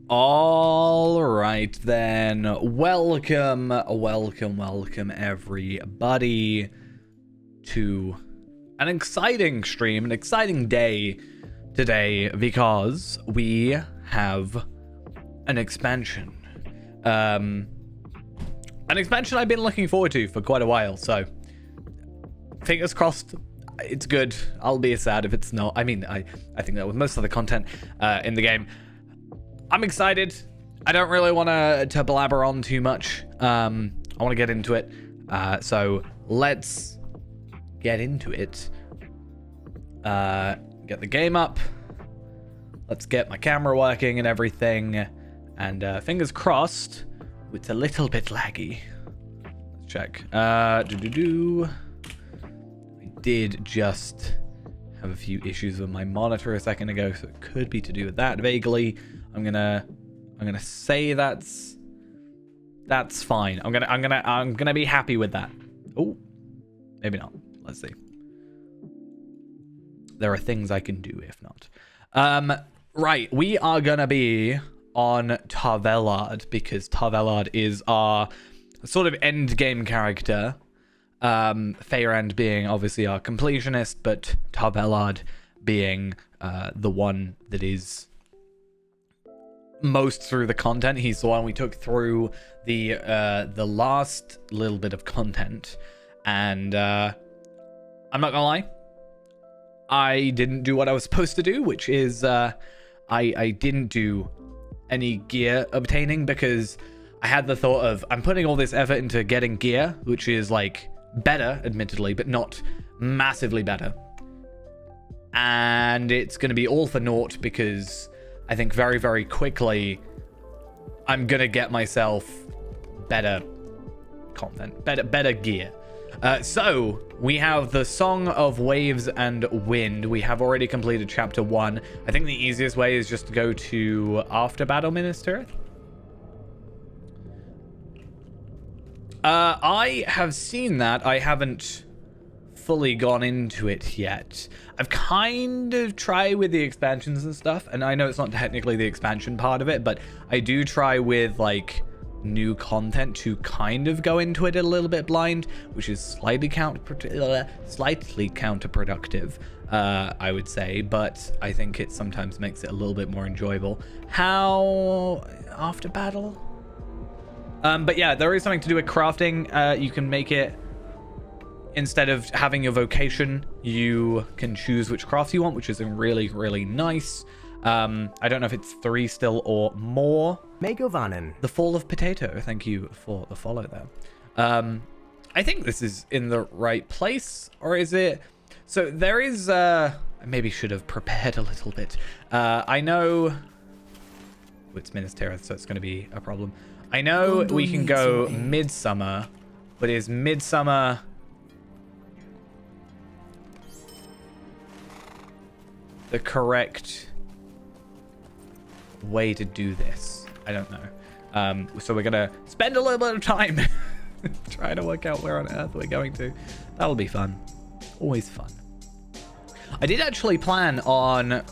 All right then, welcome everybody to an exciting stream, an exciting day today because we have an expansion. An expansion I've been looking forward to for quite a while, so fingers crossed it's good. I'll be sad if it's not. I mean, I think that with most of the content in the game, I'm excited. I don't really want to blabber on too much. I want to get into it. So let's get into it. Get the game up. Let's get my camera working and everything. And fingers crossed, it's a little bit laggy. Let's check. I did just have a few issues with my monitor a second ago, so it could be to do with that vaguely. I'm gonna say that's fine. I'm gonna be happy with that. Oh, maybe not. Let's see. There are things I can do if not. Right, we are gonna be on Tarvelard because Tarvelard is our sort of end game character. Feyrand being obviously our completionist, but Tarvelard being the one that is most through the content. He's the one we took through the last little bit of content, and I'm not gonna lie, I didn't do what I was supposed to do, which is I didn't do any gear obtaining because I had the thought of I'm putting all this effort into getting gear, which is like better admittedly, but not massively better, and it's gonna be all for naught because I think very, very quickly, I'm going to get myself better content, better gear. So we have the Song of Waves and Wind. We have already completed chapter 1. I think the easiest way is just to go to After Battle Minas Tirith. I have seen that. I haven't fully gone into it yet. I've kind of tried with the expansions and stuff, and I know it's not technically the expansion part of it, but I do try with like new content to kind of go into it a little bit blind, which is slightly counterproductive, I would say, but I think it sometimes makes it a little bit more enjoyable. How after battle? But yeah, there is something to do with crafting. You can make it, instead of having your vocation, you can choose which crafts you want, which is really, really nice. I don't know if it's 3 still or more. Megovanen. The Fall of Potato. Thank you for the follow there. I think this is in the right place, or is it? So there is, I maybe should have prepared a little bit. I know it's Minas Tirith, so it's going to be a problem. I know we can go Midsummer, but is Midsummer the correct way to do this? I don't know. So we're gonna spend a little bit of time trying to work out where on earth we're going to. That'll be fun. Always fun. I did actually plan on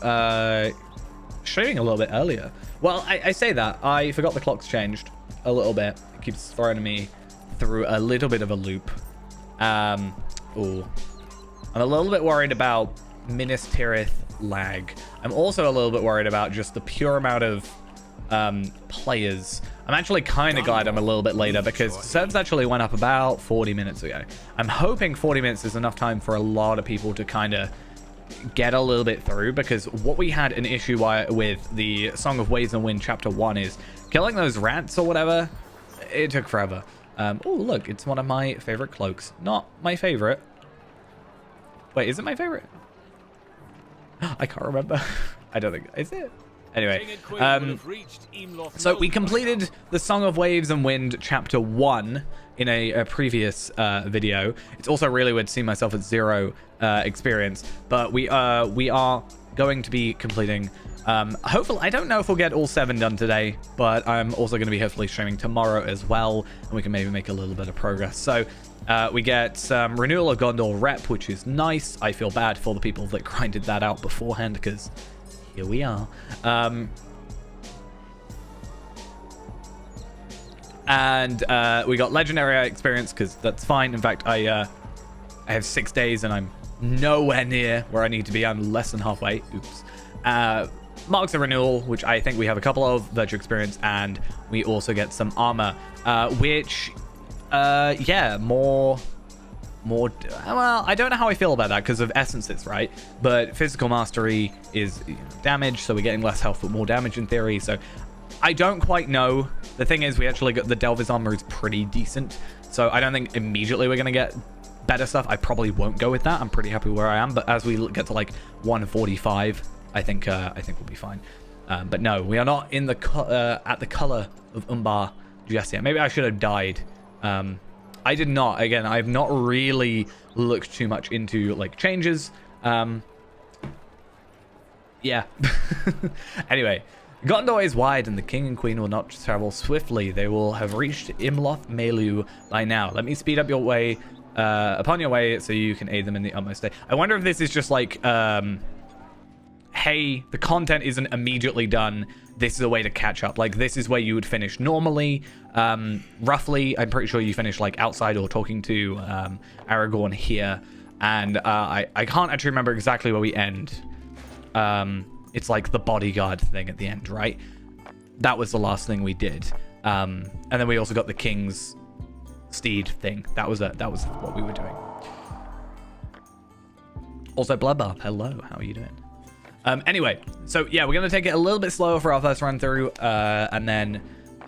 streaming a little bit earlier. Well, I say that. I forgot the clock's changed a little bit. It keeps throwing me through a little bit of a loop. Ooh. I'm a little bit worried about Minas Tirith lag. I'm also a little bit worried about just the pure amount of players. I'm actually kind of glad I'm a little bit later because servers actually went up about 40 minutes ago. I'm hoping 40 minutes is enough time for a lot of people to kind of get a little bit through, because what we had an issue with the Song of Waves and Wind chapter 1 is killing those rats or whatever. It took forever. Oh, look, it's one of my favorite cloaks. Not my favorite. Wait, is it my favorite? I can't remember. I don't think, is it? Anyway, so we completed the Song of Waves and Wind chapter 1 in a previous video. It's also really weird seeing myself at 0 experience, but we are going to be completing, hopefully, I don't know if we'll get all 7 done today, but I'm also going to be hopefully streaming tomorrow as well, and we can maybe make a little bit of progress. So we get some Renewal of Gondor rep, which is nice. I feel bad for the people that grinded that out beforehand, because here we are. And we got legendary experience because that's fine. In fact, I have 6 days and I'm nowhere near where I need to be. I'm less than halfway. Oops. Marks of renewal, which I think we have a couple of, virtue experience, and we also get some armor, which yeah, more well, I don't know how I feel about that because of essences, right? But physical mastery is damage, so we're getting less health but more damage in theory. So I don't quite know. The thing is, we actually got the Delver's armor is pretty decent, so I don't think immediately we're gonna get better stuff. I probably won't go with that. I'm pretty happy where I am, but as we get to like 145, I think we'll be fine. But no, we are not in the at the color of Umbar just yet. Maybe I should have died. I did not. Again, I've not really looked too much into like changes. Yeah. Anyway, Gondor is wide and the king and queen will not travel swiftly. They will have reached Imloth Melu by now. Let me speed up your way upon your way so you can aid them in the utmost day. I wonder if this is just like, hey, the content isn't immediately done. This is a way to catch up. Like, this is where you would finish normally. Roughly, I'm pretty sure you finish like outside or talking to Aragorn here. And I can't actually remember exactly where we end. It's like the bodyguard thing at the end, right? That was the last thing we did. And then we also got the king's steed thing. That was what we were doing. Also, Bloodbath, hello, how are you doing? Anyway, so yeah, we're gonna take it a little bit slower for our first run through, and then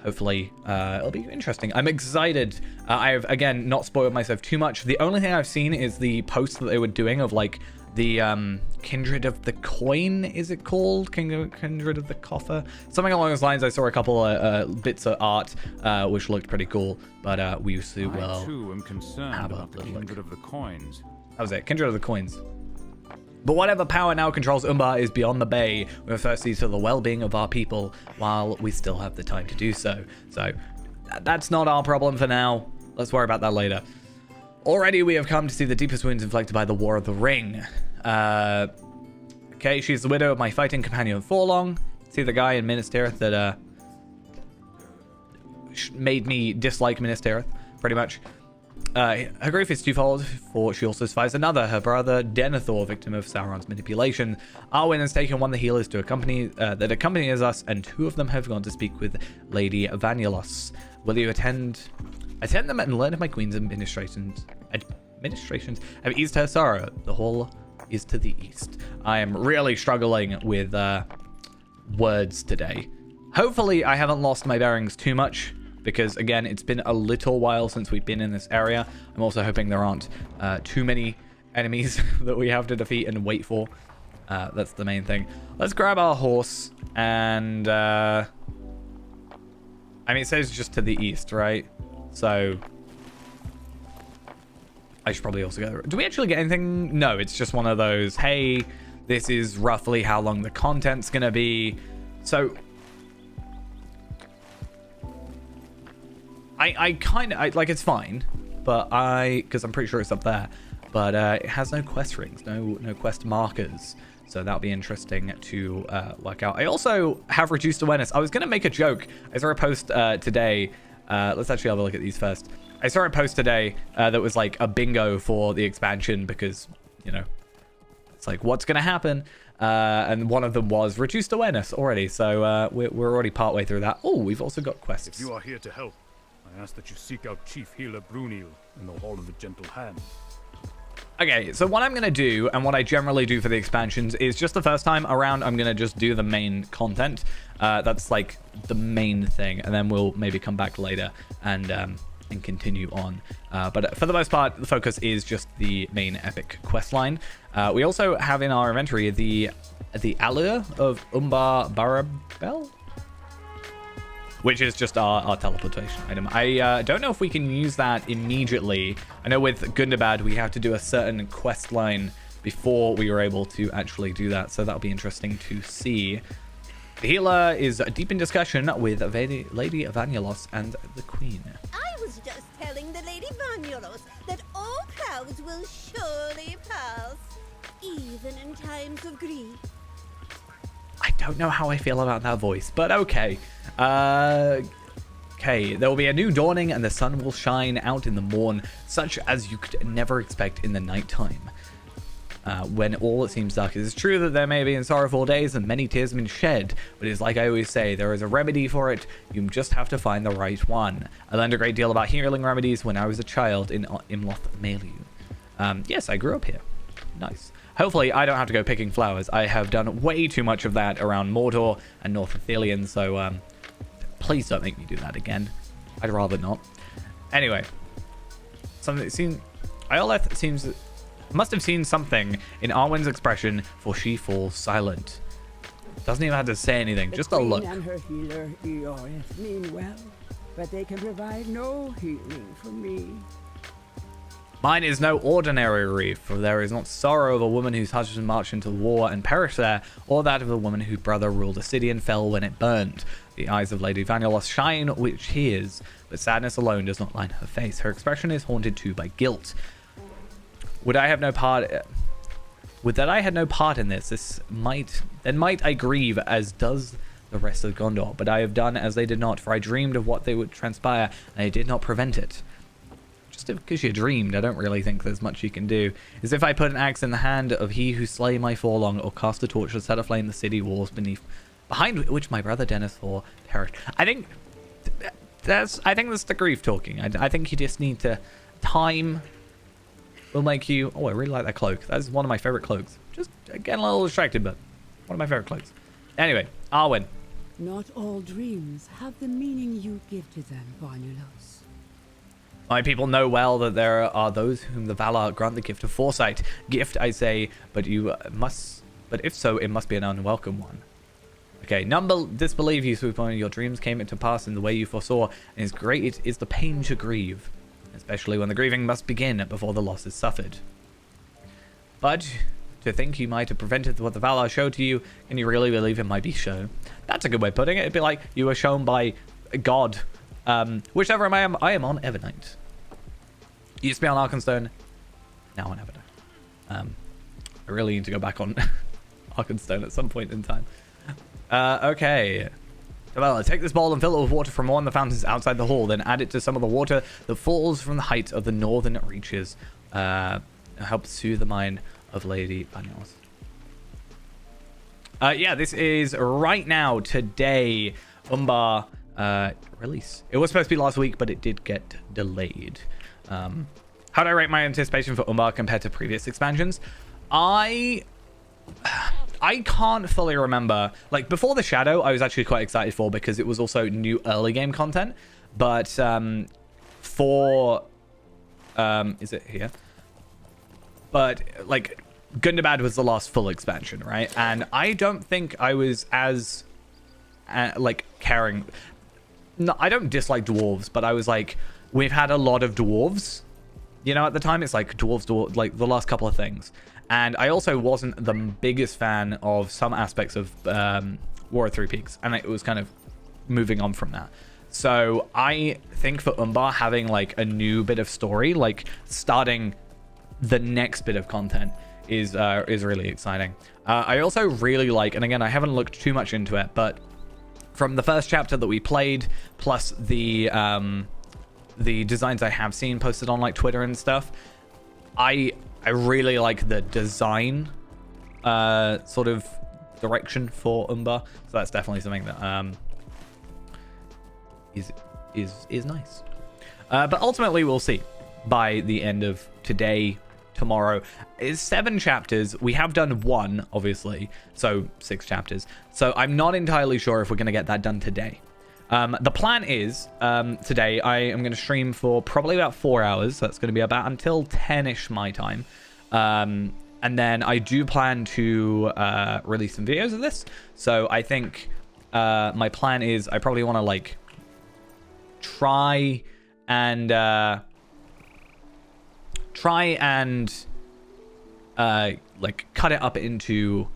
hopefully it'll be interesting. I'm excited. I've again not spoiled myself too much. The only thing I've seen is the post that they were doing of like the Kindred of the Coin, is it called? Kindred of the Coffer? Something along those lines. I saw a couple bits of art which looked pretty cool, but we used to, well, I too am concerned about the Kindred of the Coins. That was it, Kindred of the Coins. But whatever power now controls Umbar is beyond the bay. We must first see to the well-being of our people while we still have the time to do so. So that's not our problem for now. Let's worry about that later. Already we have come to see the deepest wounds inflicted by the War of the Ring. Okay, she's the widow of my fighting companion Forlong. See the guy in Minas Tirith that made me dislike Minas Tirith, pretty much. Her grief is twofold, for she also survives another, her brother Denethor, victim of Sauron's manipulation. Arwen has taken one of the healers to accompany that accompanies us, and 2 of them have gone to speak with Lady Vanulos. Will you attend them and learn if my queen's administrations have eased her sorrow? The hall is to the east. I am really struggling with words today. Hopefully I haven't lost my bearings too much, because again, it's been a little while since we've been in this area. I'm also hoping there aren't too many enemies that we have to defeat and wait for. That's the main thing. Let's grab our horse and I mean, it says just to the east, right? So I should probably also go. Do we actually get anything? No, it's just one of those, hey, this is roughly how long the content's gonna be. So I kind of like, it's fine, but because I'm pretty sure it's up there, but it has no quest rings, no quest markers, so that'll be interesting to work out. I also have reduced awareness. I was gonna make a joke. I saw a post today. Let's actually have a look at these first. I saw a post today that was like a bingo for the expansion, because, you know, it's like, what's gonna happen? And one of them was reduced awareness already, so we're already partway through that. Oh, we've also got quests. If you are here to help, I ask that you seek out Chief Healer Brunil in the Hall of the Gentle Hand. Okay, so what I'm going to do, and what I generally do for the expansions, is just the first time around, I'm going to just do the main content. That's like the main thing, and then we'll maybe come back later and continue on. But for the most part, the focus is just the main epic quest line. We also have in our inventory the Allure of Umbar Barabel, which is just our teleportation item. I don't know if we can use that immediately. I know with Gundabad, we have to do a certain quest line before we were able to actually do that, so that'll be interesting to see. The healer is deep in discussion with Lady Vanulos and the Queen. I was just telling the Lady Vanulos that all clouds will surely pass, even in times of grief. I don't know how I feel about that voice, but okay. Okay, there will be a new dawning and the sun will shine out in the morn, such as you could never expect in the nighttime. When all it seems dark. It is true that there may be in sorrowful days and many tears have been shed, but it's like I always say, there is a remedy for it. You just have to find the right one. I learned a great deal about healing remedies when I was a child in Imloth Melu. Yes, I grew up here. Nice. Hopefully, I don't have to go picking flowers. I have done way too much of that around Mordor and North Athelion, so please don't make me do that again. I'd rather not. Anyway, Ioleth must have seen something in Arwen's expression, for she falls silent. Doesn't even have to say anything, just a look. The Queen and her healer, Ioreth, mean well, but they can provide no healing for me. Mine is no ordinary reef, for there is not sorrow of a woman whose husband marched into war and perished there, or that of a woman whose brother ruled a city and fell when it burned. The eyes of Lady Vanellos shine, which he is, but sadness alone does not line her face. Her expression is haunted too by guilt. Would I have no part... Would that I had no part in this, then might I grieve, as does the rest of Gondor. But I have done as they did not, for I dreamed of what they would transpire, and I did not prevent it. Just because you dreamed, I don't really think there's much you can do. As if I put an axe in the hand of he who slay my forlong, or cast a torch to set aflame the city walls behind which my brother Denethor perished. I think that's the grief talking. I think you just need to... Time will make you... Oh, I really like that cloak. That's one of my favorite cloaks. Just getting a little distracted, but one of my favorite cloaks. Anyway, Arwen. Not all dreams have the meaning you give to them, Vanellos. My people know well that there are those whom the Valar grant the gift of foresight. Gift, I say, but if so, it must be an unwelcome one. Okay, none disbelieve you, sweet one. Your dreams came to pass in the way you foresaw, and as great is the pain to grieve, especially when the grieving must begin before the loss is suffered. But to think you might have prevented what the Valar showed to you, can you really believe it might be shown? That's a good way of putting it. It'd be like you were shown by God. Whichever I am on Evernight. Used to be on Arkenstone, now on Evernight. I really need to go back on Arkenstone at some point in time. Okay. Well, take this bowl and fill it with water from one of the fountains outside the hall, then add it to some of the water that falls from the height of the northern reaches. Help soothe the mind of Lady Vanellos. Yeah, this is right now, today, Umbar release. It was supposed to be last week, but it did get delayed. How do I rate my anticipation for Umbar compared to previous expansions? I can't fully remember. Like, before the Shadow, I was actually quite excited for, because it was also new early game content. But for is it here? But like, Gundabad was the last full expansion, right? And I don't think I was as like caring. No, I don't dislike dwarves, but I was like, we've had a lot of dwarves, you know, at the time. It's like dwarves, like the last couple of things. And I also wasn't the biggest fan of some aspects of War of Three Peaks, and it was kind of moving on from that. So I think for Umbar, having like a new bit of story, like starting the next bit of content, is really exciting. I also really like, and again, I haven't looked too much into it, but from the first chapter that we played, plus the designs I have seen posted on like Twitter and stuff, I really like the design sort of direction for Umbar. So that's definitely something that is nice. But ultimately, we'll see by the end of today. Tomorrow is 7 chapters. We have done 1, obviously, so 6 chapters. So I'm not entirely sure if we're going to get that done today. The plan is today I am going to stream for probably about 4 hours. So that's going to be about until 10ish my time. And then I do plan to release some videos of this. So I think my plan is I probably want to like try and like cut it up into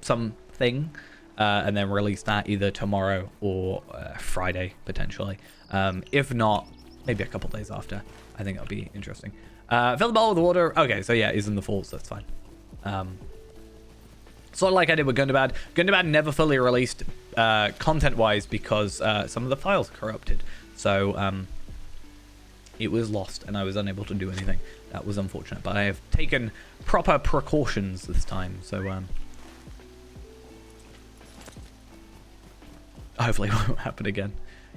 something and then release that either tomorrow or Friday potentially. If not, maybe a couple days after. I think that'll be interesting. Fill the bowl with water. Okay, so yeah, it's in the falls. That's fine. Sort Sort of like I did with Gundabad. Gundabad never fully released content-wise because some of the files corrupted. So it was lost and I was unable to do anything. That was unfortunate. But I have taken proper precautions this time. So hopefully it won't happen again.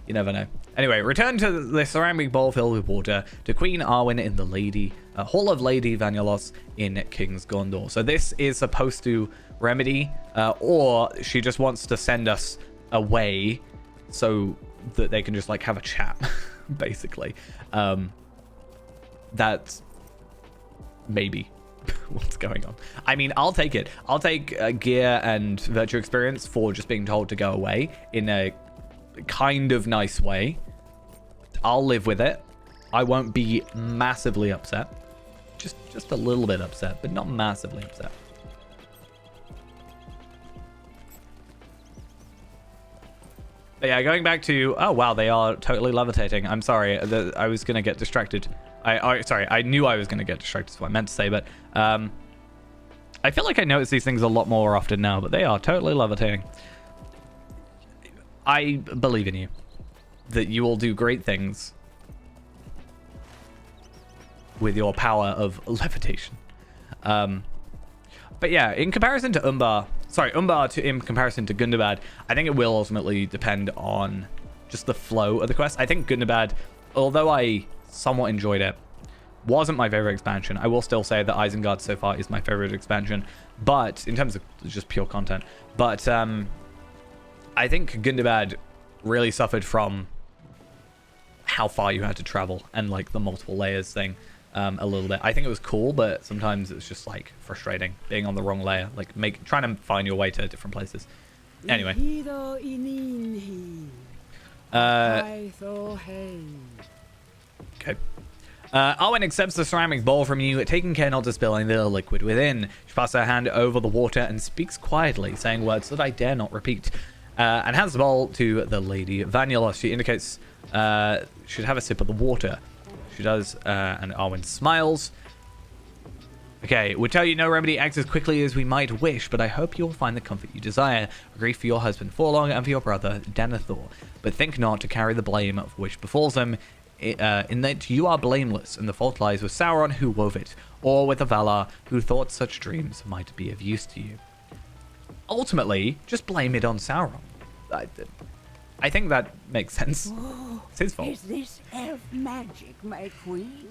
You never know. Anyway, return to the ceramic bowl filled with water to Queen Arwen in the Hall of Lady Vanellos in King's Gondor. So this is supposed to remedy, or she just wants to send us away so that they can just like have a chat, basically. That's maybe what's going on. I mean, I'll take it. I'll take gear and virtue experience for just being told to go away in a kind of nice way. I'll live with it. I won't be massively upset. Just a little bit upset, but not massively upset. But yeah, going back to... Oh, wow, they are totally levitating. I'm sorry. I was going to get distracted. Sorry, I knew I was going to get distracted, is what I meant to say, but... I feel like I notice these things a lot more often now, but they are totally levitating. I believe in you. That you will do great things with your power of levitation. But yeah, in comparison to Umbar in comparison to Gundabad, I think it will ultimately depend on just the flow of the quest. I think Gundabad, although I somewhat enjoyed it, wasn't my favorite expansion. I will still say that Isengard so far is my favorite expansion, but in terms of just pure content. But I think Gundabad really suffered from how far you had to travel and like the multiple layers thing a little bit. I think it was cool, but sometimes it's just like frustrating being on the wrong layer, like trying to find your way to different places. Anyway. Okay. Arwen accepts the ceramic bowl from you, taking care not to spill any of the liquid within. She passes her hand over the water and speaks quietly, saying words that I dare not repeat. And hands the bowl to the Lady Vanellos. She indicates she'd have a sip of the water. She does, and Arwen smiles. Okay, would tell you no remedy acts as quickly as we might wish, but I hope you'll find the comfort you desire. Grief for your husband Forlong and for your brother Denethor. But think not to carry the blame of which befalls them, in that you are blameless, and the fault lies with Sauron who wove it, or with the Valar who thought such dreams might be of use to you. Ultimately, just blame it on Sauron. I think that makes sense. It's his fault. Is this elf magic, my queen?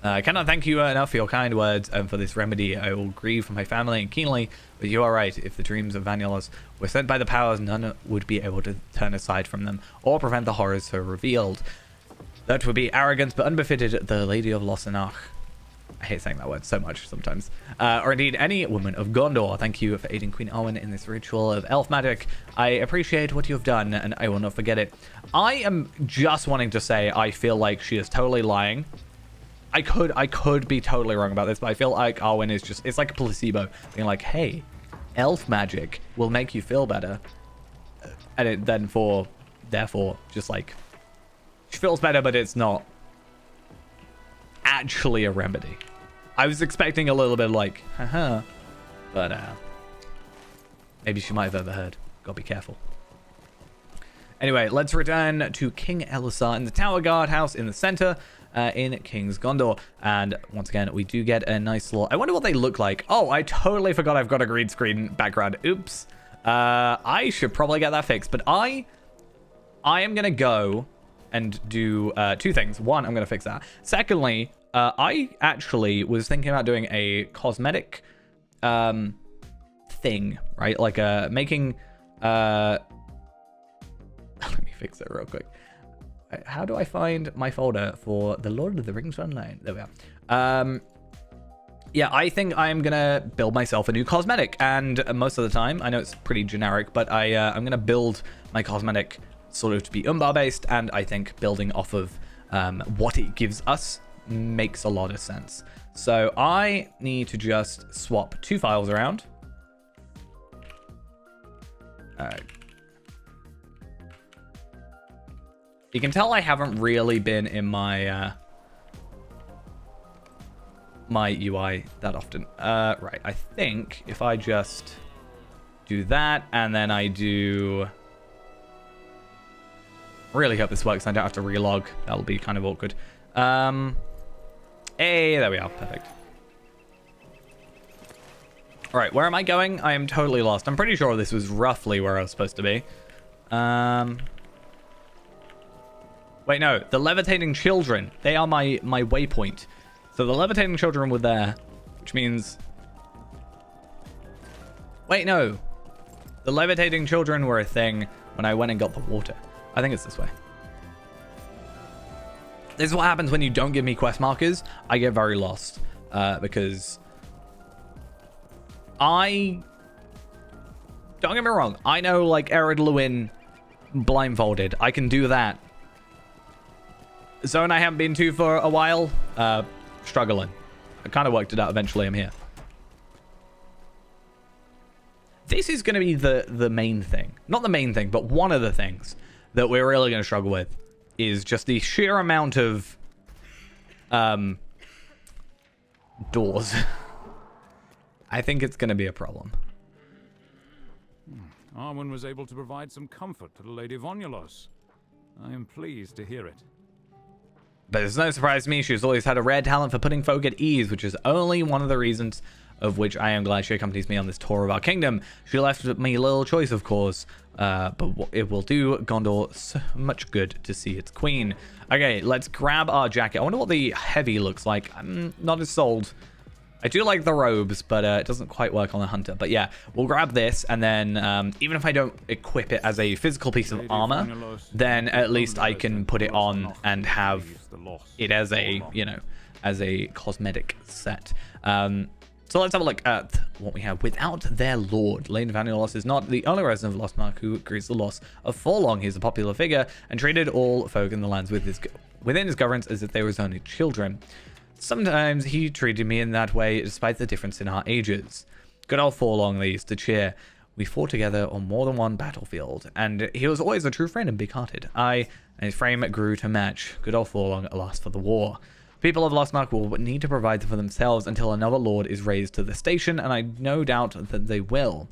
I cannot thank you enough for your kind words and for this remedy. I will grieve for my family and keenly, but you are right. If the dreams of Vanellos were sent by the powers, none would be able to turn aside from them or prevent the horrors so revealed. That would be arrogance, but unbefitted the Lady of Losenach. I hate saying that word so much sometimes. Or indeed, any woman of Gondor. Thank you for aiding Queen Arwen in this ritual of elf magic. I appreciate what you have done, and I will not forget it. I am just wanting to say I feel like she is totally lying. I could be totally wrong about this, but I feel like Arwen is just... It's like a placebo. Being like, hey, elf magic will make you feel better. And it then therefore, just like... She feels better, but it's not actually a remedy. I was expecting a little bit like, haha. But maybe she might have overheard. Gotta be careful. Anyway, let's return to King Elisar in the Tower Guard house in the center in King's Gondor. And once again, we do get a nice little... I wonder what they look like. Oh, I totally forgot I've got a green screen background. Oops. I should probably get that fixed. But I am going to go and do two things. One, I'm going to fix that. Secondly, I actually was thinking about doing a cosmetic thing, right? Like making... Let me fix it real quick. How do I find my folder for the Lord of the Rings Online? There we are. Yeah, I think I'm gonna build myself a new cosmetic, and most of the time, I know it's pretty generic, but I'm gonna build my cosmetic sort of to be Umbar based, and I think building off of what it gives us makes a lot of sense. So I need to just swap two files around. You can tell I haven't really been in my my UI that often. Right, I think if I just do that and then I do... Really hope this works. I don't have to relog. That'll be kind of awkward. Hey, there we are. Perfect. All right, where am I going? I am totally lost. I'm pretty sure this was roughly where I was supposed to be. Wait, no. The levitating children. They are my waypoint. So the levitating children were there, which means... Wait, no. The levitating children were a thing when I went and got the water. I think it's this way. This is what happens when you don't give me quest markers. I get very lost because don't get me wrong. I know like Ered Lewin blindfolded. I can do that. Zone I haven't been to for a while. Struggling. I kind of worked it out eventually. I'm here. This is going to be the main thing. Not the main thing, but one of the things that we're really going to struggle with is just the sheer amount of doors. I think it's going to be a problem. Arwen was able to provide some comfort to the Lady Vonulos. I am pleased to hear it. But it's no surprise to me, she's always had a rare talent for putting folk at ease, which is only one of the reasons of which I am glad she accompanies me on this tour of our kingdom. She left me little choice, of course, but it will do Gondor so much good to see its queen. Okay, let's grab our jacket. I wonder what the heavy looks like. I'm not as sold. I do like the robes, but it doesn't quite work on the hunter. But yeah, we'll grab this, and then even if I don't equip it as a physical piece of armor, then at least I can put it on and have it as a, you know, as a cosmetic set. So let's have a look at what we have. Without their lord, Lady Vonulos is not the only resident of Lostmark who grieves the loss of Forlong. He's a popular figure and treated all folk in the lands within his governance as if they were his only children. Sometimes he treated me in that way, despite the difference in our ages. Good old Forlong, they used to cheer. We fought together on more than one battlefield, and he was always a true friend and big-hearted. And his frame grew to match. Good old Forlong at last for the war. People of Lostmark will need to provide for themselves until another lord is raised to the station, and I no doubt that they will.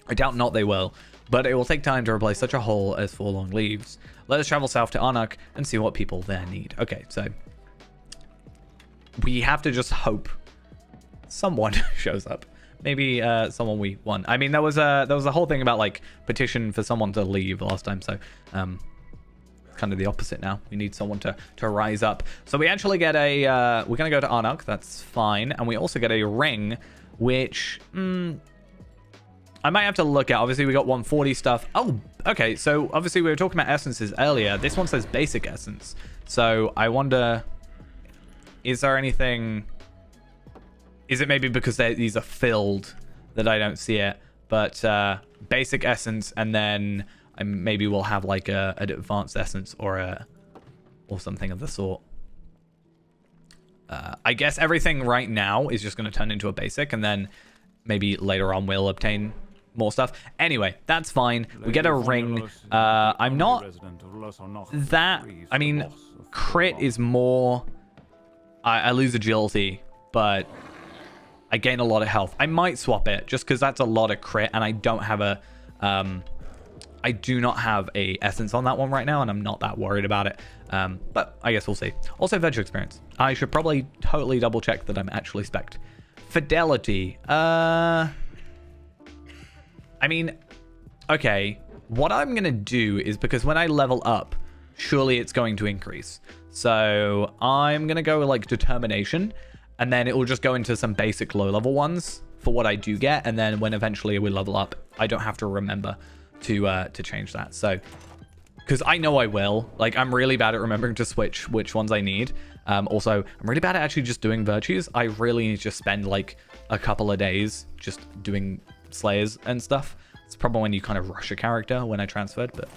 I doubt not they will, but it will take time to replace such a hole as Forlong leaves. Let us travel south to Arnak and see what people there need. Okay, so we have to just hope someone shows up. Maybe someone we want. I mean, there was a whole thing about like petition for someone to leave last time, so kind of the opposite now. We need someone to rise up. So we actually get a we're gonna go to Arnak. That's fine, and we also get a ring, which I might have to look at. Obviously, we got 140 stuff. Oh, okay. So obviously, we were talking about essences earlier. This one says basic essence. So I wonder, is there anything? Is it maybe because these are filled that I don't see it? But basic essence, and then maybe we'll have like an advanced essence or something of the sort. I guess everything right now is just going to turn into a basic, and then maybe later on we'll obtain more stuff. Anyway, that's fine. We get a ring. I'm not that... I mean, crit is more... I lose agility, but I gain a lot of health. I might swap it just because that's a lot of crit, and I don't have a... I do not have a essence on that one right now, and I'm not that worried about it. But I guess we'll see. Also, virtue experience. I should probably totally double check that I'm actually spec'd. Fidelity. I mean, okay. What I'm going to do is, because when I level up, surely it's going to increase. So I'm going to go like determination, and then it will just go into some basic low level ones for what I do get. And then when eventually we level up, I don't have to remember to change that. So because I know I will, like, I'm really bad at remembering to switch which ones I need. Also, I'm really bad at actually just doing virtues. I really need to just spend like a couple of days just doing slayers and stuff. It's probably when you kind of rush a character when I transferred, but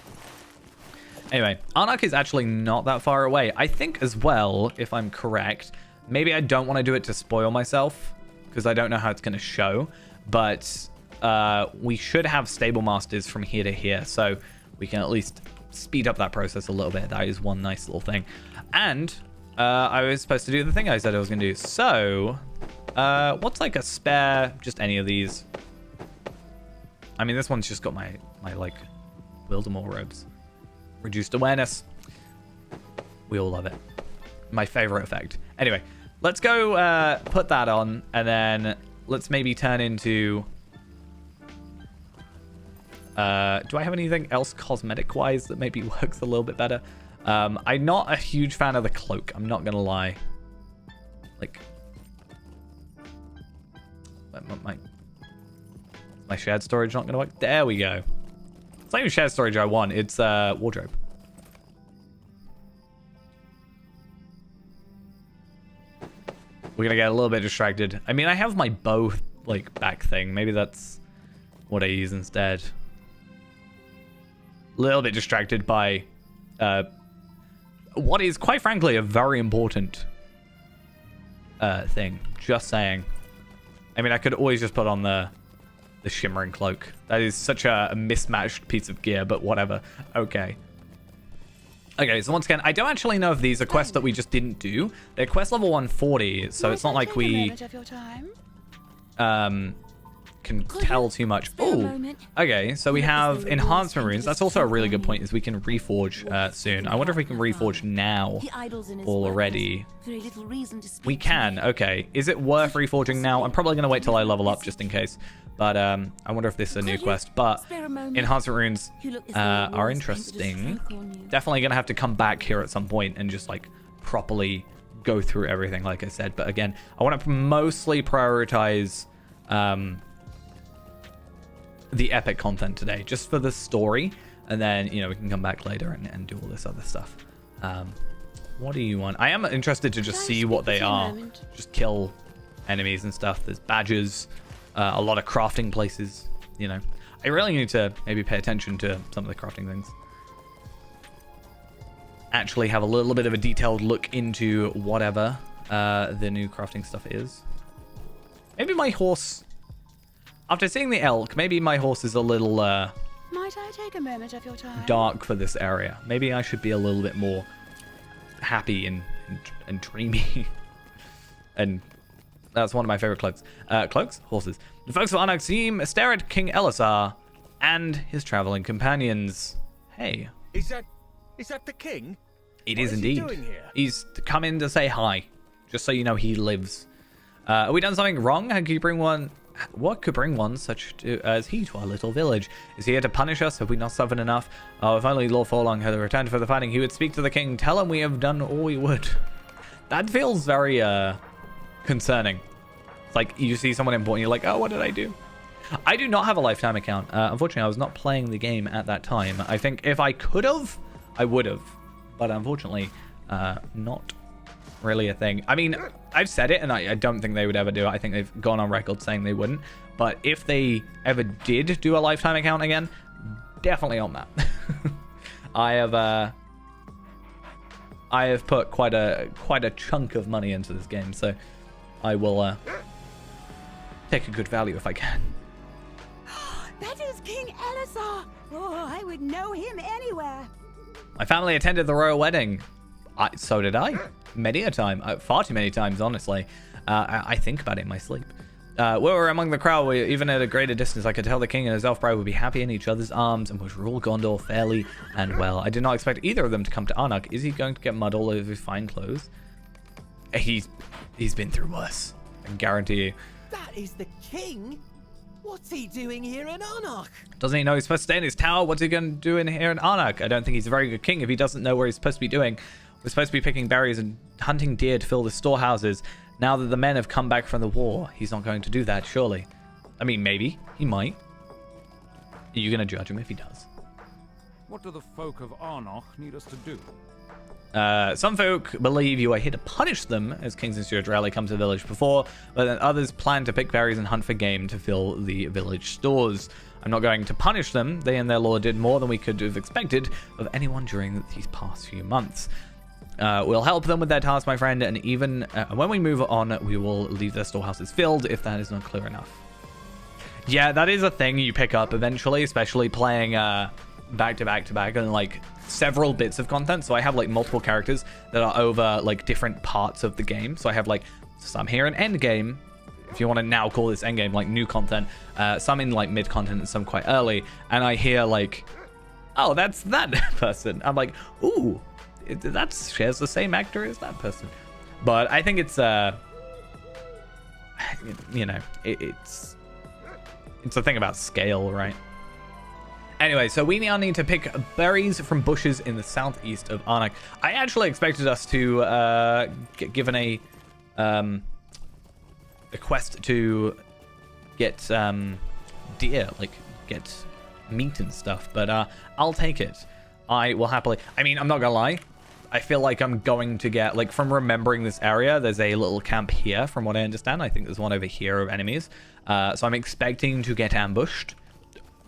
anyway, Arnak is actually not that far away. I think as well, if I'm correct, maybe I don't want to do it to spoil myself because I don't know how it's going to show, but we should have stable masters from here to here, so we can at least speed up that process a little bit. That is one nice little thing. And I was supposed to do the thing I said I was going to do. So, what's like a spare, just any of these? I mean, this one's just got my like, Wildemore robes. Reduced awareness. We all love it. My favorite effect. Anyway, let's go put that on, and then let's maybe turn into... do I have anything else cosmetic-wise that maybe works a little bit better? I'm not a huge fan of the cloak. I'm not gonna lie. Like, my shared storage not gonna work. There we go. It's not even shared storage I want. It's wardrobe. We're gonna get a little bit distracted. I mean, I have my bow like back thing. Maybe that's what I use instead. A little bit distracted by what is, quite frankly, a very important thing. Just saying. I mean, I could always just put on the shimmering cloak. That is such a mismatched piece of gear, but whatever. Okay. Okay, so once again, I don't actually know if these are quests that we just didn't do. They're quest level 140, so it's not like we can tell too much. Oh, okay, so we have enhancement runes. That's also a really good point, is we can reforge soon. I wonder if we can reforge now already. We can, okay. Is it worth reforging now? I'm probably going to wait till I level up just in case. But I wonder if this is a new quest. But enhancement runes are interesting. Definitely going to have to come back here at some point and just like properly go through everything, like I said. But again, I want to mostly prioritize the epic content today, just for the story, and then, you know, we can come back later and do all this other stuff. What do you want? I am interested to just see what they are. Just kill enemies and stuff. There's badges, a lot of crafting places, you know. I really need to maybe pay attention to some of the crafting things. Actually have a little bit of a detailed look into whatever the new crafting stuff is. Maybe my horse... After seeing the elk, maybe my horse is a little Might I take a moment of your time? Dark for this area. Maybe I should be a little bit more happy and dreamy. And that's one of my favorite cloaks. Cloaks? Horses. The folks of Arnak seem stare at King Elisar and his traveling companions. Hey. Is that the king? It What is he indeed. doing here? He's come in to say hi. Just so you know he lives. Have we done something wrong? How could you bring one... What could bring one such as he to our little village? Is he here to punish us? Have we not suffered enough? Oh, if only Lord Forlong had returned for the fighting, he would speak to the king, tell him we have done all we would. That feels very concerning. It's like you see someone important, you're like, oh, what did I do? I do not have a lifetime account. Unfortunately, I was not playing the game at that time. I think if I could have, I would have. But unfortunately, not really a thing. I mean, I've said it, and I don't think they would ever do it. I think they've gone on record saying they wouldn't. But if they ever did do a lifetime account again, definitely on that. I have put quite a chunk of money into this game, so I will take a good value if I can. That is King Elisar. Oh, I would know him anywhere. My family attended the royal wedding. So did I. Many a time. Far too many times, honestly. I think about it in my sleep. We were among the crowd. Even at a greater distance, I could tell the king and his elf bride would be happy in each other's arms and would rule Gondor fairly and well. I did not expect either of them to come to Arnak. Is he going to get mud all over his fine clothes? He's been through worse. I can guarantee you. That is the king? What's he doing here in Arnak? Doesn't he know he's supposed to stay in his tower? What's he going to do in here in Arnak? I don't think he's a very good king if he doesn't know where he's supposed to be doing. We're supposed to be picking berries and hunting deer to fill the storehouses. Now that the men have come back from the war, he's not going to do that, surely. I mean, maybe. He might. Are you going to judge him if he does? What do the folk of Arnach need us to do? Some folk believe you are here to punish them, as kings and stewards rarely come to the village before, but then others plan to pick berries and hunt for game to fill the village stores. I'm not going to punish them. They and their lord did more than we could have expected of anyone during these past few months. We'll help them with their task, my friend, and even when we move on, we will leave their storehouses filled, if that is not clear enough. Yeah, that is a thing you pick up eventually, especially playing back to back to back, and like several bits of content. So I have like multiple characters that are over like different parts of the game. So I have like some here in end game, if you want to now call this end game, like new content, some in like mid content and some quite early. And I hear like, oh, that's that person. I'm like, ooh, that shares the same actor as that person. But I think it's you know, it's a thing about scale, right? Anyway, so we now need to pick berries from bushes in the southeast of Arnak. I actually expected us to get given a quest to get deer, like get meat and stuff, but I'll take it. I will happily. I mean, I'm not gonna lie, I feel like I'm going to get, like, from remembering this area, there's a little camp here from what I understand. I think there's one over here of enemies, so I'm expecting to get ambushed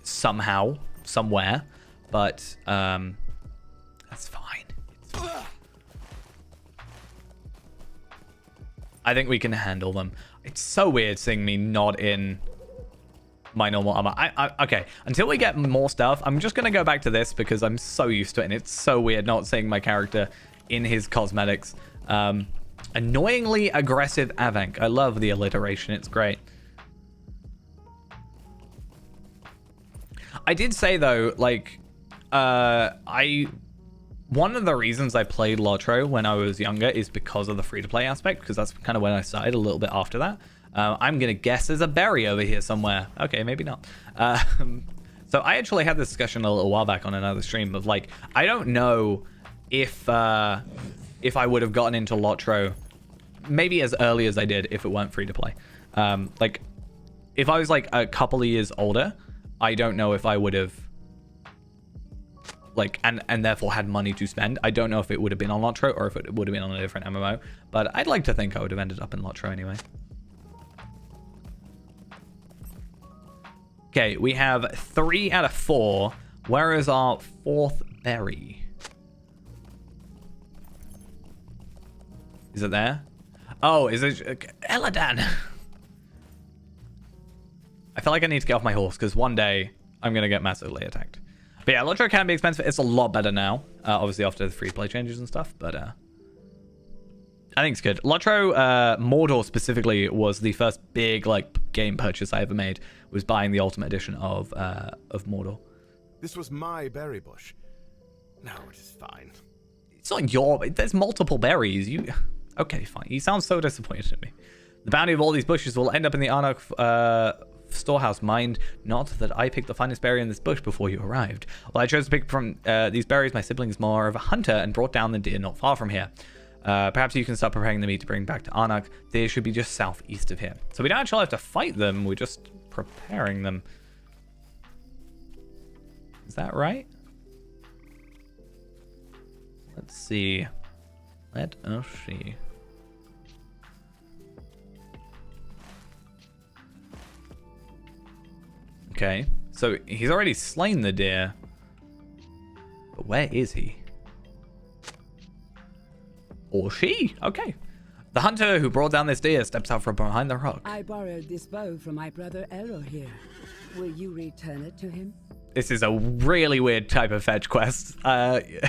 somehow, somewhere, but that's fine. It's fine. I think we can handle them. It's so weird seeing me not in my normal armor. Okay, until we get more stuff, I'm just gonna go back to this because I'm so used to it, and it's so weird not seeing my character in his cosmetics. Annoyingly aggressive Avank. I love the alliteration, it's great. I did say though, like, one of the reasons I played Lotro when I was younger is because of the free-to-play aspect, because that's kind of when I started, a little bit after that. I'm going to guess there's a berry over here somewhere. Okay, maybe not. So I actually had this discussion a little while back on another stream of, like, I don't know if I would have gotten into Lotro maybe as early as I did if it weren't free-to-play. Like, if I was, like, a couple of years older, I don't know if I would have, like, and therefore had money to spend. I don't know if it would have been on Lotro or if it would have been on a different MMO, but I'd like to think I would have ended up in Lotro anyway. Okay, we have 3 out of 4. Where is our 4th berry? Is it there? Oh, is it Eladan? I feel like I need to get off my horse because one day I'm going to get massively attacked. But yeah, Lotro can be expensive. It's a lot better now, obviously after the free play changes and stuff, but I think it's good. Lotro, Mordor specifically, was the first big, like, game purchase I ever made, was buying the Ultimate Edition of Mordor. This was my berry bush. No, it is fine. It's not your... There's multiple berries. You... Okay, fine. You sound so disappointed in me. The bounty of all these bushes will end up in the Arnak storehouse. Mind not that I picked the finest berry in this bush before you arrived. Well, I chose to pick from these berries. My sibling is more of a hunter and brought down the deer not far from here. Perhaps you can start preparing the meat to bring back to Arnak. They should be just southeast of here. So we don't actually have to fight them. We're just preparing them. Is that right? Let's see. Let us see. Okay. So he's already slain the deer. But where is he? Or she. Okay. The hunter who brought down this deer steps out from behind the rock. I borrowed this bow from my brother Elo here. Will you return it to him? This is a really weird type of fetch quest. I've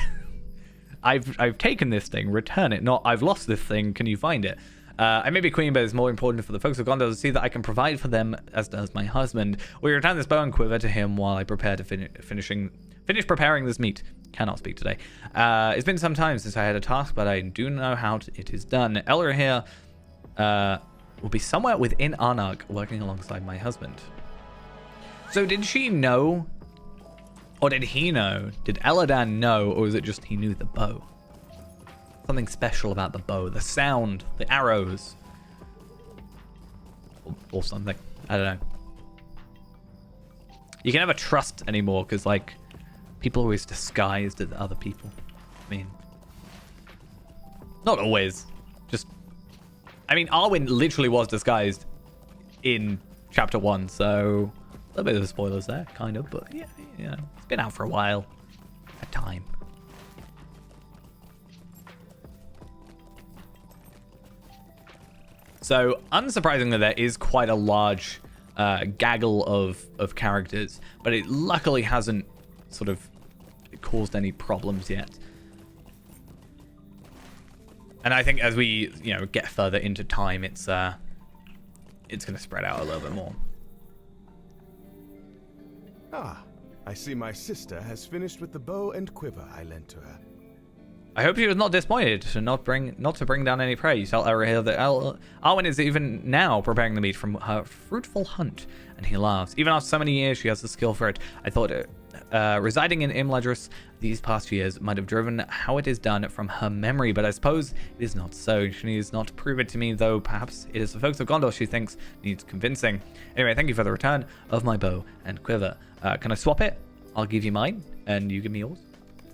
taken this thing, return it. Not, I've lost this thing, can you find it? I may be queen, but it's more important for the folks of Gondor to see that I can provide for them, as does my husband. We return this bow and quiver to him while I prepare to finish preparing this meat. Cannot speak today. It's been some time since I had a task, but I do know how it is done. Elra here will be somewhere within Arnak, working alongside my husband. So did she know? Or did he know? Did Eladan know? Or is it just he knew the bow? Something special about the bow. The sound. The arrows. Or something. I don't know. You can never trust anymore because, like, people are always disguised as other people. I mean, not always. Just, I mean, Arwen literally was disguised in Chapter 1, so a little bit of spoilers there, kind of, but yeah, you know, it's been out for a while. A time. So, unsurprisingly, there is quite a large gaggle of characters, but it luckily hasn't sort of caused any problems yet. And I think as we, get further into time, it's going to spread out a little bit more. Ah, I see my sister has finished with the bow and quiver I lent to her. I hope she was not disappointed to not to bring down any prey. You tell her that Arwen is even now preparing the meat from her fruitful hunt, and he laughs. Even after so many years, she has the skill for it. I thought residing in Imladris these past years might have driven how it is done from her memory, but I suppose it is not so. She needs not to prove it to me, though perhaps it is the folks of Gondor she thinks needs convincing. Anyway, thank you for the return of my bow and quiver. Can I swap it? I'll give you mine, and you give me yours.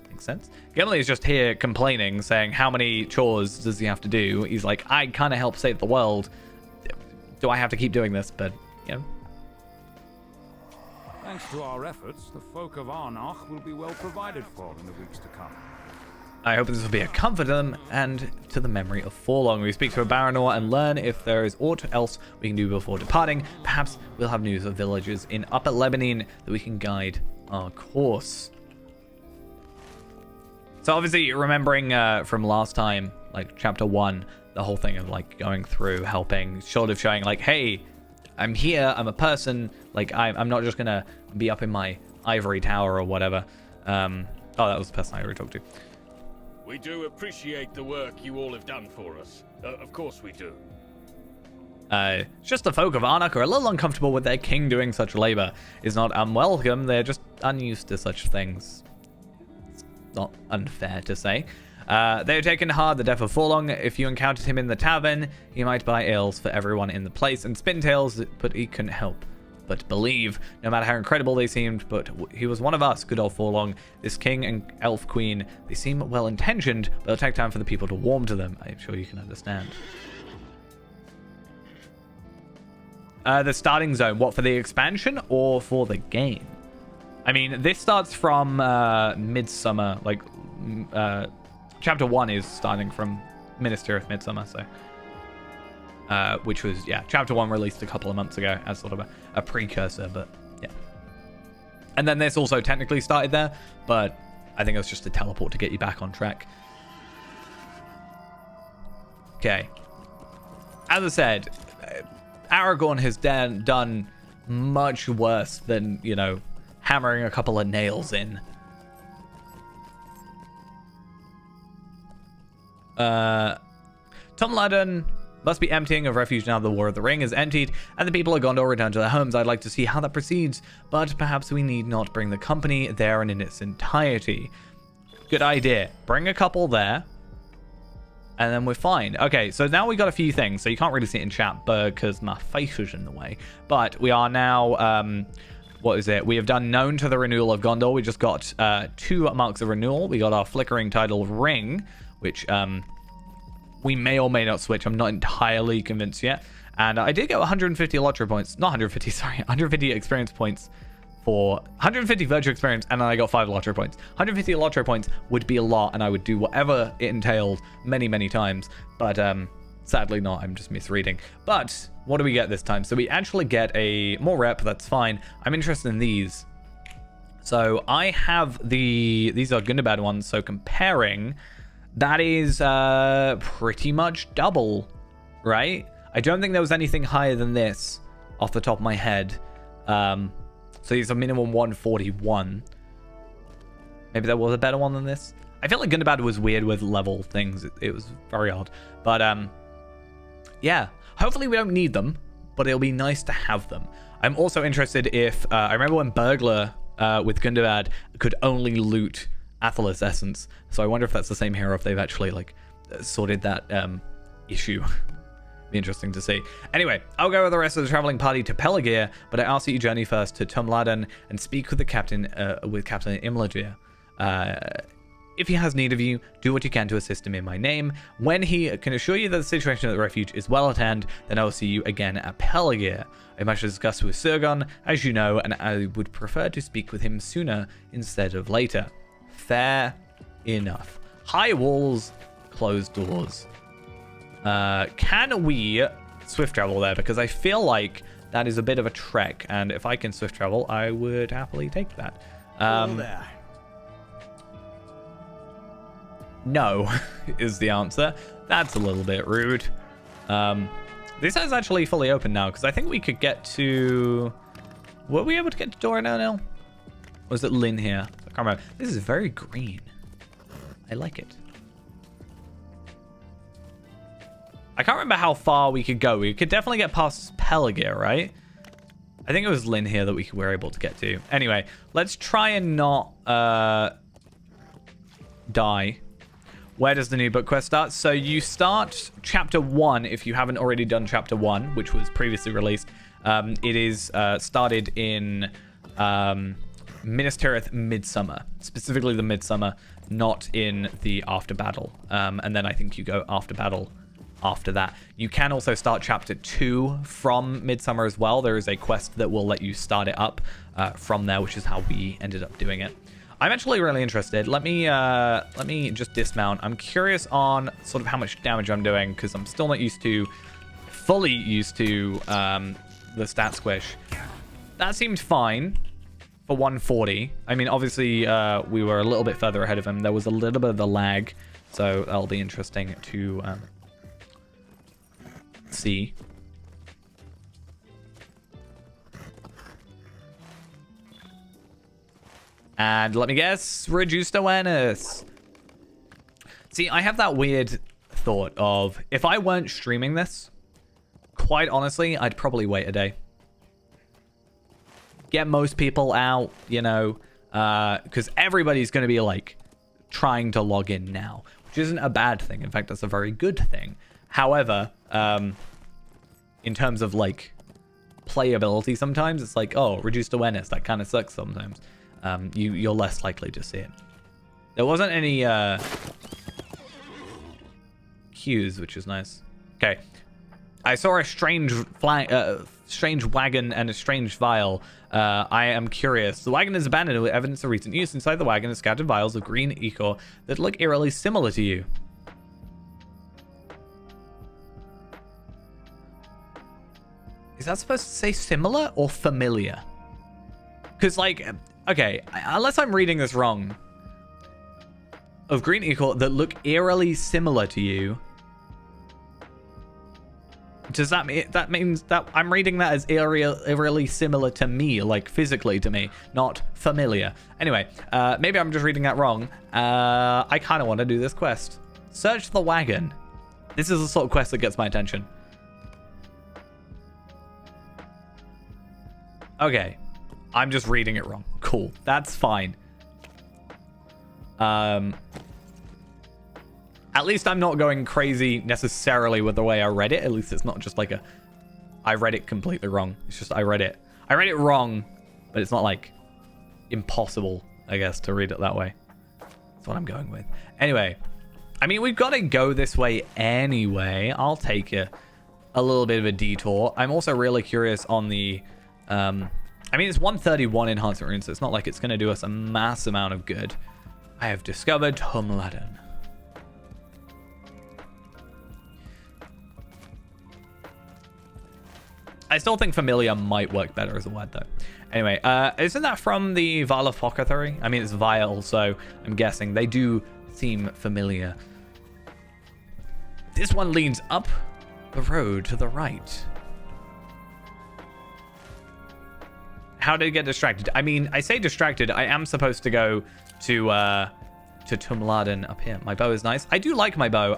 Makes sense. Gimli is just here complaining, saying how many chores does he have to do. He's like, I kind of help save the world. Do I have to keep doing this? But, Thanks to our efforts, the folk of Arnach will be well provided for in the weeks to come. I hope this will be a comfort to them and to the memory of Forlong. We speak to a Baranor and learn if there is aught else we can do before departing. Perhaps we'll have news of villages in Upper Lebanon that we can guide our course. So obviously, remembering from last time, like chapter 1, the whole thing of like going through, helping, sort of showing like, hey, I'm here, I'm a person, like I'm not just gonna be up in my ivory tower or whatever. Oh, that was the person I already talked to. We do appreciate the work you all have done for us. Of course we do. It's just the folk of Arnach are a little uncomfortable with their king doing such labor. It's not unwelcome, they're just unused to such things. It's not unfair to say. They have taken hard the death of Forlong. If you encountered him in the tavern, he might buy ales for everyone in the place and spin tales, but he couldn't help but believe, no matter how incredible they seemed. But he was one of us, good old Forlong. This king and elf queen, they seem well-intentioned, but it'll take time for the people to warm to them. I'm sure you can understand. The starting zone, what, for the expansion or for the game? I mean, this starts from Midsummer, like... Chapter 1 is starting from Minister of Midsummer, so... which was, Chapter 1 released a couple of months ago as sort of a precursor, but, yeah. And then this also technically started there, but I think it was just a teleport to get you back on track. Okay. As I said, Aragorn has done much worse than, hammering a couple of nails in. Tom Ladden must be emptying of refuge now the War of the Ring is emptied and the people of Gondor return to their homes. I'd like to see how that proceeds, but perhaps we need not bring the company there and in its entirety. Good idea. Bring a couple there, and then we're fine. Okay, so now we got a few things. So you can't really see it in chat because my face is in the way. But we are now, what is it? We have done Known to the Renewal of Gondor. We just got 2 marks of renewal. We got our flickering title Ring, which we may or may not switch. I'm not entirely convinced yet. And I did get 150 Lottery points. Not 150, sorry. 150 experience points for 150 virtual experience, and then I got 5 Lottery points. 150 Lottery points would be a lot, and I would do whatever it entailed many, many times. But sadly not. I'm just misreading. But what do we get this time? So we actually get a more rep. That's fine. I'm interested in these. So I have these are Gundabad ones. So comparing... That is pretty much double, right? I don't think there was anything higher than this off the top of my head. So these are minimum 141. Maybe there was a better one than this. I feel like Gundabad was weird with level things. It was very odd. But yeah, hopefully we don't need them, but it'll be nice to have them. I'm also interested if... I remember when Burglar with Gundabad could only loot Athalas Essence, so I wonder if that's the same hero, if they've actually like sorted that issue. Be interesting to see. Anyway, I'll go with the rest of the traveling party to Pelargir, but I ask that you journey first to Tumladen and speak with the captain, Captain Imladrir. If he has need of you, do what you can to assist him in my name. When he can assure you that the situation at the refuge is well at hand, then I will see you again at Pelargir. I much discussed with Surgon, as you know, and I would prefer to speak with him sooner instead of later. Fair enough. High walls, closed doors. Can we swift travel there? Because I feel like that is a bit of a trek, and if I can swift travel, I would happily take that. There. no is the answer. That's a little bit rude. This is actually fully open now because I think we could get to... Were we able to get to Dora now? Or was it Lynn here? I can't remember. This is very green. I like it. I can't remember how far we could go. We could definitely get past Pelagia, right? I think it was Lynn here that we were able to get to. Anyway, let's try and not die. Where does the new book quest start? So you start chapter 1 if you haven't already done chapter 1, which was previously released. It is started in Minas Tirith Midsummer, specifically the Midsummer, not in the After Battle. And then I think you go After Battle after that. You can also start chapter 2 from Midsummer as well. There is a quest that will let you start it up from there, which is how we ended up doing it. I'm actually really interested. Let me just dismount. I'm curious on sort of how much damage I'm doing because I'm still not fully used to the stat squish. That seemed fine for 140. I mean, obviously we were a little bit further ahead of him. There was a little bit of the lag, so that'll be interesting to see. And let me guess, reduced awareness. See, I have that weird thought of if I weren't streaming this, quite honestly, I'd probably wait a day. Get most people out, you know, because everybody's going to be like trying to log in now, which isn't a bad thing. In fact, that's a very good thing. However, in terms of like playability, sometimes it's like, oh, reduced awareness. That kind of sucks sometimes. You're less likely to see it. There wasn't any cues, which is nice. Okay, I saw a strange wagon and a strange vial. I am curious. The wagon is abandoned with evidence of recent use. Inside the wagon are scattered vials of green ichor that look eerily similar to you. Is that supposed to say similar or familiar? Because, like, okay, unless I'm reading this wrong, of green ichor that look eerily similar to you. Does that mean that means that I'm reading that as eerily similar to me, like physically to me, not familiar? Anyway, maybe I'm just reading that wrong. I kind of want to do this quest. Search the wagon. This is the sort of quest that gets my attention. Okay. I'm just reading it wrong. Cool. That's fine. At least I'm not going crazy necessarily with the way I read it. At least it's not just like I read it completely wrong. It's just I read it wrong, but it's not like impossible, I guess, to read it that way. That's what I'm going with. Anyway, I mean, we've got to go this way anyway. I'll take a little bit of a detour. I'm also really curious on the... I mean, it's 131 enhancement runes, so it's not like it's going to do us a mass amount of good. I have discovered Tumladen. I still think familiar might work better as a word, though. Anyway, isn't that from the Vial of Apothecary? I mean, it's Vial, so I'm guessing they do seem familiar. This one leads up the road to the right. How did it get distracted? I mean, I say distracted. I am supposed to go to Tumladen up here. My bow is nice. I do like my bow.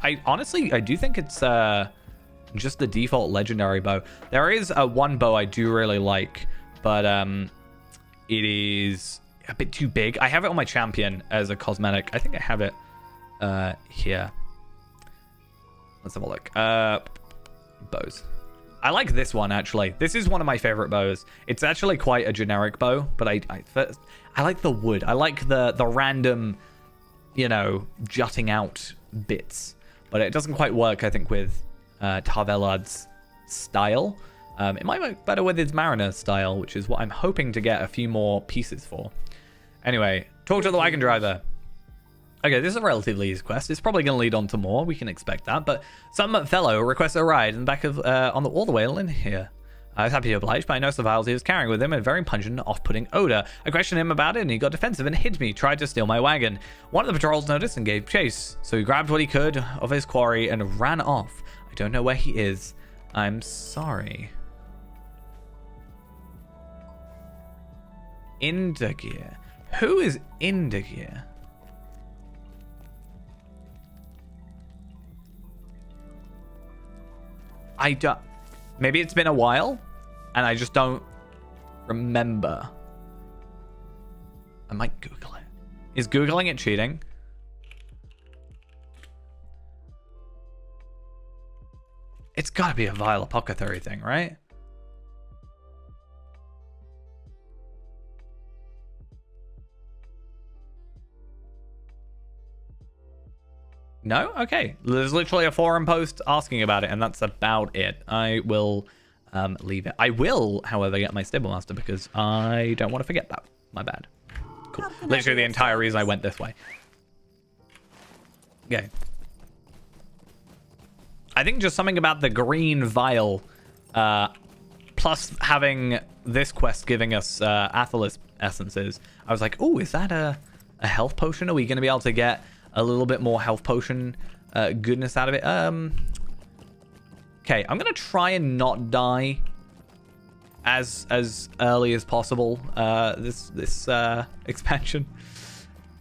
I honestly, I do think it's just the default legendary bow. There is one bow I do really like, but it is a bit too big. I have it on my champion as a cosmetic. I think I have it here. Let's have a look. Bows. I like this one, actually. This is one of my favorite bows. It's actually quite a generic bow, but I like the wood. I like the random, you know, jutting out bits. But it doesn't quite work, I think, with Tarvelad's style. It might work better with his Mariner style, which is what I'm hoping to get a few more pieces for. Anyway, talk to the wagon driver. Okay, this is a relatively easy quest. It's probably going to lead on to more. We can expect that. But some fellow requests a ride in the back of all the way in here. I was happy to oblige, but I noticed the vials he was carrying with him a very pungent, off-putting odor. I questioned him about it, and he got defensive and hid me, tried to steal my wagon. One of the patrols noticed and gave chase, so he grabbed what he could of his quarry and ran off. I don't know where he is. I'm sorry. Indagir. Who is Indagir? I don't... Maybe it's been a while, and I just don't remember. I might Google it. Is Googling it cheating? It's gotta be a vile apothecary thing, right? No? Okay. There's literally a forum post asking about it, and that's about it. I will leave it. I will, however, get my Stable Master because I don't want to forget that. My bad. Cool. Literally the entire reason I went this way. Okay. I think just something about the green vial, plus having this quest giving us Athelis essences. I was like, oh, is that a health potion? Are we going to be able to get a little bit more health potion goodness out of it? Okay, I'm going to try and not die as early as possible this expansion.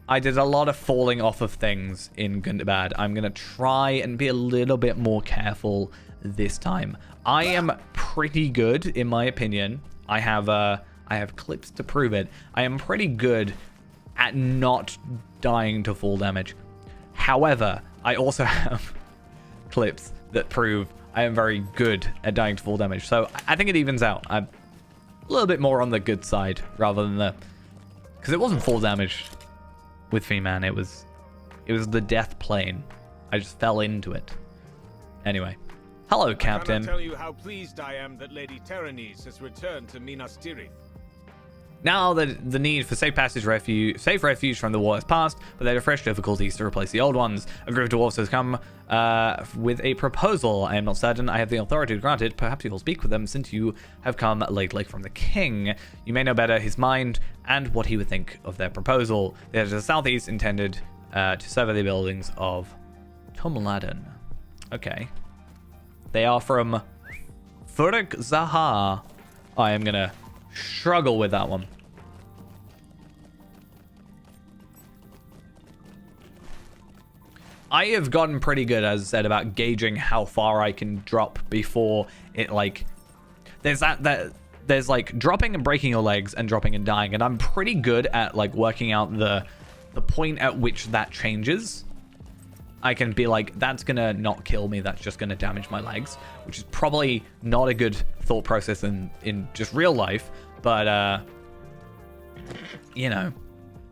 I did a lot of falling off of things in Gundabad. I'm going to try and be a little bit more careful this time. I am pretty good, in my opinion. I have clips to prove it. I am pretty good at not dying to full damage. However, I also have clips that prove I am very good at dying to full damage. So I think it evens out. I'm a little bit more on the good side rather than the... Because it wasn't full damage with Fee-Man. It was the death plane. I just fell into it. Anyway. Hello, Captain. I cannot tell you how pleased I am that Lady Teranese has returned to Minas Tirith. Now that the need for safe refuge from the war has passed, but there are fresh difficulties to replace the old ones. A group of dwarves has come with a proposal. I am not certain I have the authority to grant it. Perhaps you will speak with them since you have come lately from the king. You may know better his mind and what he would think of their proposal. They are to the southeast, intended to survey the buildings of Tumladen. Okay. They are from Furik Zahar. I am gonna struggle with that one. I have gotten pretty good, as I said, about gauging how far I can drop before it, like... There's there's like dropping and breaking your legs and dropping and dying, and I'm pretty good at like working out the point at which that changes. I can be like, that's gonna not kill me, that's just gonna damage my legs, which is probably not a good thought process in just real life, but you know,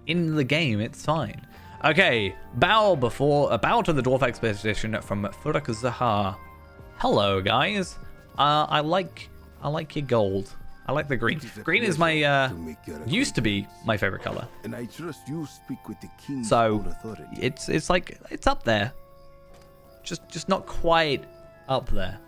in the game it's fine. Okay, bow to the dwarf expedition from Furik Zahar. Hello guys. I like your gold. I like the green. Green is my used to be my favorite color. And I trust you speak with the king's So own authority. it's like it's up there. Just not quite up there.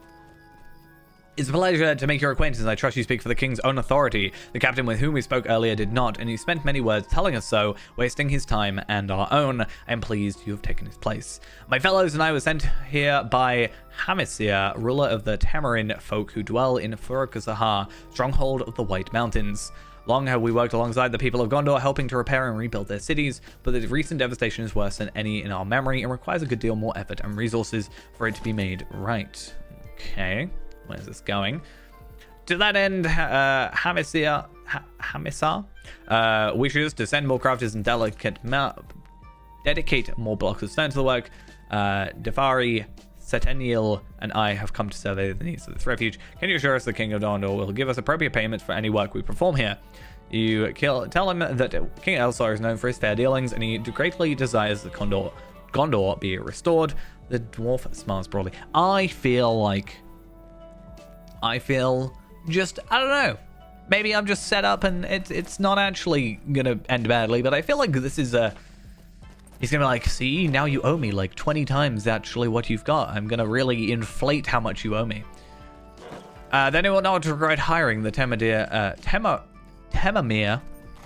It's a pleasure to make your acquaintance. I trust you speak for the king's own authority. The captain with whom we spoke earlier did not, and he spent many words telling us so, wasting his time and our own. I am pleased you have taken his place. My fellows and I were sent here by Hamisia, ruler of the Tamarin folk who dwell in Furik Zahar, stronghold of the White Mountains. Long have we worked alongside the people of Gondor, helping to repair and rebuild their cities, but the recent devastation is worse than any in our memory and requires a good deal more effort and resources for it to be made right. Okay. Where's this going? To that end, Hamisa wishes to send more crafters and dedicate more blocks of stone to the work. Defari, Seteniel, and I have come to survey the needs of this refuge. Can you assure us the King of Gondor will give us appropriate payments for any work we perform here? You tell him that King Elsar is known for his fair dealings, and he greatly desires that Gondor be restored. The dwarf smiles broadly. I feel just, I don't know, maybe I'm just set up and it's not actually gonna end badly, but I feel like this is he's gonna be like, see, now you owe me like 20 times actually what you've got. I'm gonna really inflate how much you owe me. Then it will not regret hiring the Temamir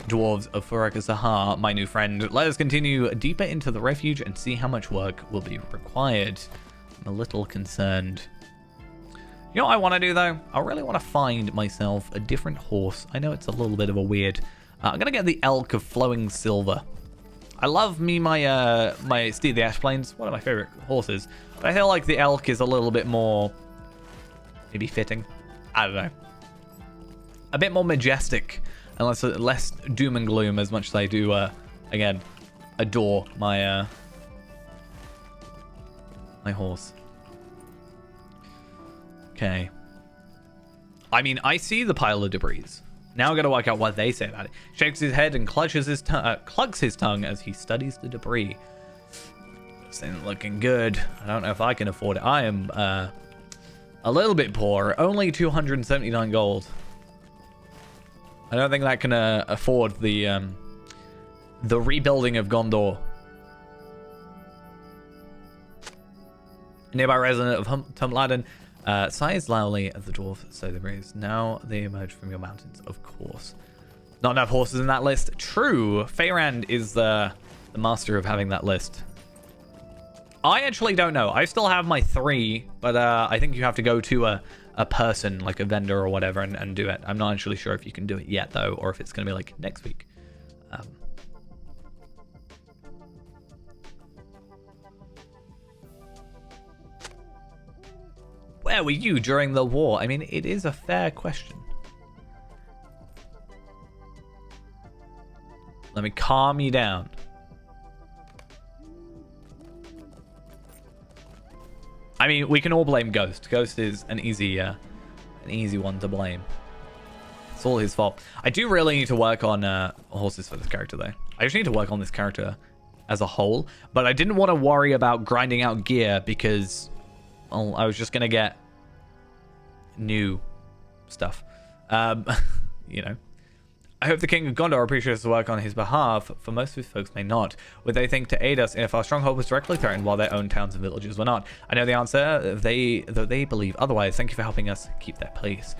dwarves of Furak Zahar, my new friend. Let us continue deeper into the refuge and see how much work will be required. I'm a little concerned. You know what I want to do, though? I really want to find myself a different horse. I know it's a little bit of a weird... I'm going to get the Elk of Flowing Silver. I love my Steed the Ash Plains, one of my favorite horses. But I feel like the Elk is a little bit more... maybe fitting. I don't know. A bit more majestic. And less doom and gloom, as much as I do, again, adore my my horse. Okay. I mean, I see the pile of debris. Now I gotta work out what they say about it. Shakes his head and clugs his tongue as he studies the debris. This ain't looking good. I don't know if I can afford it. I am a little bit poor. Only 279 gold. I don't think that can afford the rebuilding of Gondor. Nearby resident of Tumladen sighs loudly at the dwarf, so they raise. Now they emerge from your mountains, of course. Not enough horses in that list. True, Feyrand is the master of having that list. I actually don't know. I still have my 3, but I think you have to go to a person, like a vendor or whatever, and do it. I'm not actually sure if you can do it yet, though, or if it's going to be like next week. Where were you during the war? I mean, it is a fair question. Let me calm you down. I mean, we can all blame Ghost. Ghost is an easy one to blame. It's all his fault. I do really need to work on horses for this character, though. I just need to work on this character as a whole. But I didn't want to worry about grinding out gear because... well, I was just going to get new stuff. You know. I hope the King of Gondor appreciates the work on his behalf, for most of his folks may not. Would they think to aid us if our stronghold was directly threatened while their own towns and villages were not? I know the answer, though they believe otherwise. Thank you for helping us keep that place.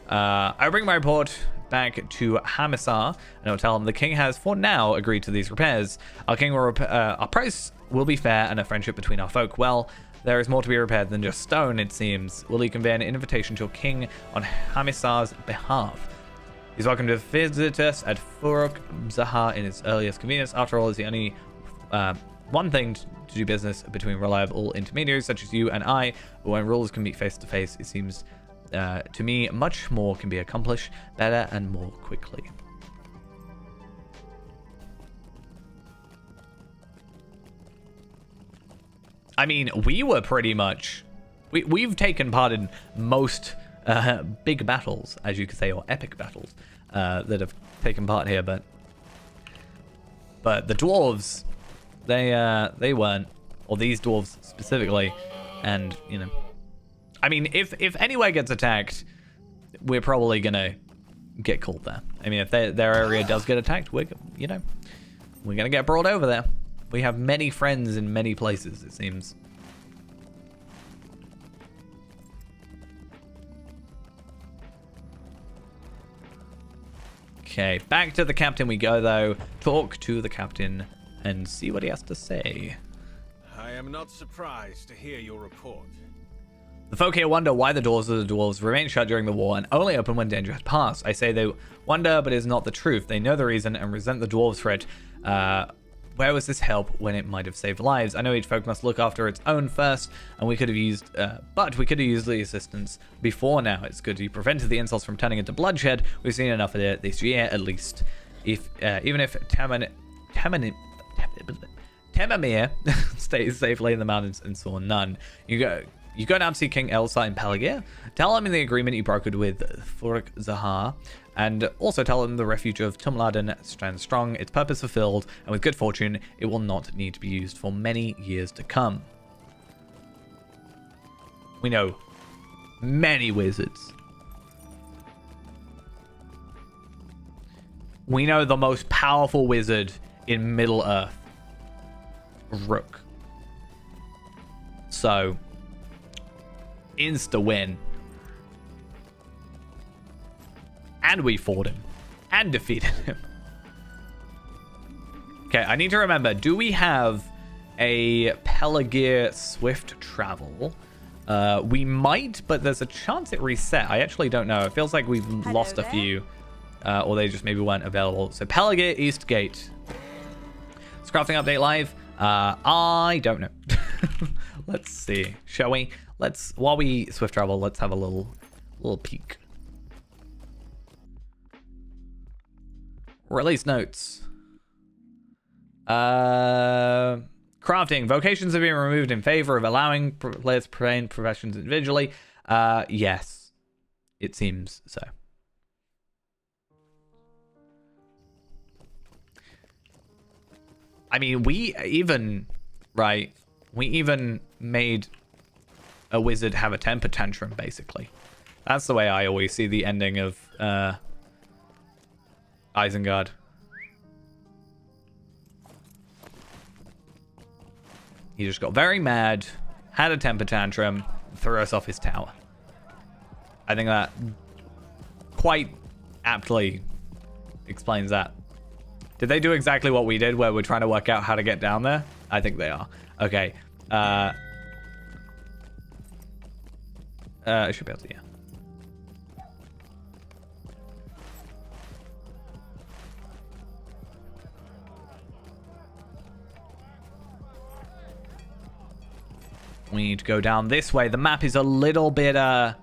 I'll bring my report back to Hamisar, and I'll tell him the king has, for now, agreed to these repairs. Our king will our price will be fair and a friendship between our folk. Well, there is more to be repaired than just stone, it seems. Will he convey an invitation to a king on Hamisar's behalf? He's welcome to visit us at Furak Zahar in his earliest convenience. After all, it's the only one thing to do business between reliable intermediaries such as you and I. But when rulers can meet face to face, it seems to me much more can be accomplished better and more quickly. I mean, we were pretty much... We've taken part in most big battles, as you could say, or epic battles that have taken part here, but the dwarves, they weren't, or these dwarves specifically, and, you know... I mean, if anywhere gets attacked, we're probably gonna get called there. I mean, if their area does get attacked, we're gonna get brought over there. We have many friends in many places, it seems. Okay, back to the captain we go, though. Talk to the captain and see what he has to say. I am not surprised to hear your report. The folk here wonder why the doors of the dwarves remained shut during the war and only opened when danger had passed. I say they wonder, but it is not the truth. They know the reason and resent the dwarves for it. Where was this help when it might have saved lives? I know each folk must look after its own first, and we could have used the assistance before now. It's good you prevented the insults from turning into bloodshed. We've seen enough of it this year, at least. Even if Temamir stays safely in the mountains and saw none. You go down to see King Elsa in Pelagir. Tell him in the agreement you brokered with Furak Zahar, and also tell him the refuge of Tumladen stands strong, its purpose fulfilled, and with good fortune, it will not need to be used for many years to come. We know many wizards. We know the most powerful wizard in Middle-earth, Rook. So... insta-win. And we fought him. And defeated him. Okay, I need to remember, do we have a Pelagear Swift Travel? We might, but there's a chance it reset. I actually don't know. It feels like we've lost a few. Or they just maybe weren't available. So Pelagear East Gate. Is crafting update live? I don't know. Let's see. Shall we? While we swift travel, let's have a little peek. Release notes. Crafting. Vocations have been removed in favor of allowing players to train professions individually. Yes. It seems so. I mean, we even made a wizard have a temper tantrum, basically. That's the way I always see the ending of Isengard. He just got very mad, had a temper tantrum, threw us off his tower. I think that quite aptly explains that. Did they do exactly what we did, where we're trying to work out how to get down there? I think they are. Okay. I should be able to, yeah. We need to go down this way. The map is a little bit, I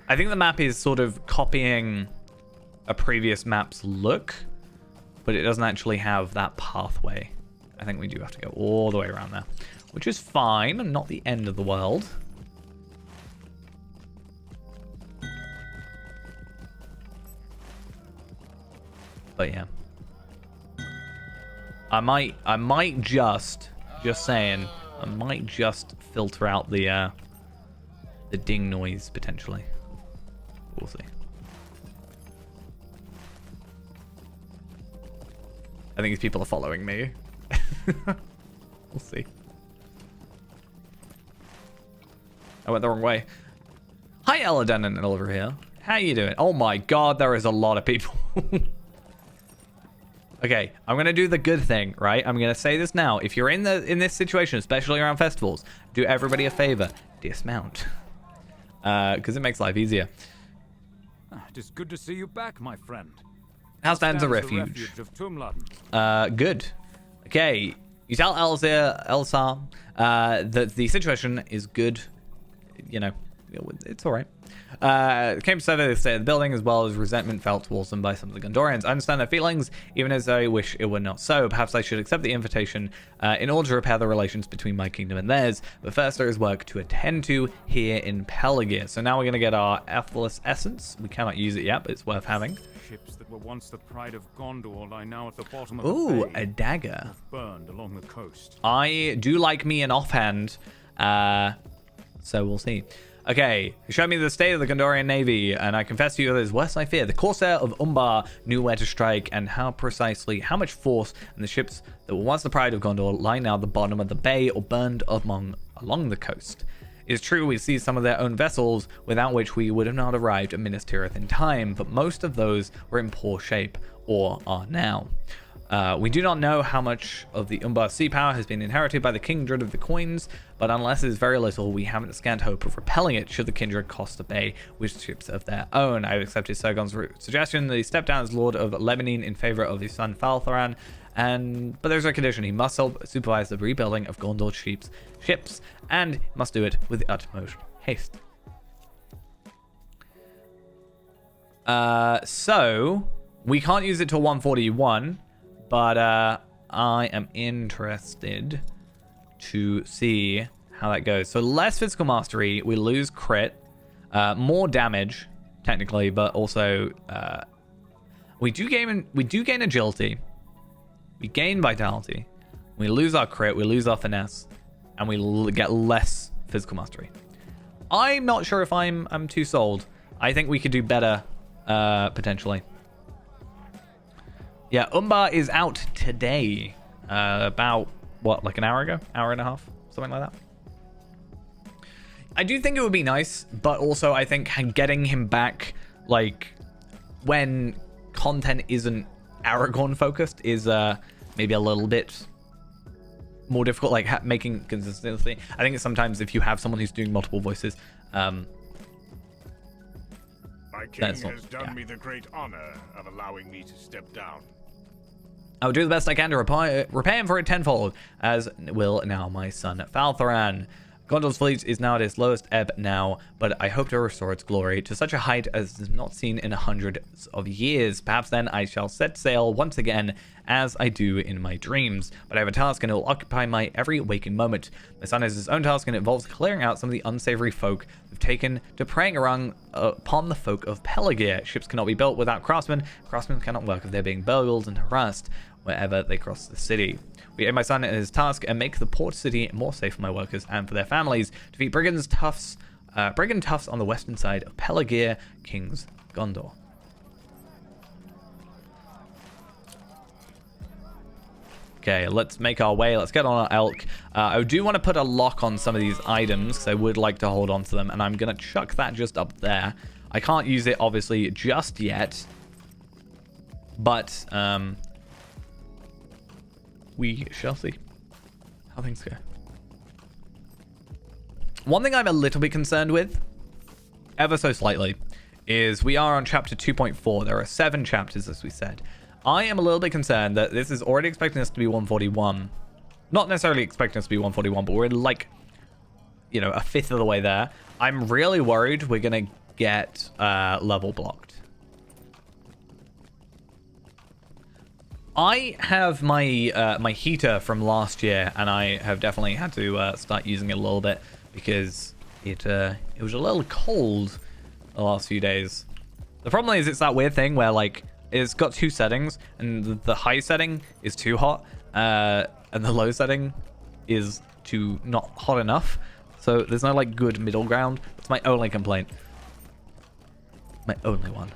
think the map is sort of copying a previous map's look, but it doesn't actually have that pathway. I think we do have to go all the way around there, which is fine and not the end of the world. But yeah. I might just saying, I might just filter out the ding noise potentially. We'll see. I think these people are following me. We'll see. I went the wrong way. Hi, Eladan and Oliver here. How you doing? Oh my god, there is a lot of people. Okay, I'm gonna do the good thing, right? I'm gonna say this now. If you're in this situation, especially around festivals, do everybody a favor: dismount, because it makes life easier. It is good to see you back, my friend. How stands the refuge refuge? of Tumladen? Good. Okay, you tell Elsar that the situation is good. You know, it's all right. Came to survey the state of the building as well as resentment felt towards them by some of the Gondorians. I understand their feelings, even as I wish it were not so. Perhaps I should accept the invitation in order to repair the relations between my kingdom and theirs. But first there is work to attend to here in Pelagear. So now we're going to get our Ethelus Essence. We cannot use it yet, but it's worth having. Ships that were once the pride of Gondor lie now at the bottom of Ooh, the bay, a dagger. burned along the coast. I do like me an offhand, so we'll see. Okay, he showed me the state of the Gondorian navy, and I confess to you that it is worse than I fear. The Corsair of Umbar knew where to strike and how much force, and the ships that were once the pride of Gondor lie now at the bottom of the bay or burned along the coast. It is true we see some of their own vessels, without which we would have not arrived at Minas Tirith in time, but most of those were in poor shape, or are now. We do not know how much of the Umbar sea power has been inherited by the kindred of the coins, but unless it is very little, we haven't a scant hope of repelling it should the kindred cross the bay with ships of their own. I have accepted Sergon's suggestion that he step down as Lord of Lebanon in favor of his son Faltharan, but there's a condition: he must help supervise the rebuilding of Gondor's ships, and must do it with the utmost haste. So we can't use it till 141. But I am interested to see how that goes. So less physical mastery, we lose crit, more damage technically, but also we do gain agility, we gain vitality, we lose our crit, we lose our finesse, and we get less physical mastery. I'm not sure if I'm too sold. I think we could do better potentially. Yeah, Umbar is out today. About, what, like an hour ago? Hour and a half? Something like that. I do think it would be nice, but also I think getting him back, like, when content isn't Aragorn focused is maybe a little bit more difficult, like making consistency. I think it's sometimes if you have someone who's doing multiple voices, My king has done me the great honor of allowing me to step down. I'll do the best I can to repay him for it tenfold, as will now my son Faltharan. Gondor's fleet is now at its lowest ebb now, but I hope to restore its glory to such a height as is not seen in hundreds of years. Perhaps then I shall set sail once again, as I do in my dreams. But I have a task and it will occupy my every waking moment. My son has his own task and it involves clearing out some of the unsavory folk who've taken to preying around upon the folk of Pelargir. Ships cannot be built without craftsmen. Craftsmen cannot work if they're being burgled and harassed wherever they cross the city. We aid my son in his task and make the port city more safe for my workers and for their families. Defeat brigand toughs on the western side of Pelargir, King's Gondor. Okay, let's make our way. Let's get on our elk. I do want to put a lock on some of these items because I would like to hold on to them, and I'm going to chuck that just up there. I can't use it, obviously, just yet, but we shall see how things go. One thing I'm a little bit concerned with, ever so slightly, is we are on chapter 2.4. There are 7 chapters, as we said. I am a little bit concerned that this is already expecting us to be 141. Not necessarily expecting us to be 141, but we're like, you know, a fifth of the way there. I'm really worried we're going to get level blocked. I have my my heater from last year, and I have definitely had to start using it a little bit because it was a little cold the last few days. The problem is it's that weird thing where like it's got 2 settings, and the high setting is too hot, and the low setting is too not hot enough. So there's no like good middle ground. It's my only complaint. My only one.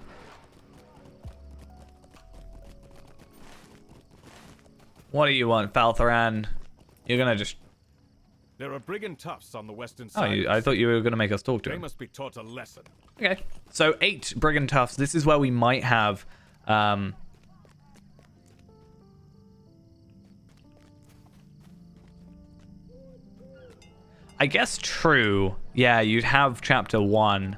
What do you want, Faltharan? You're gonna just... There are brigand toughs on the western Oh, side. I thought you were gonna make us talk to They him. must be taught a lesson. Okay. So 8 brigand toughs. This is where we might have... I guess true. Yeah, you'd have chapter 1.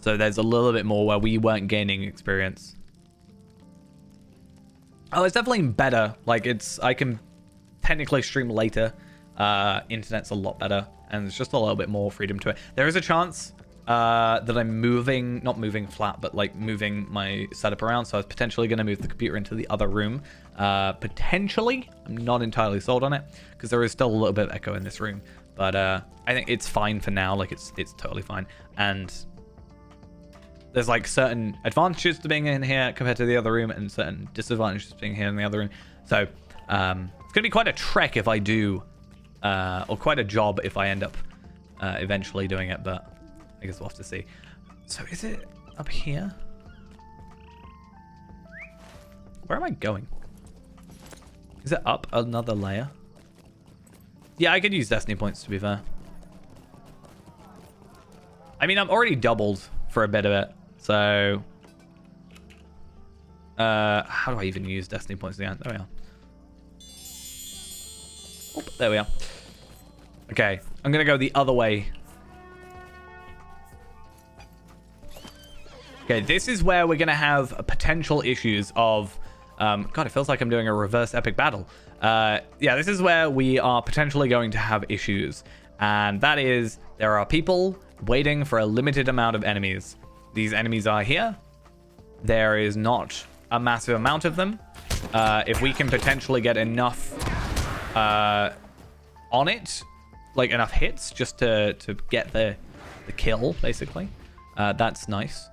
So there's a little bit more where we weren't gaining experience. Oh, it's definitely better. Like, I can technically stream later. Internet's a lot better, and there's just a little bit more freedom to it. There is a chance that I'm not moving flat, but like moving my setup around. So I was potentially going to move the computer into the other room. Potentially. I'm not entirely sold on it because there is still a little bit of echo in this room. But I think it's fine for now. Like, it's totally fine. And there's like certain advantages to being in here compared to the other room, and certain disadvantages to being here in the other room. So it's going to be quite a trek if I do, or quite a job if I end up eventually doing it, but I guess we'll have to see. So is it up here? Where am I going? Is it up another layer? Yeah, I could use destiny points, to be fair. I mean, I'm already doubled for a bit of it. So, how do I even use destiny points again? There we are. Oop, there we are. Okay, I'm gonna go the other way. Okay, this is where we're gonna have potential issues of, God, it feels like I'm doing a reverse epic battle. Yeah, this is where we are potentially going to have issues, and that is there are people waiting for a limited amount of enemies. These enemies are here. There is not a massive amount of them. If we can potentially get enough on it, like enough hits just to get the kill, basically, that's nice.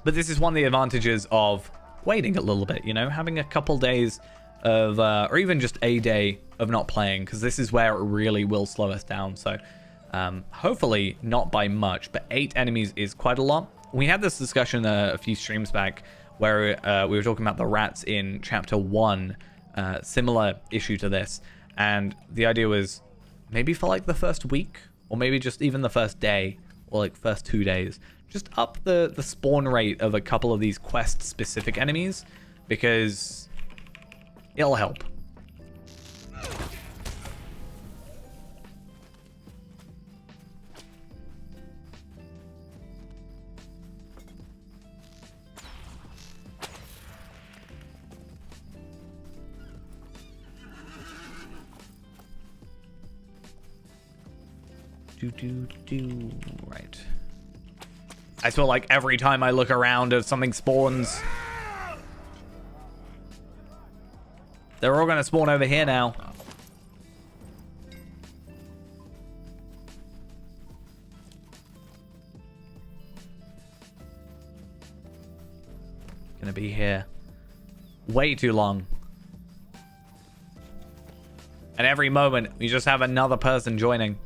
But this is one of the advantages of waiting a little bit, you know, having a couple days of, or even just a day of not playing, because this is where it really will slow us down. So hopefully not by much, but 8 enemies is quite a lot. We had this discussion a few streams back where we were talking about the rats in chapter 1, similar issue to this, and the idea was maybe for like the first week, or maybe just even the first day, or like first 2 days, just up the spawn rate of a couple of these quest-specific enemies, because it'll help. Right. I feel like every time I look around if something spawns, they're all gonna spawn over here now. Gonna be here way too long. And every moment we just have another person joining.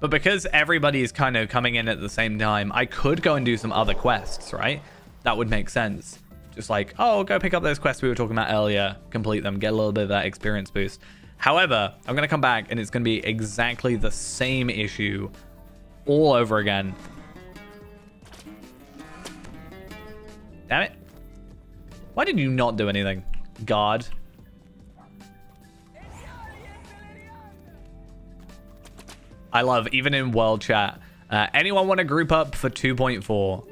But because everybody is kind of coming in at the same time, I could go and do some other quests, right? That would make sense. Just like, oh, go pick up those quests we were talking about earlier, complete them, get a little bit of that experience boost. However, I'm going to come back and it's going to be exactly the same issue all over again. Damn it. Why did you not do anything, God? I love, even in world chat, anyone want to group up for 2.4?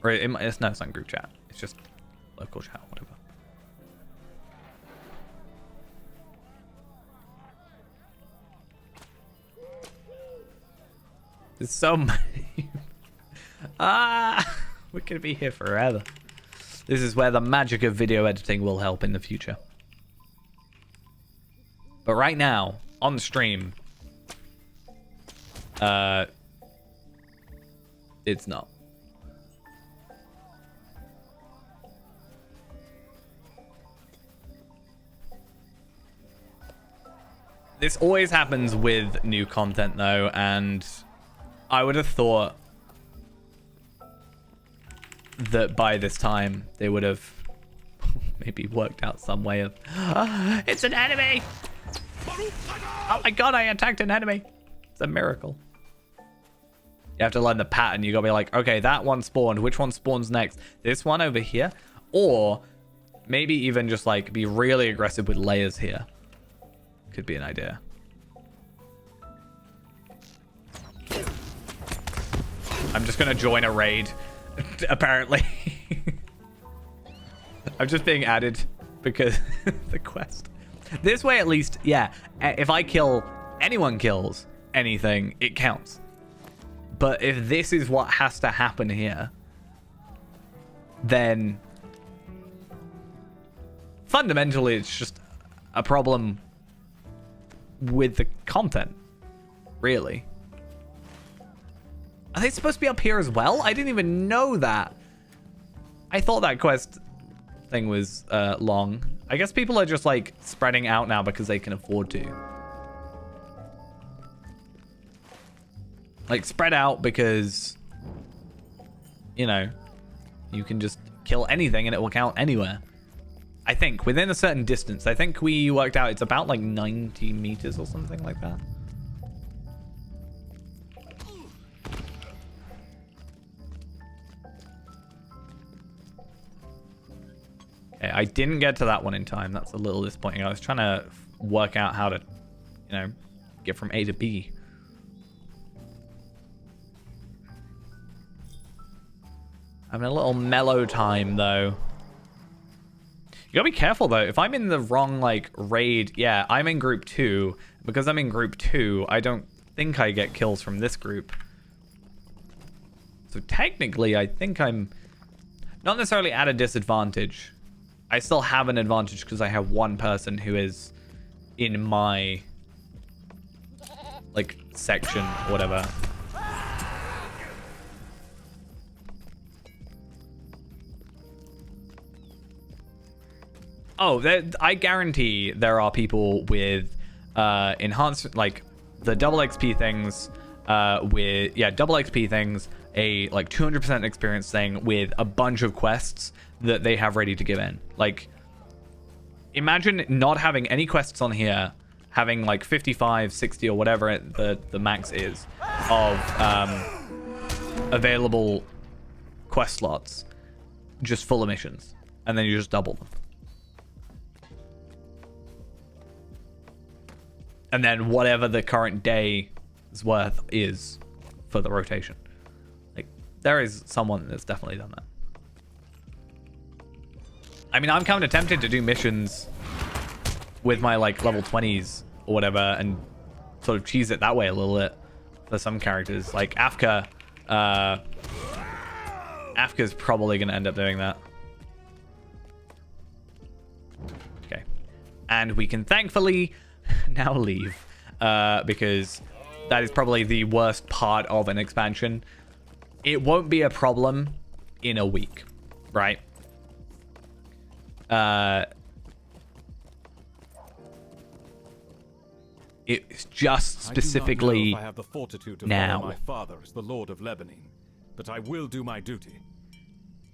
Or it's not group chat. It's just local chat, whatever. There's so many. We could be here forever. This is where the magic of video editing will help in the future. But right now, on the stream, it's not. This always happens with new content though, and I would have thought that by this time they would have maybe worked out some way of it's an enemy! Oh my god, I attacked an enemy! It's a miracle. You have to learn the pattern. You gotta be like, okay, that one spawned. Which one spawns next? This one over here? Or maybe even just like be really aggressive with layers here. Could be an idea. I'm just gonna join a raid, apparently. I'm just being added because the quest. This way, at least, yeah. If I kill, anyone kills anything, it counts. But if this is what has to happen here, then fundamentally it's just a problem with the content, really. Are they supposed to be up here as well? I didn't even know that. I thought that quest thing was long. I guess people are just like spreading out now because they can afford to. Like, spread out because, you know, you can just kill anything and it will count anywhere. I think, within a certain distance. I think we worked out it's about like 90 meters or something like that. Okay, I didn't get to that one in time. That's a little disappointing. I was trying to work out how to, you know, get from A to B. Having a little mellow time, though. You gotta be careful, though. If I'm in the wrong, like, raid... Yeah, I'm in group 2. Because I'm in group 2, I don't think I get kills from this group. So technically, I think I'm not necessarily at a disadvantage. I still have an advantage because I have one person who is in my, like, section or whatever. Oh, I guarantee there are people with enhanced, like, the double XP things, with, yeah, double XP things, a, like, 200% experience thing with a bunch of quests that they have ready to give in. Like, Imagine not having any quests on here, having like 55, 60 or whatever the max is of available quest slots, just full of missions, and then you just double them. And then whatever the current day's worth is for the rotation. Like, there is someone that's definitely done that. I mean, I'm kind of tempted to do missions with my, like, level 20s or whatever and sort of cheese it that way a little bit for some characters. Like, Afka. Afka's probably going to end up doing that. Okay. And we can thankfully now leave, because that is probably the worst part of an expansion. It won't be a problem in a week, right? It's just specifically I have the fortitude to now. follow my father as the Lord of Lebanon, but I will do my duty.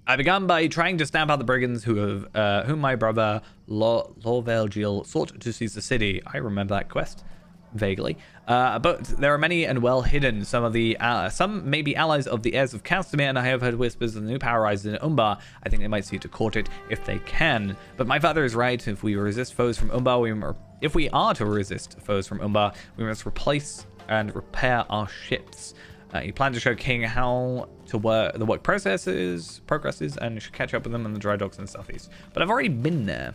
I began by trying to stamp out the brigands whom my brother Lorvelgil sought to seize the city. I remember that quest vaguely, but there are many and well hidden. Some may be allies of the heirs of Castamere, and I have heard whispers of the new power rises in Umbar. I think they might seek to court it if they can. But my father is right. If we resist foes from Umbar, if we are to resist foes from Umbar, we must replace and repair our ships. He planned to show King how to work the work progresses, and should catch up with them in the dry docks in the southeast. But I've already been there.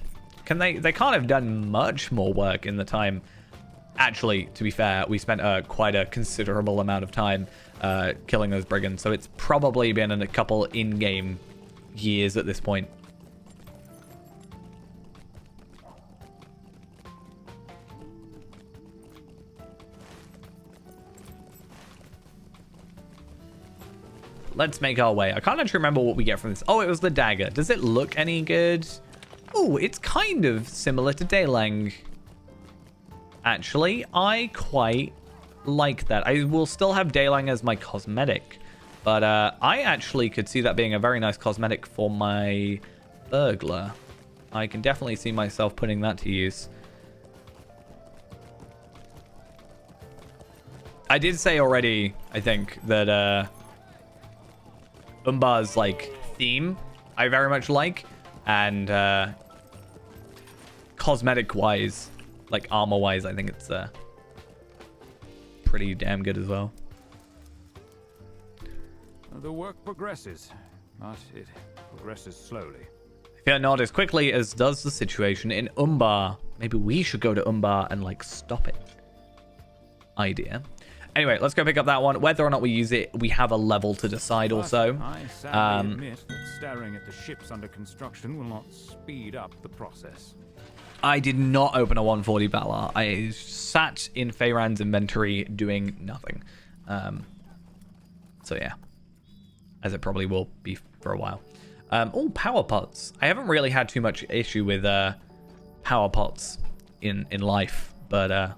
They can't have done much more work in the time. Actually, to be fair, we spent quite a considerable amount of time killing those brigands, so it's probably been in a couple in-game years at this point. Let's make our way. I can't actually remember what we get from this. Oh, it was the dagger. Does it look any good? Oh, it's kind of similar to Daylang. Actually, I quite like that. I will still have Daylang as my cosmetic, but I actually could see that being a very nice cosmetic for my burglar. I can definitely see myself putting that to use. I did say already, I think, that Umbar's like theme I very much like, and cosmetic wise, like armor wise, I think it's pretty damn good as well. The work progresses, but it progresses slowly. Fear not as quickly as does the situation in Umbar. Maybe we should go to Umbar and like stop it. Idea. Anyway, let's go pick up that one. Whether or not we use it, we have a level to decide also. I sadly admit that staring at the ships under construction will not speed up the process. I did not open a 140 Valar. I sat in Feyran's inventory doing nothing. So yeah, as it probably will be for a while. Oh, power pots. I haven't really had too much issue with power pots in life, but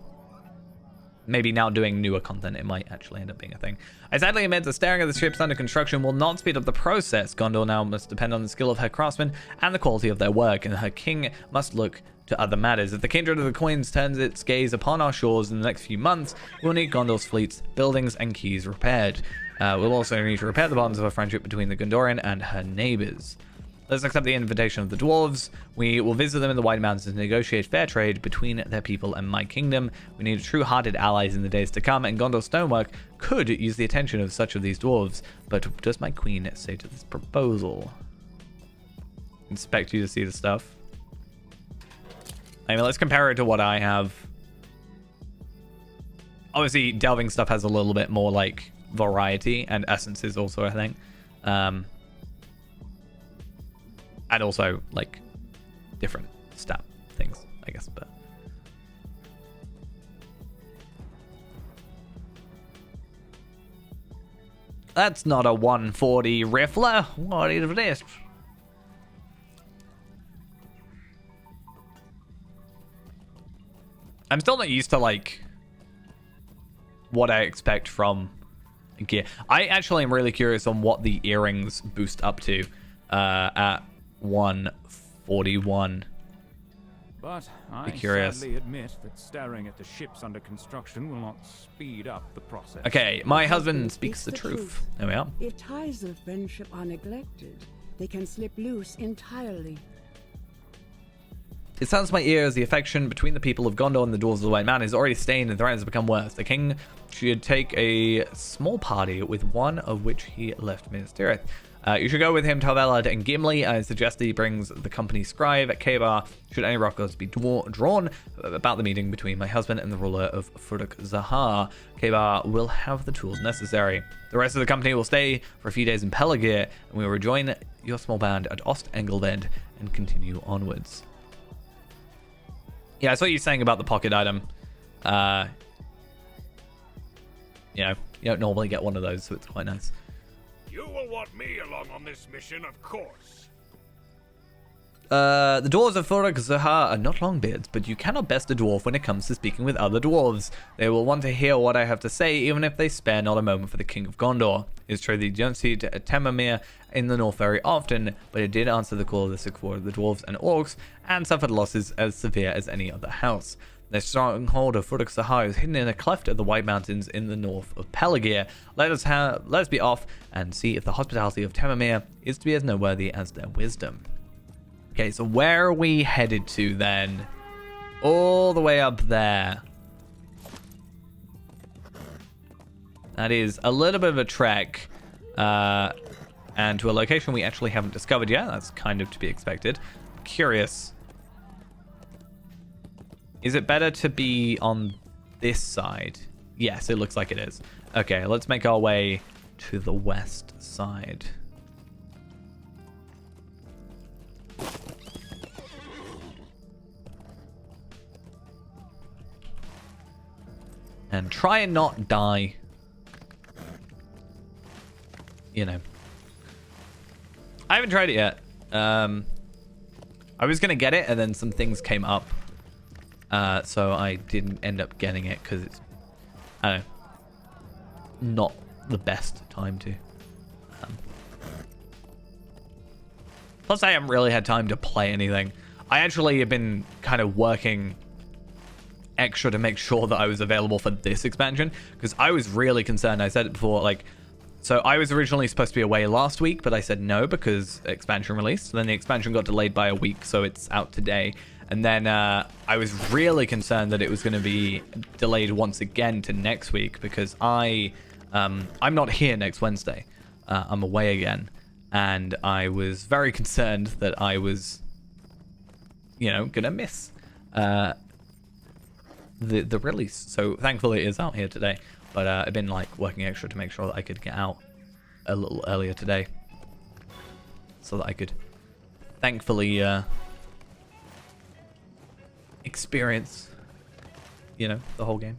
maybe now doing newer content, it might actually end up being a thing. I sadly admit that staring at the ships under construction will not speed up the process. Gondor now must depend on the skill of her craftsmen and the quality of their work, and her king must look to other matters. If the kindred of the coins turns its gaze upon our shores in the next few months, we'll need Gondor's fleets, buildings, and keys repaired. We'll also need to repair the bonds of a friendship between the Gondorian and her neighbors. Let's accept the invitation of the dwarves. We will visit them in the White Mountains and negotiate fair trade between their people and my kingdom. We need true-hearted allies in the days to come, and Gondor's stonework could use the attention of such of these dwarves. But what does my queen say to this proposal? Expect you to see the stuff. I mean, let's compare it to what I have. Obviously, delving stuff has a little bit more, like, variety, and essences also, I think. And also, like, different stat things, I guess, but... That's not a 140 Riffler. What is this? I'm still not used to, like, what I expect from gear. I actually am really curious on what the earrings boost up to at 141. But I curious. sadly admit that staring at the ships under construction will not speed up the process. Okay, my husband speaks the truth. There we are. If ties of friendship are neglected, they can slip loose entirely. It sounds to my ears the affection between the people of Gondor and the Dwarves of the White Mountain is already stained and threatens to become worse. The king should take a small party with one of which he left Minas Tirith. You should go with him to Helvellyn and Gimli. I suggest that he brings the company scribe at Kabar should any records be drawn about the meeting between my husband and the ruler of Furuk-Zahar. Kabar will have the tools necessary. The rest of the company will stay for a few days in Pelargir, and we will rejoin your small band at Ost-Engelved and continue onwards. Yeah, I saw you saying about the pocket item. You know, you don't normally get one of those, so it's quite nice. You will want me along on this mission, of course. The dwarves of Furuk-Zahar are not Longbeards, but you cannot best a dwarf when it comes to speaking with other dwarves. They will want to hear what I have to say, even if they spare not a moment for the King of Gondor. It's true that you don't see Temamir in the north very often, but it did answer the call of the sick for the dwarves and orcs, and suffered losses as severe as any other house. Their stronghold of Furuk-Zahar is hidden in a cleft of the White Mountains in the north of Pelargir. Let us be off and see if the hospitality of Temamir is to be as noteworthy as their wisdom. Okay, so where are we headed to then? All the way up there. That is a little bit of a trek. And to a location we actually haven't discovered yet. That's kind of to be expected. Curious. Is it better to be on this side? Yes, it looks like it is. Okay, let's make our way to the west side. And try and not die. You know. I haven't tried it yet. I was going to get it and then some things came up. So I didn't end up getting it because it's, I don't know, not the best time to. Plus, I haven't really had time to play anything. I actually have been kind of working extra to make sure that I was available for this expansion because I was really concerned. I said it before, like, so I was originally supposed to be away last week, but I said no because expansion released. Then the expansion got delayed by a week, so it's out today. And then I was really concerned that it was going to be delayed once again to next week because I'm not here next Wednesday. I'm away again. And I was very concerned that I was, you know, going to miss the release. So thankfully it is out here today. But I've been like working extra to make sure that I could get out a little earlier today. So that I could thankfully experience, you know, the whole game.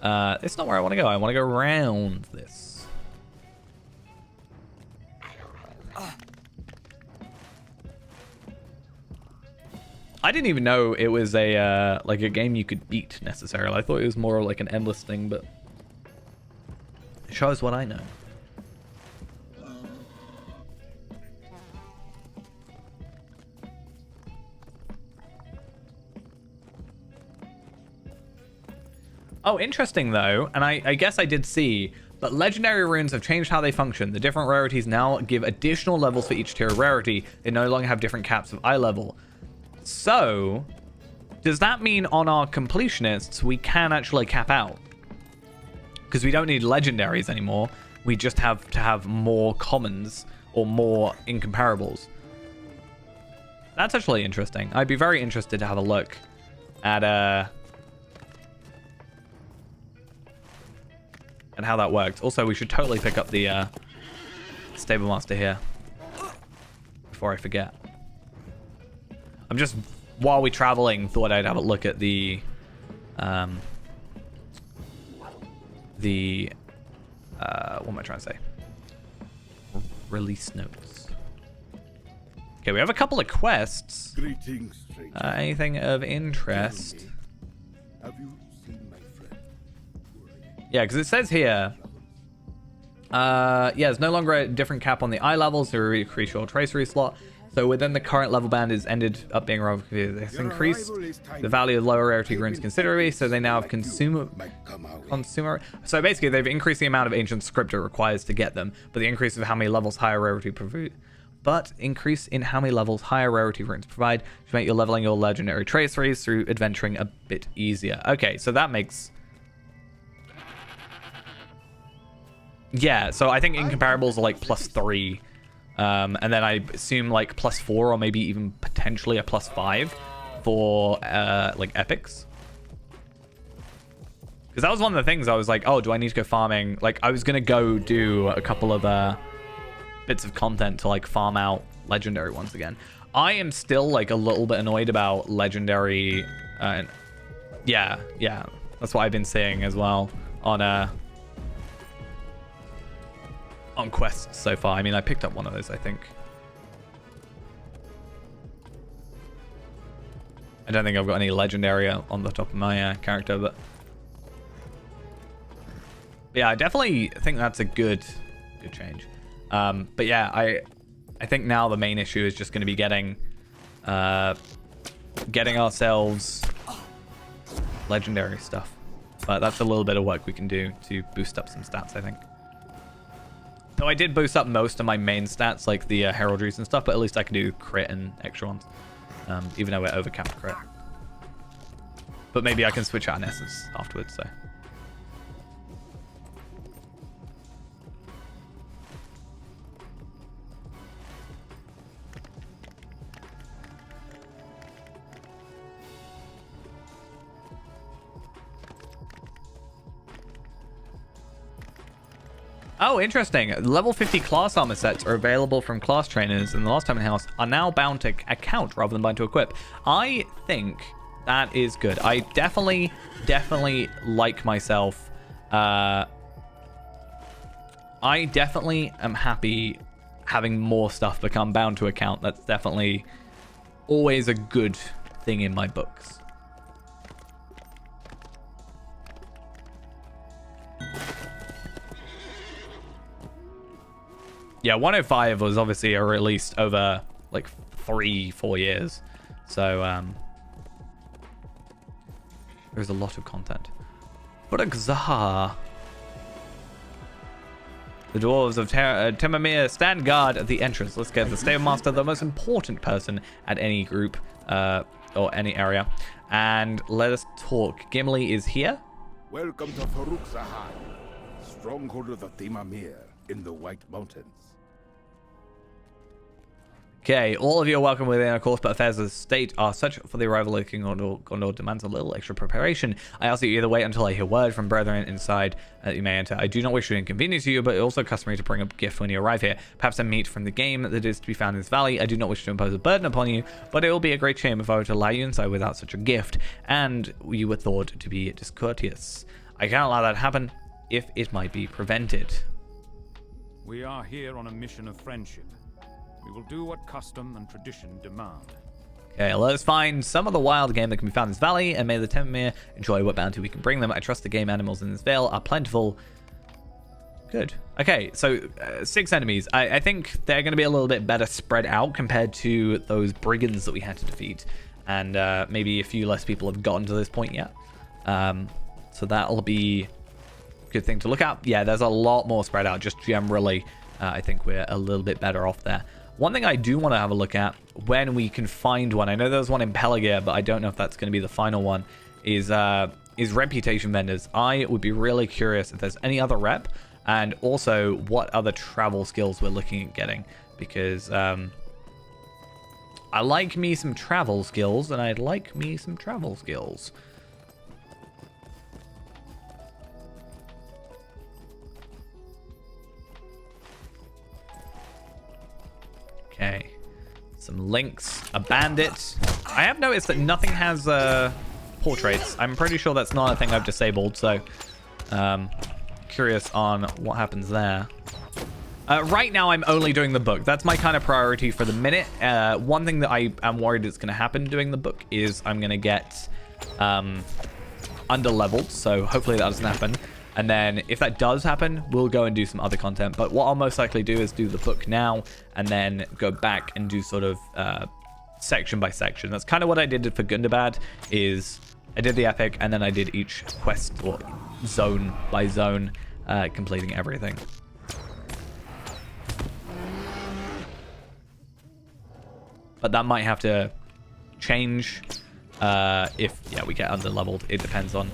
It's not where I want to go. I want to go around this. I didn't even know it was a like a game you could beat necessarily. I thought it was more like an endless thing, but it shows what I know. Oh, interesting though, and I guess I did see, but legendary runes have changed how they function. The different rarities now give additional levels for each tier of rarity. They no longer have different caps of eye level. So, does that mean on our completionists we can actually cap out? Because we don't need legendaries anymore. We just have to have more commons or more incomparables. That's actually interesting. I'd be very interested to have a look at and how that worked. Also, we should totally pick up the Stable Master here before I forget. I'm just, while we're traveling, thought I'd have a look at the what am I trying to say? Release notes. Okay, we have a couple of quests. Greetings, stranger. Anything of interest? Have you seen my friend? Yeah, because it says here, yeah, there's no longer a different cap on the eye levels to increase your tracery slot. So within the current level band is ended up being rather confused. It's increased the value of lower rarity runes considerably, so they now have consumer. So basically, they've increased the amount of ancient script it requires to get them, but the increase of how many levels higher rarity provide. But increase in how many levels higher rarity runes provide to make your leveling your legendary traceries through adventuring a bit easier. Okay, so that makes. Yeah, so I think incomparables are like +3. And then I assume like +4 or maybe even potentially a +5 for like epics. Because that was one of the things I was like, oh, do I need to go farming? Like I was going to go do a couple of bits of content to like farm out legendary ones again. I am still like a little bit annoyed about legendary. Yeah, that's what I've been seeing as well on quests so far. I mean, I picked up one of those, I think. I don't think I've got any legendary on the top of my character, but yeah, I definitely think that's a good change. But yeah, I think now the main issue is just going to be getting ourselves legendary stuff. But that's a little bit of work we can do to boost up some stats, I think. Though I did boost up most of my main stats, like the heraldries and stuff, but at least I can do crit and extra ones, even though we're overcapped crit. But maybe I can switch out an essence afterwards, so. Oh, interesting. Level 50 class armor sets are available from class trainers in the last time in house are now bound to account rather than bound to equip. I think that is good. I definitely like myself. I definitely am happy having more stuff become bound to account. That's definitely always a good thing in my books. Yeah, 105 was obviously released over like 3-4 years. So there's a lot of content. What a Xaha. The dwarves of Temamir stand guard at the entrance. Let's get the stable master, the most important person at any group or any area. And let us talk. Gimli is here. Welcome to Farouk Zahan, stronghold of the Temamir in the White Mountains. Okay, all of you are welcome within, of course, but affairs of the state are such for the arrival of King Gondor demands a little extra preparation. I ask that you either wait until I hear word from brethren inside that you may enter. I do not wish to inconvenience you, but also customary to bring a gift when you arrive here. Perhaps a meat from the game that is to be found in this valley. I do not wish to impose a burden upon you, but it will be a great shame if I were to allow you inside without such a gift, and you were thought to be discourteous. I cannot allow that to happen if it might be prevented. We are here on a mission of friendship. We will do what custom and tradition demand. Okay, let us find some of the wild game that can be found in this valley, and may the Temamir enjoy what bounty we can bring them. I trust the game animals in this vale are plentiful. Good. Okay, so 6 enemies. I think they're going to be a little bit better spread out compared to those brigands that we had to defeat. And maybe a few less people have gotten to this point yet. So that'll be a good thing to look at. Yeah, there's a lot more spread out. Just generally, I think we're a little bit better off there. One thing I do want to have a look at when we can find one, I know there's one in Pelargir, but I don't know if that's going to be the final one, is reputation vendors. I would be really curious if there's any other rep, and also what other travel skills we're looking at getting, because I like me some travel skills, and I'd like me some travel skills. Okay, some links, a bandit. I have noticed that nothing has portraits. I'm pretty sure that's not a thing I've disabled, so curious on what happens there. Right now, I'm only doing the book. That's my kind of priority for the minute. One thing that I am worried is going to happen doing the book is I'm going to get under-leveled, so hopefully that doesn't happen. And then if that does happen, we'll go and do some other content. But what I'll most likely do is do the book now and then go back and do sort of section by section. That's kind of what I did for Gundabad, is I did the epic and then I did each quest or zone by zone, completing everything. But that might have to change if we get under leveled. It depends on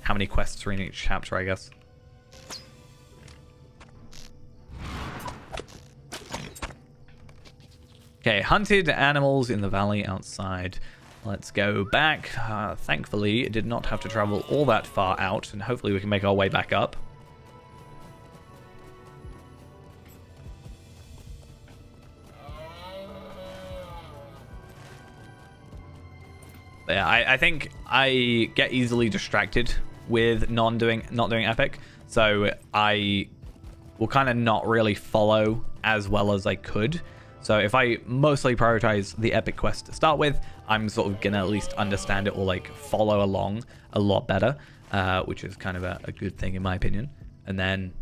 how many quests are in each chapter, I guess. Okay, hunted animals in the valley outside. Let's go back. Thankfully, it did not have to travel all that far out, and hopefully we can make our way back up. Yeah, I think I get easily distracted with not doing epic, so I will kind of not really follow as well as I could. So if I mostly prioritize the epic quest to start with, I'm sort of gonna at least understand it or like follow along a lot better, which is kind of a good thing in my opinion. And then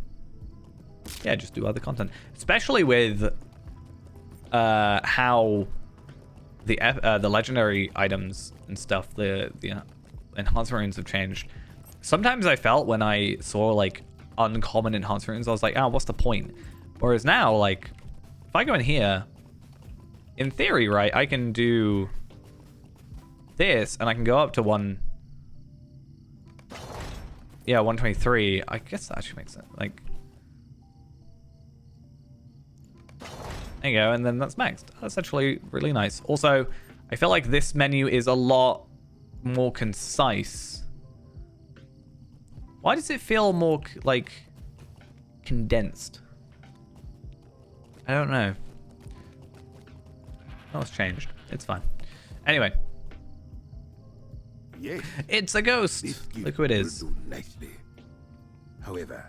yeah, just do other content, especially with how the legendary items and stuff, the enhancement runes have changed. Sometimes I felt when I saw like uncommon enhancement runes, I was like, oh, what's the point? Whereas now, like, if I go in here, in theory, right, I can do this and I can go up to 123. I guess that actually makes sense. Like, there you go, and then that's maxed. That's actually really nice. Also, I feel like this menu is a lot more concise. Why does it feel more like condensed? I don't know. Oh, it's changed. It's fine. Anyway. Yes, It's a ghost. Look who it is. will do nicely. However,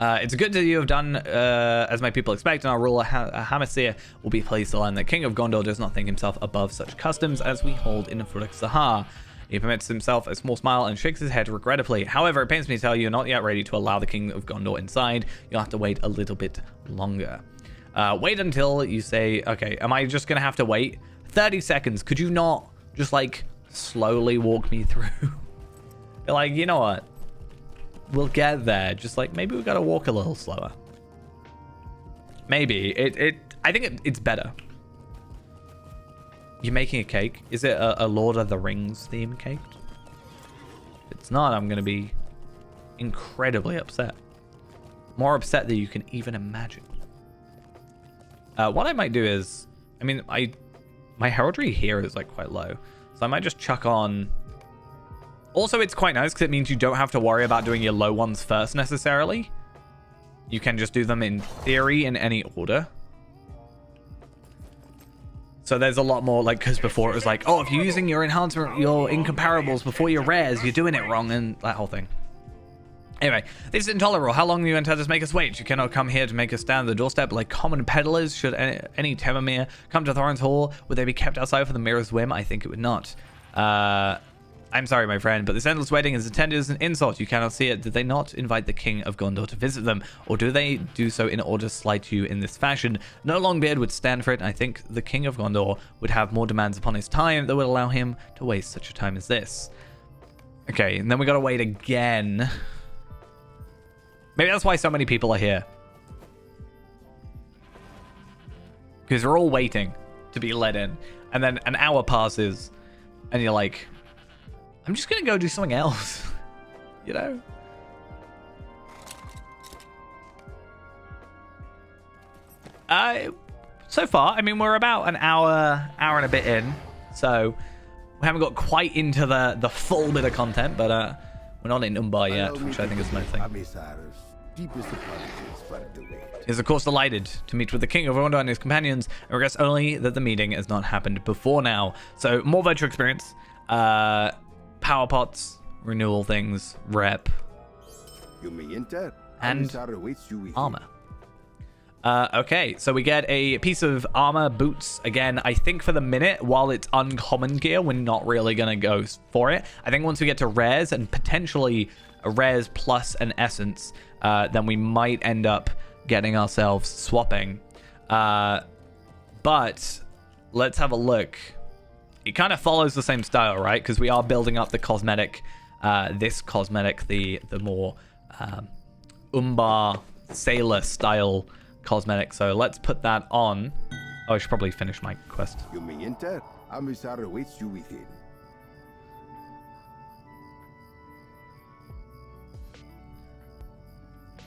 It's good that you have done as my people expect, and our ruler Hamasir will be pleased to learn that King of Gondor does not think himself above such customs as we hold in Furuksahar. He permits himself a small smile and shakes his head regretfully. However, it pains me to tell you, you're not yet ready to allow the King of Gondor inside. You'll have to wait a little bit longer. Wait until you say, okay, am I just going to have to wait 30 seconds? Could you not just like slowly walk me through? You're like, you know what? We'll get there. Just like, maybe we got to walk a little slower. Maybe. I think it's better. You're making a cake? Is it a Lord of the Rings theme cake? If it's not, I'm going to be incredibly upset. More upset than you can even imagine. What I might do is, I mean, my heraldry here is like quite low. So I might just chuck on. Also, it's quite nice because it means you don't have to worry about doing your low ones first necessarily. You can just do them in theory in any order. So there's a lot more, like, because before it was like, oh, if you're using your enhancement, your incomparables before your rares, you're doing it wrong, and that whole thing. Anyway, this is intolerable. How long do you intend to make us wait? You cannot come here to make us stand at the doorstep like common peddlers. Should any Temamir come to Thorin's Hall, would they be kept outside for the merest whim? I think it would not. I'm sorry, my friend, but this endless waiting is intended as an insult. You cannot see it. Did they not invite the King of Gondor to visit them? Or do they do so in order to slight you in this fashion? No Longbeard would stand for it, and I think the King of Gondor would have more demands upon his time that would allow him to waste such a time as this. Okay, and then we gotta wait again. Maybe that's why so many people are here. Because they're all waiting to be let in. And then an hour passes, and you're like, I'm just going to go do something else. You know? So far, I mean, we're about an hour and a bit in. So we haven't got quite into the full bit of content, but we're not in Umbar yet, which I think is the main thing. He is of course delighted to meet with the King of Gondor and his companions, and regrets only that the meeting has not happened before now. So more virtual experience, power pots, renewal things, rep, you may enter. and armor. Okay, so we get a piece of armor, boots. Again, I think for the minute, while it's uncommon gear, we're not really going to go for it. I think once we get to rares and potentially a rares plus an essence, then we might end up getting ourselves swapping. But let's have a look. It kind of follows the same style, right? Because we are building up the cosmetic, this cosmetic, the more Umbar sailor style cosmetic. So let's put that on. Oh, I should probably finish my quest. You may enter. Amisar awaits you within.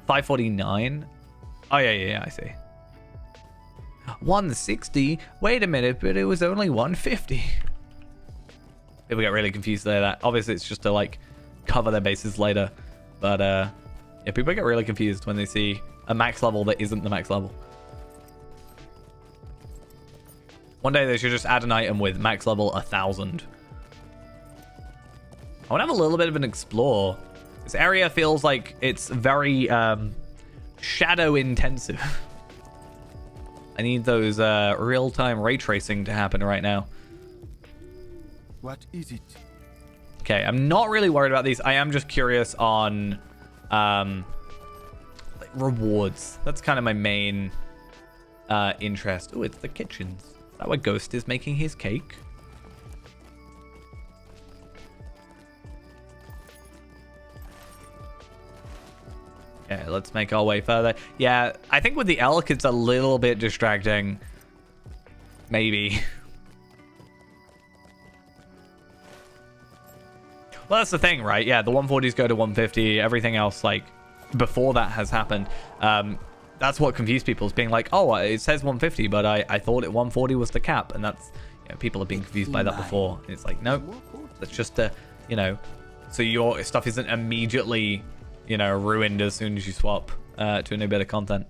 $549. Oh yeah, I see. 160. Wait a minute, but it was only 150. People get really confused there. That obviously it's just to like cover their bases later, but yeah, people get really confused when they see a max level that isn't the max level. One day they should just add an item with max level 1000. I want to have a little bit of an explore. This area feels like it's very shadow intensive. I need those real-time ray tracing to happen right now. What is it? Okay, I'm not really worried about these. I am just curious on like rewards. That's kind of my main interest. Oh, it's the kitchens. Is that where Ghost is making his cake? Okay, let's make our way further. Yeah, I think with the elk, it's a little bit distracting. Maybe. Well, that's the thing, right? Yeah, the 140s go to 150. Everything else, like, before that has happened. That's what confused people, is being like, oh, it says 150, but I thought 140 was the cap. And that's, you know, people have been confused by that before. And it's like, no, that's just to, you know, so your stuff isn't immediately, you know, ruined as soon as you swap to a new bit of content.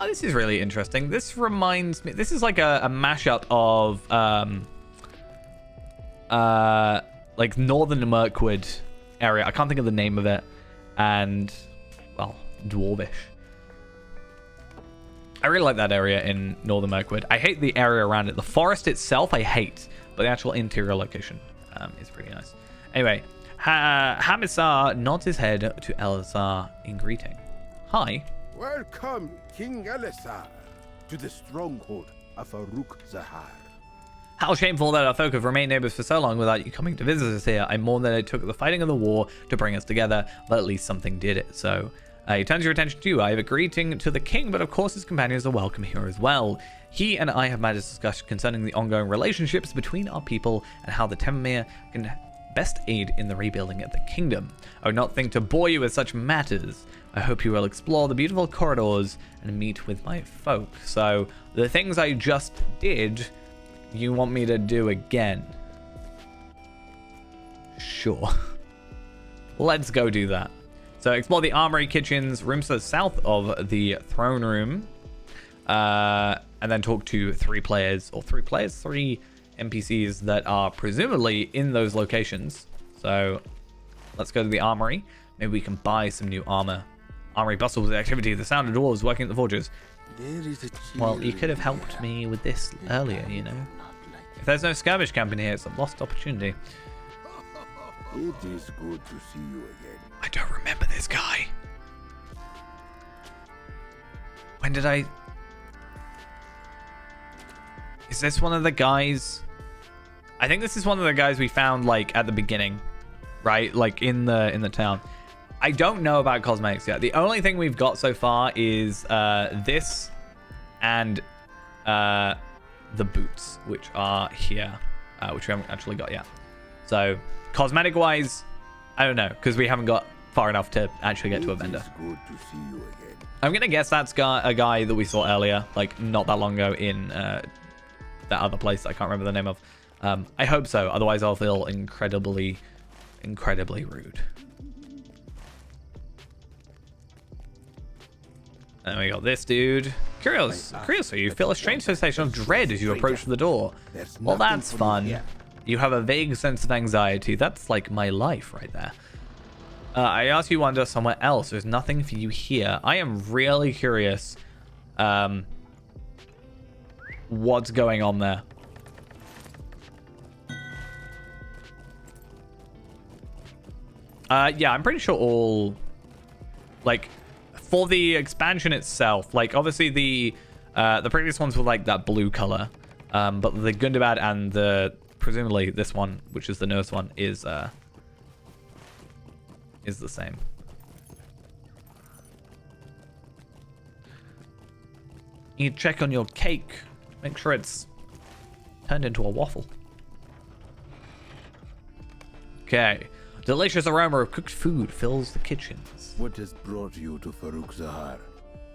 Oh, this is really interesting. This reminds me, this is like a mashup of like Northern Mirkwood area. I can't think of the name of it. And, well, Dwarvish. I really like that area in Northern Mirkwood. I hate the area around it. The forest itself I hate, but the actual interior location is pretty nice. Anyway, Hamisar nods his head to Elisar in greeting. Hi. Welcome, King Elisar, to the stronghold of Faruk Zahar. How shameful that our folk have remained neighbors for so long without you coming to visit us here. I mourn that it took the fighting of the war to bring us together, but at least something did it. So he turns your attention to you. I have a greeting to the king, but of course his companions are welcome here as well. He and I have had a discussion concerning the ongoing relationships between our people and how the Temamir can best aid in the rebuilding of the kingdom. I would not think to bore you with such matters. I hope you will explore the beautiful corridors and meet with my folk. So the things I just did, you want me to do again? Sure. Let's go do that. So explore the armory, kitchens, rooms to the south of the throne room. And then talk to three NPCs that are presumably in those locations. So let's go to the armory. Maybe we can buy some new armor. Armory bustles with activity. The sound of dwarves working at the forges. Well, you could have helped me with this earlier, you know. If there's no skirmish camp in here, it's a lost opportunity. It is good to see you again. I don't remember this guy. When did I... Is this one of the guys? I think this is one of the guys we found like at the beginning, right? Like in the town. I don't know about cosmetics yet. The only thing we've got so far is this and the boots, which are here, which we haven't actually got yet. So cosmetic wise, I don't know, because we haven't got far enough to actually get to a vendor. Good to see you again. I'm gonna guess that's a guy that we saw earlier, like not that long ago in that other place I can't remember the name of. I hope so, otherwise I'll feel incredibly rude. And we got this dude. Curious, so you feel a strange sensation of dread as you approach the door. Well, that's fun. You have a vague sense of anxiety. That's like my life right there. I asked you wander somewhere else. There's nothing for you here. I am really curious what's going on there. Yeah, I'm pretty sure all, like, for the expansion itself, like, obviously the previous ones were like that blue color, but the Gundabad and the presumably this one, which is the newest one, is the same. You check on your cake, make sure it's turned into a waffle. Okay. Delicious aroma of cooked food fills the kitchens. What has brought you to Farouk Zahar?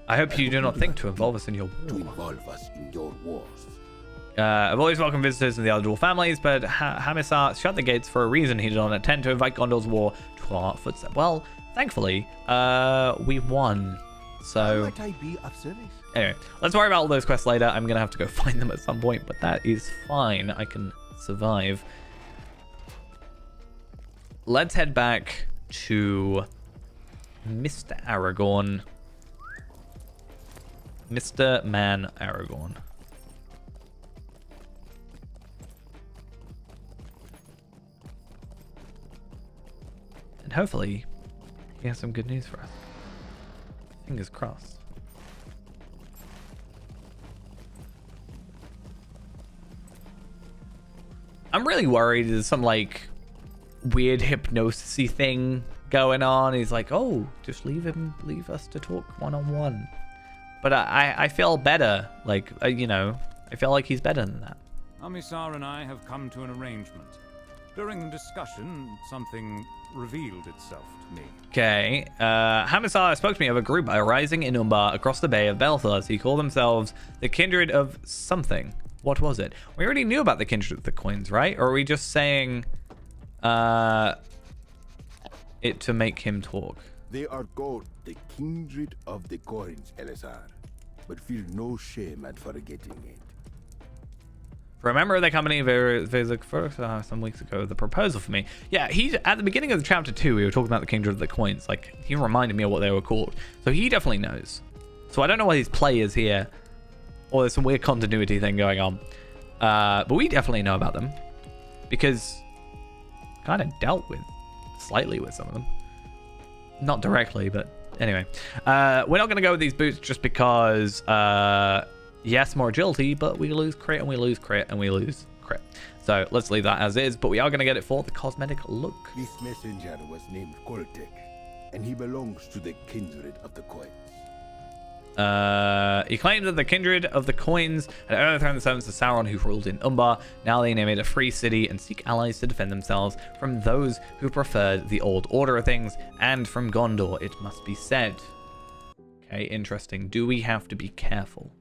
I hope you do not think to involve us in your To war. involve us in your wars. I've always welcomed visitors in the other dwarf families, but Hamisar shut the gates for a reason. He did not intend to invite Gondor's war to our footsteps. Well, thankfully, we won. So, Might I be of service? anyway, let's worry about all those quests later. I'm going to have to go find them at some point, but that is fine. I can survive. Let's head back to Mr. Aragorn. Mr. Man Aragorn. And hopefully, he has some good news for us. Fingers crossed. I'm really worried there's some, like, weird hypnosis-y thing going on. He's like, oh, just leave us to talk one-on-one. But I feel better. Like, you know, I feel like he's better than that. Amisar and I have come to an arrangement. During the discussion, something revealed itself to me. Okay. Hamisar spoke to me of a group arising in Umbar across the Bay of Belthas. He called themselves the Kindred of something. What was it? We already knew about the Kindred of the Coins, right? Or are we just saying it to make him talk? They are called the Kindred of the Coins, Elisar, but feel no shame at forgetting it. For a member of the company, some weeks ago, the proposal for me. Yeah, he's at the beginning of the chapter 2, we were talking about the Kindred of the Coins. Like, he reminded me of what they were called. So he definitely knows. So I don't know what his play is here, or there's some weird continuity thing going on. But we definitely know about them, because kind of dealt with slightly with some of them. Not directly, but anyway. We're not going to go with these boots just because, yes, more agility, but we lose crit and we lose crit and we lose crit. So let's leave that as is, but we are going to get it for the cosmetic look. This messenger was named Koltek, and he belongs to the Kindred of the Coins. He claimed that the Kindred of the Coins had overthrown the servants of Sauron who ruled in Umbar. Now they name it a free city and seek allies to defend themselves from those who preferred the old order of things, and from Gondor, it must be said. Okay, interesting. Do we have to be careful?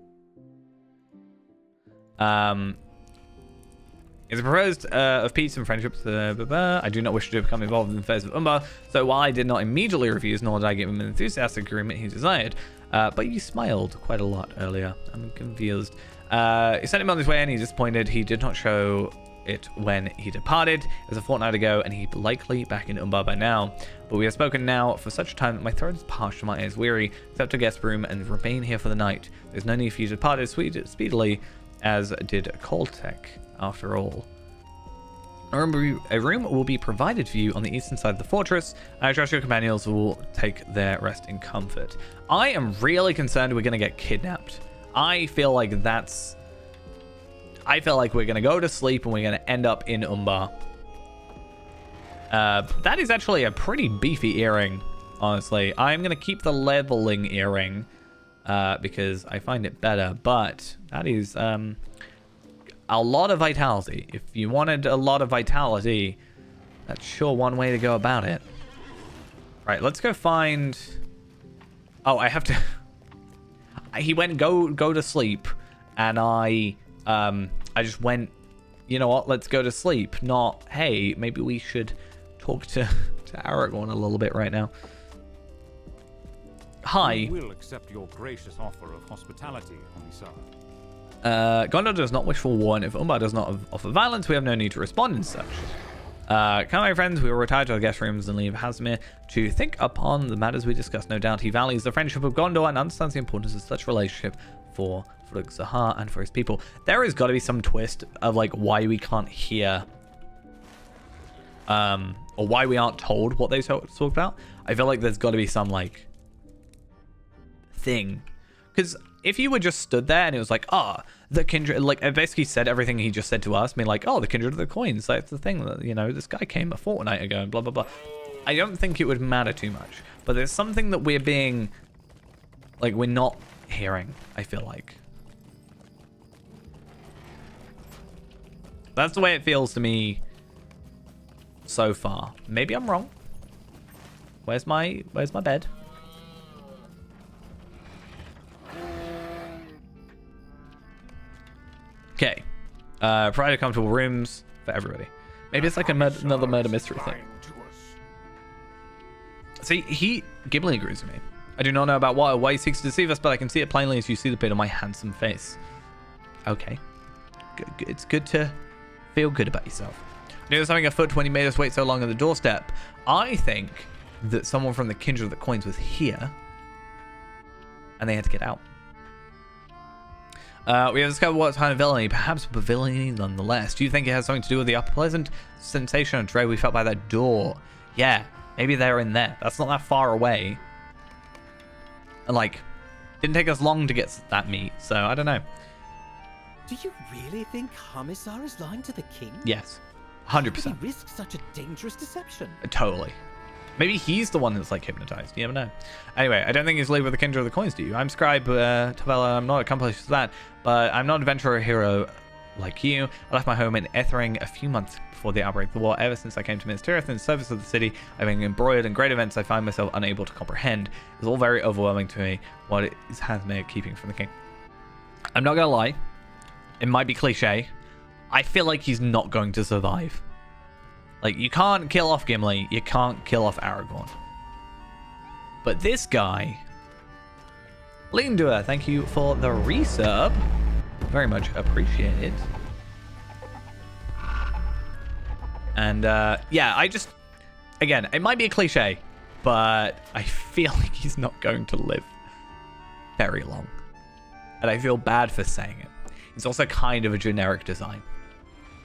It's proposed of peace and friendship. I do not wish to become involved in the affairs of Umbar, so while I did not immediately refuse, nor did I give him an enthusiastic agreement he desired, but you smiled quite a lot earlier. I'm confused. He sent him on his way and he's disappointed. He did not show it when he departed. It was a fortnight ago and he's likely back in Umbar by now. But we have spoken now for such a time that my throat is parched and my eyes weary. Accept a guest room and remain here for the night. There's no need for you to depart as speedily as did Koltek, after all. A room will be provided for you on the eastern side of the fortress. I trust your companions will take their rest in comfort. I am really concerned we're going to get kidnapped. I feel like we're going to go to sleep and we're going to end up in Umbar. That is actually a pretty beefy earring, honestly. I'm going to keep the leveling earring because I find it better, but that is a lot of vitality. If you wanted a lot of vitality, that's sure one way to go about it. Right, let's go find... Oh, I have to... He went go to sleep, and I just went, you know what, let's go to sleep. Not, hey, maybe we should talk to Aragorn a little bit right now. Hi. We will accept your gracious offer of hospitality, Amisar. Gondor does not wish for war, and if Umbar does not offer violence, we have no need to respond and such. Come, my friends, we will retire to our guest rooms and leave Hasmir to think upon the matters we discussed. No doubt he values the friendship of Gondor and understands the importance of such relationship for Zahar and for his people. There has got to be some twist of like why we can't hear, or why we aren't told what they talk about. I feel like there's got to be some like thing, because if you were just stood there and it was like, the kindred, like, I basically said everything he just said to us, being like, the kindred of the coins, that's the thing that, you know, this guy came a fortnight ago and blah, blah, blah. I don't think it would matter too much, but there's something that we're being, like, we're not hearing, I feel like. That's the way it feels to me so far. Maybe I'm wrong. Where's my bed? Okay. Provide comfortable rooms for everybody. Maybe it's like another murder mystery thing. See, Gimli agrees with me. I do not know about why he seeks to deceive us, but I can see it plainly as you see the bit on my handsome face. Okay. Good. It's good to feel good about yourself. I knew there was something afoot when he made us wait so long on the doorstep. I think that someone from the kindred of the coins was here, and they had to get out. We have discovered what kind of villainy, perhaps villainy nonetheless. Do you think it has something to do with the unpleasant sensation of dread we felt by that door? Yeah, maybe they're in there. That's not that far away. And like, didn't take us long to get that meat, so I don't know. Do you really think Hamisar is lying to the king? Yes, How could 100%. he risk such a dangerous deception? Totally. Maybe he's the one that's like hypnotized. You never know. Anyway, I don't think he's live with the kindred of the coins, do you? I'm scribe Tavella. I'm not accomplished with that, but I'm not an adventurer hero like you. I left my home in Ethering a few months before the outbreak of the war. Ever since I came to Minas Tirith in service of the city, I've been embroiled in great events I find myself unable to comprehend. It's all very overwhelming to me. What is Hasmir keeping from the king? I'm not gonna lie. It might be cliche. I feel like he's not going to survive. Like, you can't kill off Gimli, you can't kill off Aragorn. But this guy... Lindua, thank you for the resub. Very much appreciated. And, yeah, I just... Again, it might be a cliche, but I feel like he's not going to live very long. And I feel bad for saying it. It's also kind of a generic design.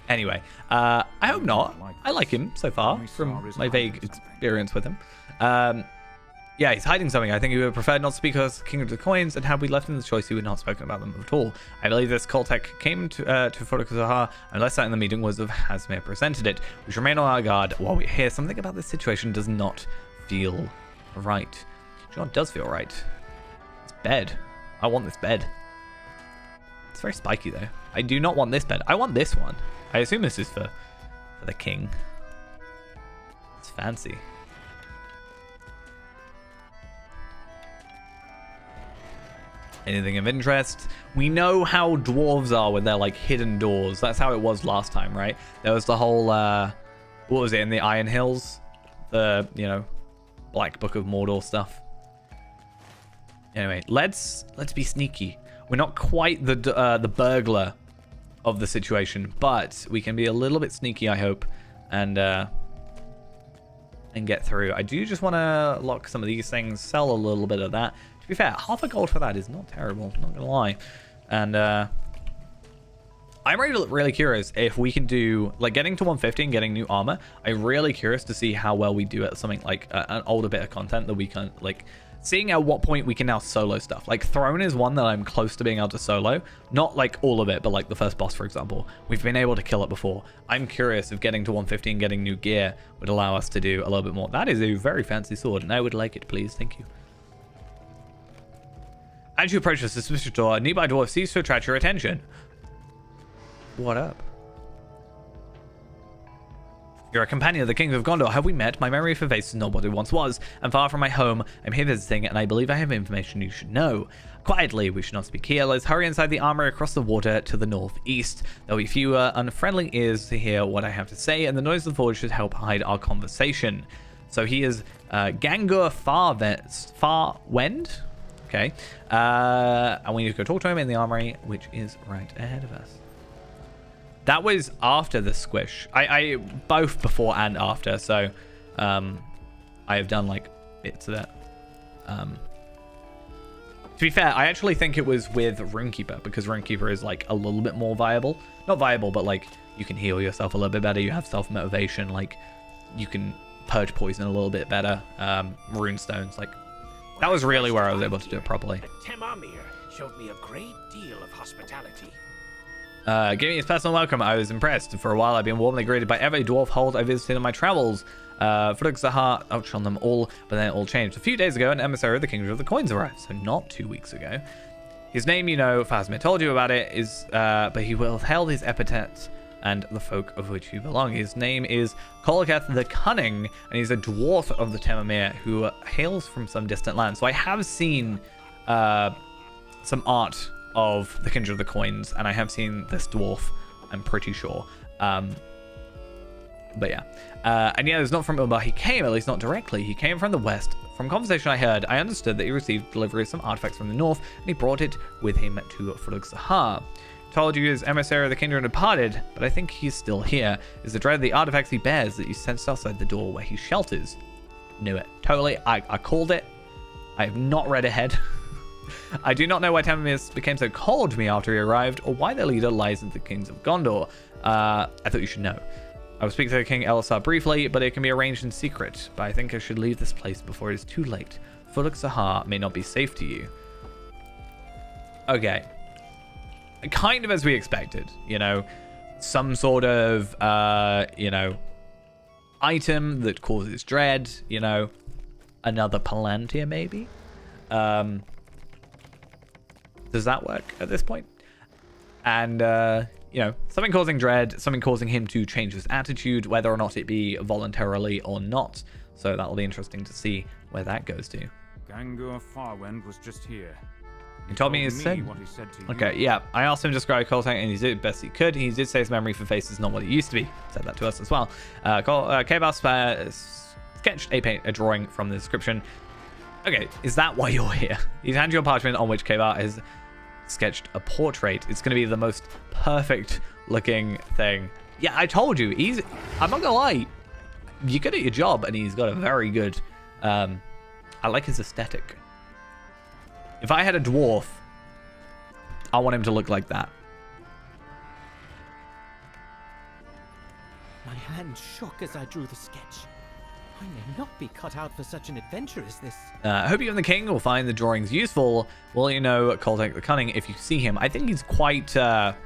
Anyway, I hope not. I like him so far from my vague experience with him. Yeah, he's hiding something. I think he would prefer not to speak of King of the Coins, and had we left him the choice, he would not have spoken about them at all. I believe this Koltek came to Zahar, unless that in the meeting was of Hasmir presented it. We should remain on our guard while we hear something about this situation does not feel right. You know what does feel right? It's bed. I want this bed. It's very spiky though. I do not want this bed. I want this one. I assume this is for the king. It's fancy. Anything of interest? We know how dwarves are with their like hidden doors. That's how it was last time, right? There was the whole what was it in the Iron Hills? The, you know, Black Book of Mordor stuff. Anyway, let's be sneaky. We're not quite the burglar of the situation, but we can be a little bit sneaky, I hope, and get through. I do just want to lock some of these things, sell a little bit of that. To be fair, half a gold for that is not terrible, not gonna lie. And I'm really curious if we can do, like, getting to 150 and getting new armor. I'm really curious to see how well we do at something like an older bit of content that we can, like, seeing at what point we can now solo stuff. Like, Throne is one that I'm close to being able to solo. Not, like, all of it, but, like, the first boss, for example. We've been able to kill it before. I'm curious if getting to 150 and getting new gear would allow us to do a little bit more. That is a very fancy sword, and I would like it, please. Thank you. As you approach the suspicious door, a nearby dwarf seems to attract your attention. What up? You're a companion of the King of Gondor. Have we met? My memory of your face is not what it once was. I'm far from my home. I'm here visiting, and I believe I have information you should know. Quietly, we should not speak here. Let's hurry inside the armory across the water to the northeast. There'll be fewer unfriendly ears to hear what I have to say, and the noise of the forge should help hide our conversation. So he is Gangur Farwend. Okay. And we need to go talk to him in the armory, which is right ahead of us. That was after the squish. I both before and after. So I have done like bits of it. To be fair, I actually think it was with Runekeeper, because Runekeeper is like a little bit more viable. Not viable, but like you can heal yourself a little bit better. You have self-motivation. Like you can purge poison a little bit better. Runestones, like that was really where I was able to do it properly. Temamir showed me a great deal of hospitality. Giving his personal welcome, I was impressed. For a while, I've been warmly greeted by every dwarf hold I visited in my travels. Frugzahar outshone them all, but then it all changed. A few days ago, an emissary of the Kingdom of the Coins arrived, so not 2 weeks ago. His name, you know, Phasmir told you about it, is, but he withheld his epithets and the folk of which he belongs. His name is Kolaketh the Cunning, and he's a dwarf of the Temamir who hails from some distant land. So I have seen some art of the Kindred of the Coins, and I have seen this dwarf, I'm pretty sure. But yeah. And yeah, it's not from Umbar he came, at least not directly. He came from the west. From conversation I heard, I understood that he received delivery of some artifacts from the north, and he brought it with him to Frugzahar. Told you his emissary of the kingdom departed, but I think he's still here. Is the dread of the artifacts he bears that you sensed outside the door where he shelters? Knew it. Totally. I called it. I have not read ahead. I do not know why Temamir became so cold to me after he arrived, or why their leader lies with the kings of Gondor. I thought you should know. I will speak to King Elisar briefly, but it can be arranged in secret. But I think I should leave this place before it is too late. Frugzahar may not be safe to you. Okay. Kind of as we expected, you know. Some sort of, you know, item that causes dread, you know. Another Palantir, maybe? Does that work at this point? And, you know, something causing dread, something causing him to change his attitude, whether or not it be voluntarily or not. So that'll be interesting to see where that goes to. Gangur Farwend was just here. He told me his what he said to you. Okay, yeah. I asked him to describe Coltank, and he did the best he could. He did say his memory for face is not what it used to be. Said that to us as well. Kebas sketched a drawing from the description. Okay, is that why you're here? He's handed you a parchment on which Kebar has sketched a portrait. It's going to be the most perfect looking thing. Yeah, I told you. I'm not going to lie. You're good at your job, and he's got a very good... I like his aesthetic. If I had a dwarf, I want him to look like that. My hand shook as I drew the sketch. I may not be cut out for such an adventure as this. I hope you and the king will find the drawings useful. Will you know Koltank the Cunning if you see him? I think he's quite out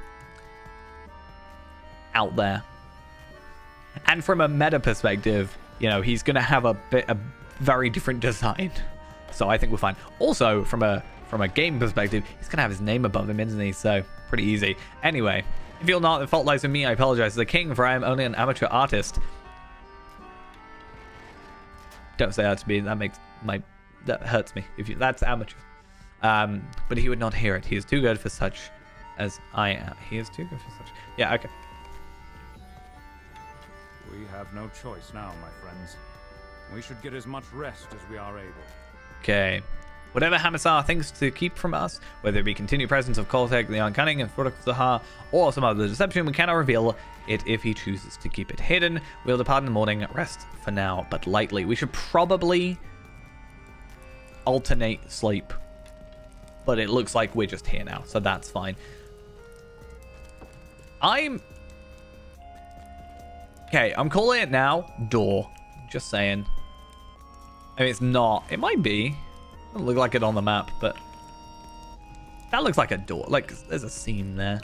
there. And from a meta perspective, you know, he's going to have a very different design. So I think we're fine. Also, from a game perspective, he's going to have his name above him, isn't he? So pretty easy. Anyway, if you'll not, the fault lies with me. I apologize to the king, for I am only an amateur artist. Don't say that to me. That hurts me. That's amateur. But he would not hear it. He is too good for such as I am. He is too good for such. Yeah, okay. We have no choice now, my friends. We should get as much rest as we are able. Okay. Whatever Hamisar thinks to keep from us, whether it be continued presence of Koltek the Uncunning and Frugzahar, or some other deception, we cannot reveal it if he chooses to keep it hidden. We'll depart in the morning, rest for now, but lightly. We should probably alternate sleep, but it looks like we're just here now, so that's fine. Okay, I'm calling it now door. Just saying. I mean, it's not. It might be. Doesn't look like it on the map, but that looks like a door. Like, there's a seam there.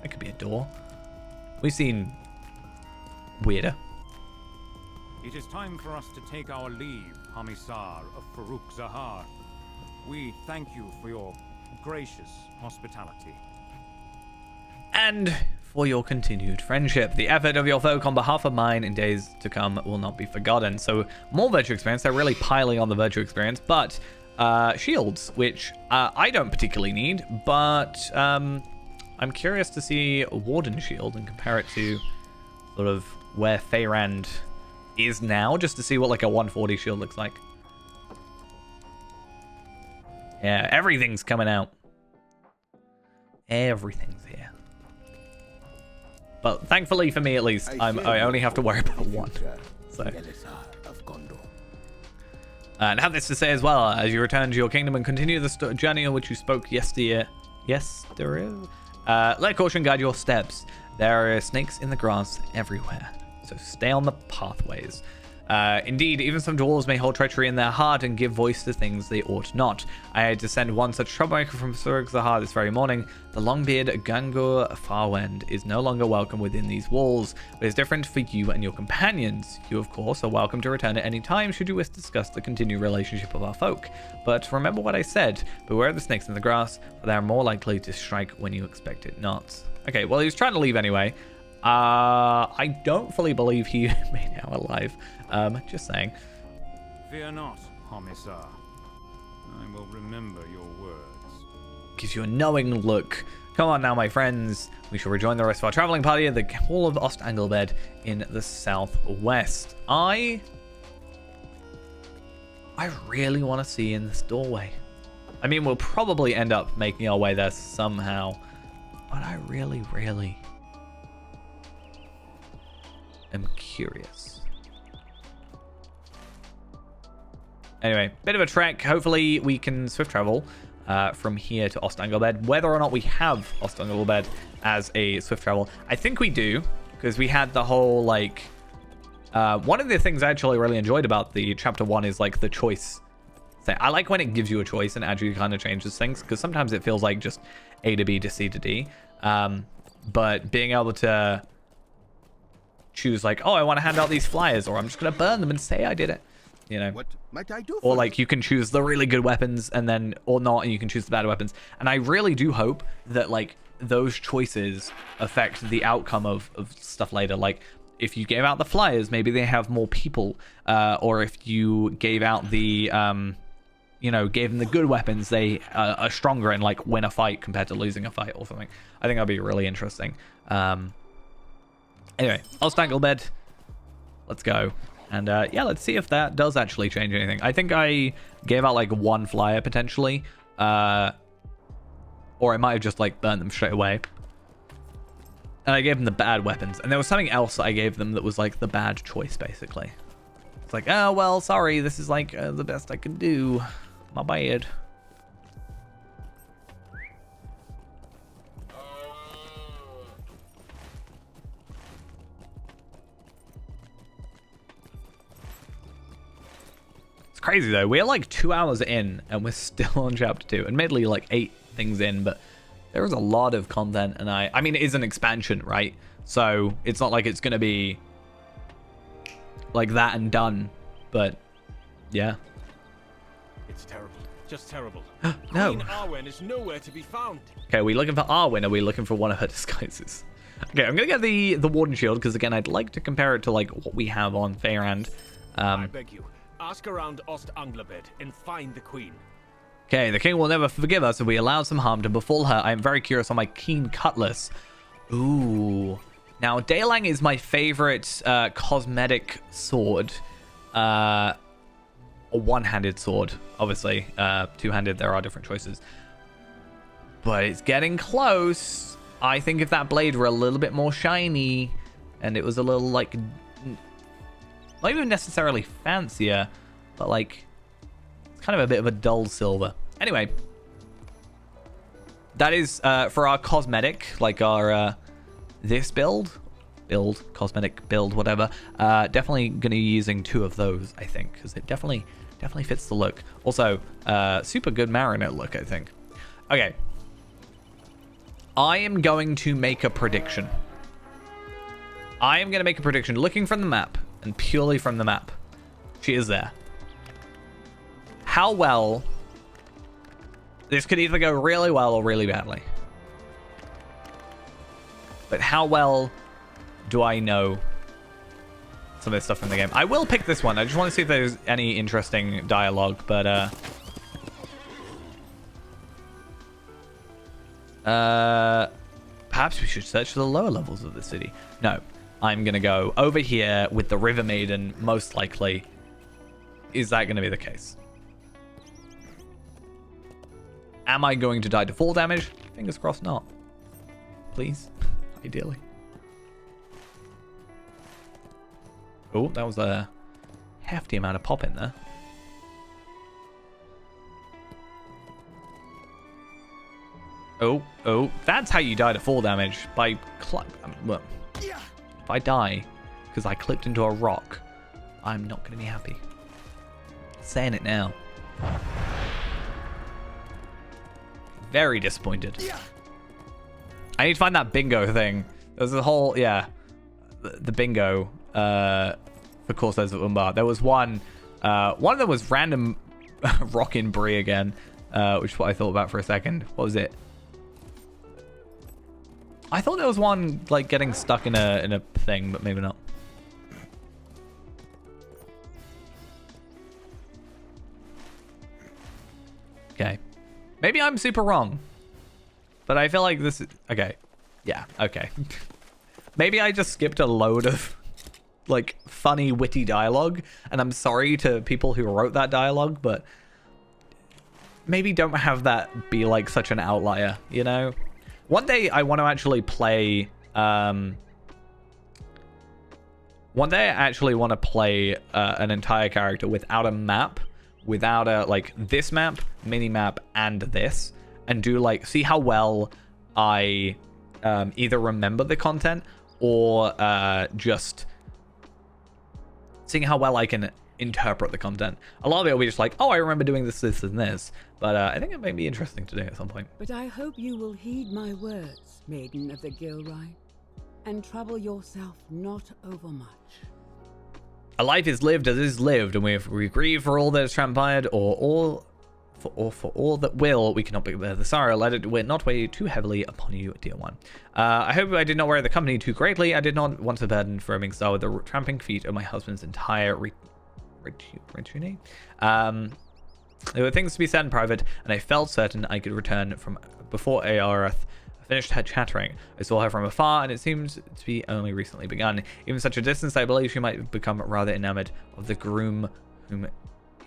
That could be a door. We've seen weirder. It is time for us to take our leave, Hamisar of Frugzahar. We thank you for your gracious hospitality. And for your continued friendship. The effort of your folk on behalf of mine in days to come will not be forgotten. So, more virtue experience. They're really piling on the virtue experience, but shields, which I don't particularly need, but I'm curious to see a Warden shield and compare it to sort of where Feyrand is now, just to see what like a 140 shield looks like. Yeah, everything's coming out. Everything's here. But thankfully for me, at least, I only have to worry about one. So. And have this to say as well, as you return to your kingdom and continue the journey on which you spoke yesterday. Let caution guide your steps. There are snakes in the grass everywhere, so stay on the pathways. Indeed, even some dwarves may hold treachery in their heart and give voice to things they ought not. I had to send one such troublemaker from Surg-Zahar this very morning. The long-beard Gangur Farwend is no longer welcome within these walls, but is different for you and your companions. You, of course, are welcome to return at any time should you wish to discuss the continued relationship of our folk. But remember what I said, beware of the snakes in the grass, for they are more likely to strike when you expect it not. Okay, well, he was trying to leave anyway. I don't fully believe he made it out alive. Just saying. Fear not, Homicide. I will remember your words. Gives you a knowing look. Come on now, my friends. We shall rejoin the rest of our traveling party at the Hall of Ost-Anglebed in the southwest. I really want to see in this doorway. I mean, we'll probably end up making our way there somehow, but I really am curious. Anyway, bit of a trek. Hopefully we can swift travel from here to Ost-Anglebed. Whether or not we have Ost-Anglebed as a swift travel, I think we do, because we had the whole, like... one of the things I actually really enjoyed about the Chapter 1 is, like, the choice thing. I like when it gives you a choice and actually kind of changes things, because sometimes it feels like just A to B to C to D. But being able to choose, like, oh, I want to hand out these flyers, or I'm just going to burn them and say I did it. You know, what might I do? Or like you can choose the really good weapons and then, or not, and you can choose the bad weapons. And I really do hope that like those choices affect the outcome of stuff later. Like if you gave out the flyers, maybe they have more people, or if you gave out the, you know, gave them the good weapons, they are stronger and like win a fight compared to losing a fight or something. I think that'd be really interesting. Anyway, Ost-Anglebed, let's go. And yeah, let's see if that does actually change anything. I think I gave out like one flyer potentially. Or I might have just like burnt them straight away. And I gave them the bad weapons. And there was something else I gave them that was like the bad choice basically. It's like, oh, well, sorry. This is like the best I could do. My bad. Crazy though, we're like 2 hours in and we're still on chapter 2, admittedly like 8 things in, but there is a lot of content. And I mean it is an expansion, right? So it's not like it's gonna be like that and done, but yeah, it's terrible, just terrible. No, Queen Arwen is nowhere to be found. Okay, are we looking for Arwen? Are we looking for one of her disguises? Okay, I'm gonna get the Warden Shield because again I'd like to compare it to like what we have on Faerand. I beg you, ask around Ost-Anglebed and find the queen. Okay, the king will never forgive us if we allow some harm to befall her. I am very curious on my keen cutlass. Ooh. Now, Daelang is my favorite cosmetic sword. A one-handed sword, obviously. Two-handed, there are different choices. But it's getting close. I think if that blade were a little bit more shiny and it was a little, like... not even necessarily fancier, but like it's kind of a bit of a dull silver. Anyway, that is for our cosmetic, like our this build, cosmetic build, whatever. Definitely gonna be using 2 of those, I think, because it definitely fits the look. Also, super good Marinette look, I think. Okay, I am going to make a prediction. Looking from the map. And purely from the map, she is there. How well... this could either go really well or really badly. But how well do I know some of this stuff in the game? I will pick this one. I just want to see if there's any interesting dialogue, but... perhaps we should search for the lower levels of the city. No. I'm going to go over here with the River Maiden, most likely. Is that going to be the case? Am I going to die to fall damage? Fingers crossed not. Please. Ideally. Oh, that was a hefty amount of pop in there. Oh, that's how you die to fall damage. By well, if I die because I clicked into a rock, I'm not going to be happy. Saying it now. Very disappointed. I need to find that bingo thing. There's a whole, yeah, the bingo for Corsairs of Umbar. There was one of them was random rockin' brie again, which is what I thought about for a second. What was it? I thought there was one like getting stuck in a thing, but maybe not. Okay. Maybe I'm super wrong. But I feel like this is... Okay. Yeah, okay. Maybe I just skipped a load of like funny, witty dialogue, and I'm sorry to people who wrote that dialogue, but maybe don't have that be like such an outlier, you know? One day I want to actually play one day I actually want to play an entire character without a map, without a like this map, mini map, and this, and do like see how well I either remember the content or just seeing how well I can interpret the content. A lot of it will be just like, oh, I remember doing this, this, and this. But I think it may be interesting to do at some point. But I hope you will heed my words, Maiden of the Gilride, and trouble yourself not overmuch. A life is lived as is lived, and if we grieve for all that has transpired, or for all that will, we cannot bear the sorrow. Let it not weigh too heavily upon you, dear one. I hope I did not wear the company too greatly. I did not want to burden Firming Star with the tramping feet of my husband's entire retinue. There were things to be said in private, and I felt certain I could return from before Aerith finished her chattering. I saw her from afar, and it seemed to be only recently begun. Even such a distance, I believe she might become rather enamored of the groom whom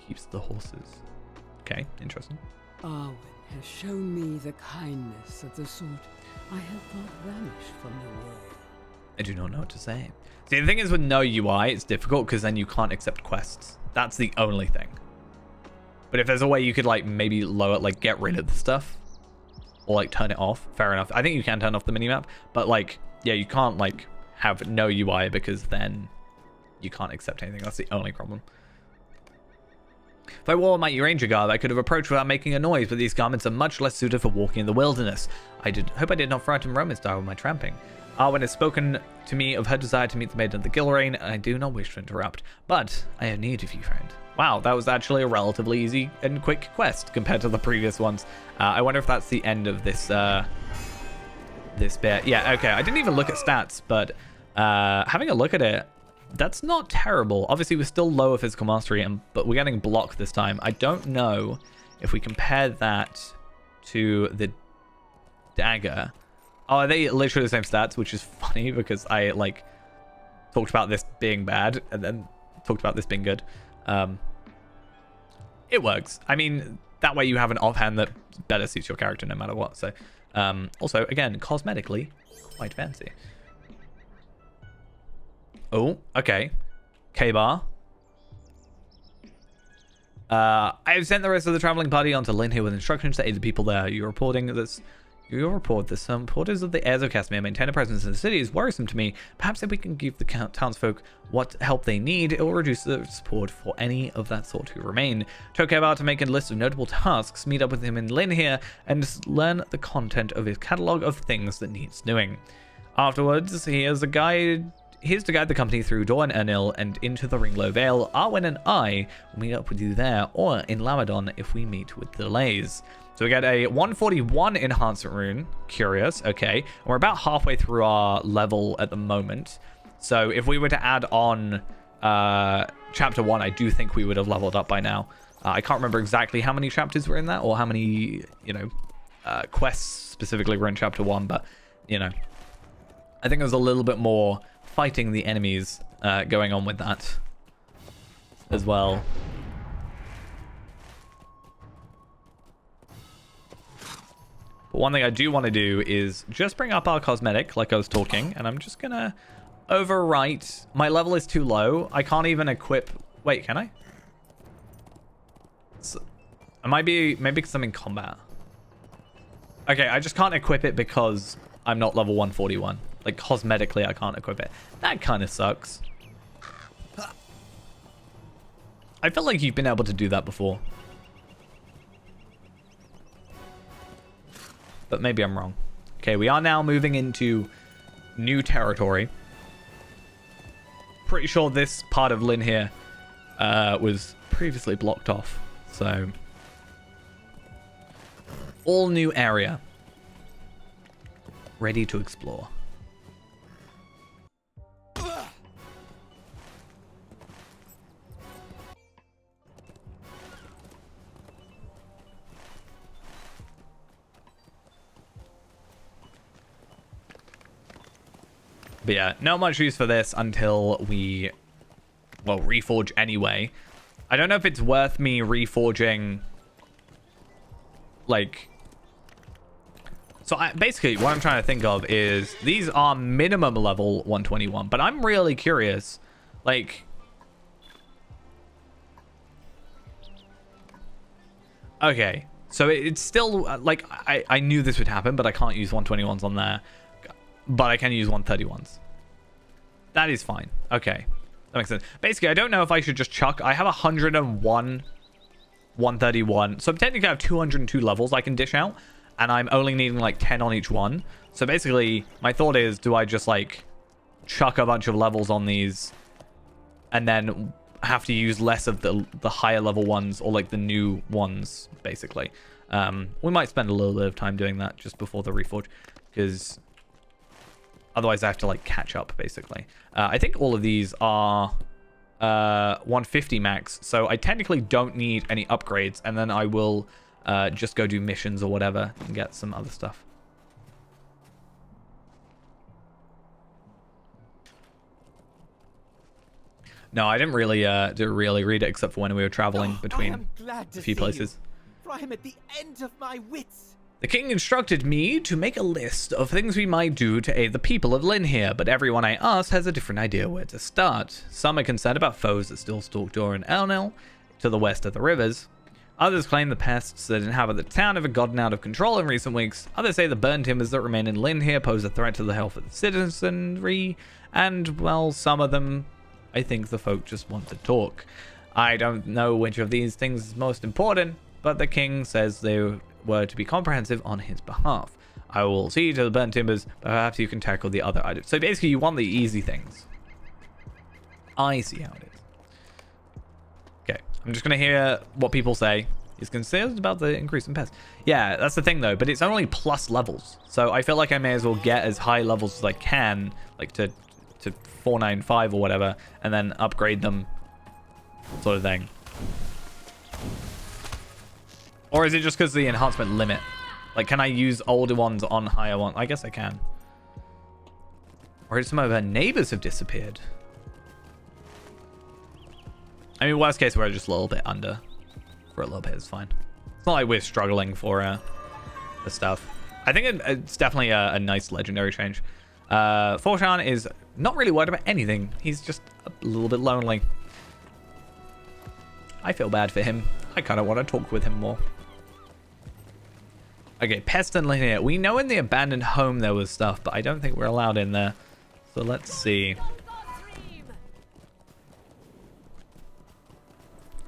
keeps the horses. Okay, interesting. Arwen has shown me the kindness of the sort I had thought vanished from the world. I do not know what to say. See, the thing is with no UI, it's difficult because then you can't accept quests. That's the only thing. But if there's a way you could like maybe lower, like get rid of the stuff or like turn it off, fair enough. I think you can turn off the minimap, but like, yeah, you can't like have no UI because then you can't accept anything. That's the only problem. If I wore my Ranger garb, I could have approached without making a noise, but these garments are much less suited for walking in the wilderness. Hope I did not frighten Roman style with my tramping. Arwen has spoken to me of her desire to meet the Maiden of the Gilrain, and I do not wish to interrupt, but I have need of you, friend. Wow, that was actually a relatively easy and quick quest compared to the previous ones. I wonder if that's the end of this this bit. Yeah, okay, I didn't even look at stats, but having a look at it, that's not terrible. Obviously, we're still lower physical mastery, but we're getting block this time. I don't know if we compare that to the dagger. Oh, are they literally the same stats? Which is funny because I like talked about this being bad and then talked about this being good. It works. I mean, that way you have an offhand that better suits your character no matter what. So, also, again, cosmetically, quite fancy. Oh, okay. K-Bar. I have sent the rest of the traveling party onto Lynn here with instructions to aid the people there. You're reporting this. Your report that some porters of the heirs of Casimir maintain a presence in the city is worrisome to me. Perhaps if we can give the townsfolk what help they need, it will reduce the support for any of that sort who remain. Tell K-Bar to make a list of notable tasks, meet up with him in Lynn here, and learn the content of his catalogue of things that needs doing. Afterwards, here's to guide the company through Dorn Ernil and into the Ringlow Vale. Arwen and I will meet up with you there, or in Lamadon if we meet with delays. So we get a 141 enhancement rune. Curious, okay. And we're about halfway through our level at the moment. So if we were to add on chapter 1, I do think we would have leveled up by now. I can't remember exactly how many chapters were in that, or how many, you know, quests specifically were in chapter 1, but, you know, I think there's a little bit more fighting the enemies going on with that as well. But one thing I do want to do is just bring up our cosmetic, like I was talking, and I'm just gonna overwrite. My level is too low. I can't even equip. Wait, can I? So, it might be maybe because I'm in combat. Okay, I just can't equip it because I'm not level 141. Like, cosmetically, I can't equip it. That kind of sucks. I feel like you've been able to do that before. But maybe I'm wrong. Okay, we are now moving into new territory. Pretty sure this part of Lynn here was previously blocked off. So, all new area. Ready to explore. But yeah, not much use for this until we, well, reforge anyway. I don't know if it's worth me reforging, like... So basically, what I'm trying to think of is these are minimum level 121, but I'm really curious, like... Okay, so it's still, like, I knew this would happen, but I can't use 121s on there. But I can use 131s. That is fine. Okay. That makes sense. Basically, I don't know if I should just chuck. I have 101, 131. So technically I have 202 levels I can dish out. And I'm only needing like 10 on each one. So basically, my thought is, do I just like chuck a bunch of levels on these and then have to use less of the higher level ones or like the new ones, basically. We might spend a little bit of time doing that just before the reforge. Because... otherwise, I have to, like, catch up, basically. I think all of these are 150 max, so I technically don't need any upgrades, and then I will just go do missions or whatever and get some other stuff. No, I didn't really read it, except for when we were traveling between a few places. For I am at the end of my wits. The king instructed me to make a list of things we might do to aid the people of Lynn here, but everyone I asked has a different idea where to start. Some are concerned about foes that still stalk Dor and Elnil to the west of the rivers. Others claim the pests that inhabit the town have gotten out of control in recent weeks. Others say the burn timbers that remain in Lynn here pose a threat to the health of the citizenry. And, well, some of them, I think the folk just want to talk. I don't know which of these things is most important, but the king says they were to be comprehensive on his behalf. I will see to the burnt timbers, but perhaps you can tackle the other items. So basically, you want the easy things. I see how it is. Okay, I'm just going to hear what people say. He's concerned about the increase in pests. Yeah, that's the thing, though, but it's only plus levels. So I feel like I may as well get as high levels as I can, like to 495 or whatever, and then upgrade them, sort of thing. Or is it just because of the enhancement limit? Like, can I use older ones on higher ones? I guess I can. Or some of her neighbors have disappeared. I mean, worst case, we're just a little bit under. For a little bit, it's fine. It's not like we're struggling for stuff. I think it's definitely a nice legendary change. Forshan is not really worried about anything. He's just a little bit lonely. I feel bad for him. I kind of want to talk with him more. Okay, pest and linear. We know in the abandoned home there was stuff, but I don't think we're allowed in there. So let's see.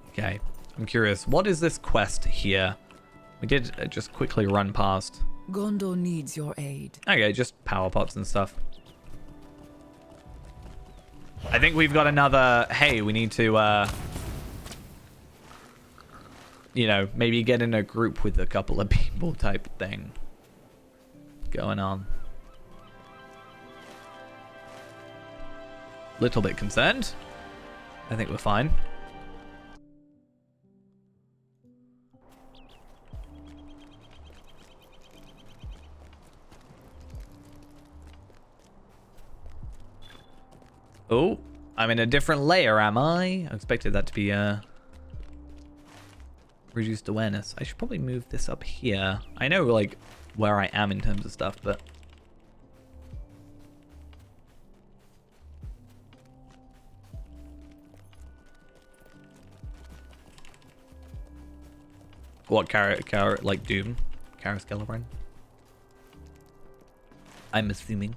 Okay, I'm curious. What is this quest here? We did just quickly run past. Gondor needs your aid. Okay, just power pots and stuff. I think we've got another... Hey, we need to... you know, maybe get in a group with a couple of people type thing going on. Little bit concerned. I think we're fine. Oh, I'm in a different layer, am I? I expected that to be reduced awareness. I should probably move this up here. I know like where I am in terms of stuff, but What, like Doom? Kara Skelebrand? I'm assuming.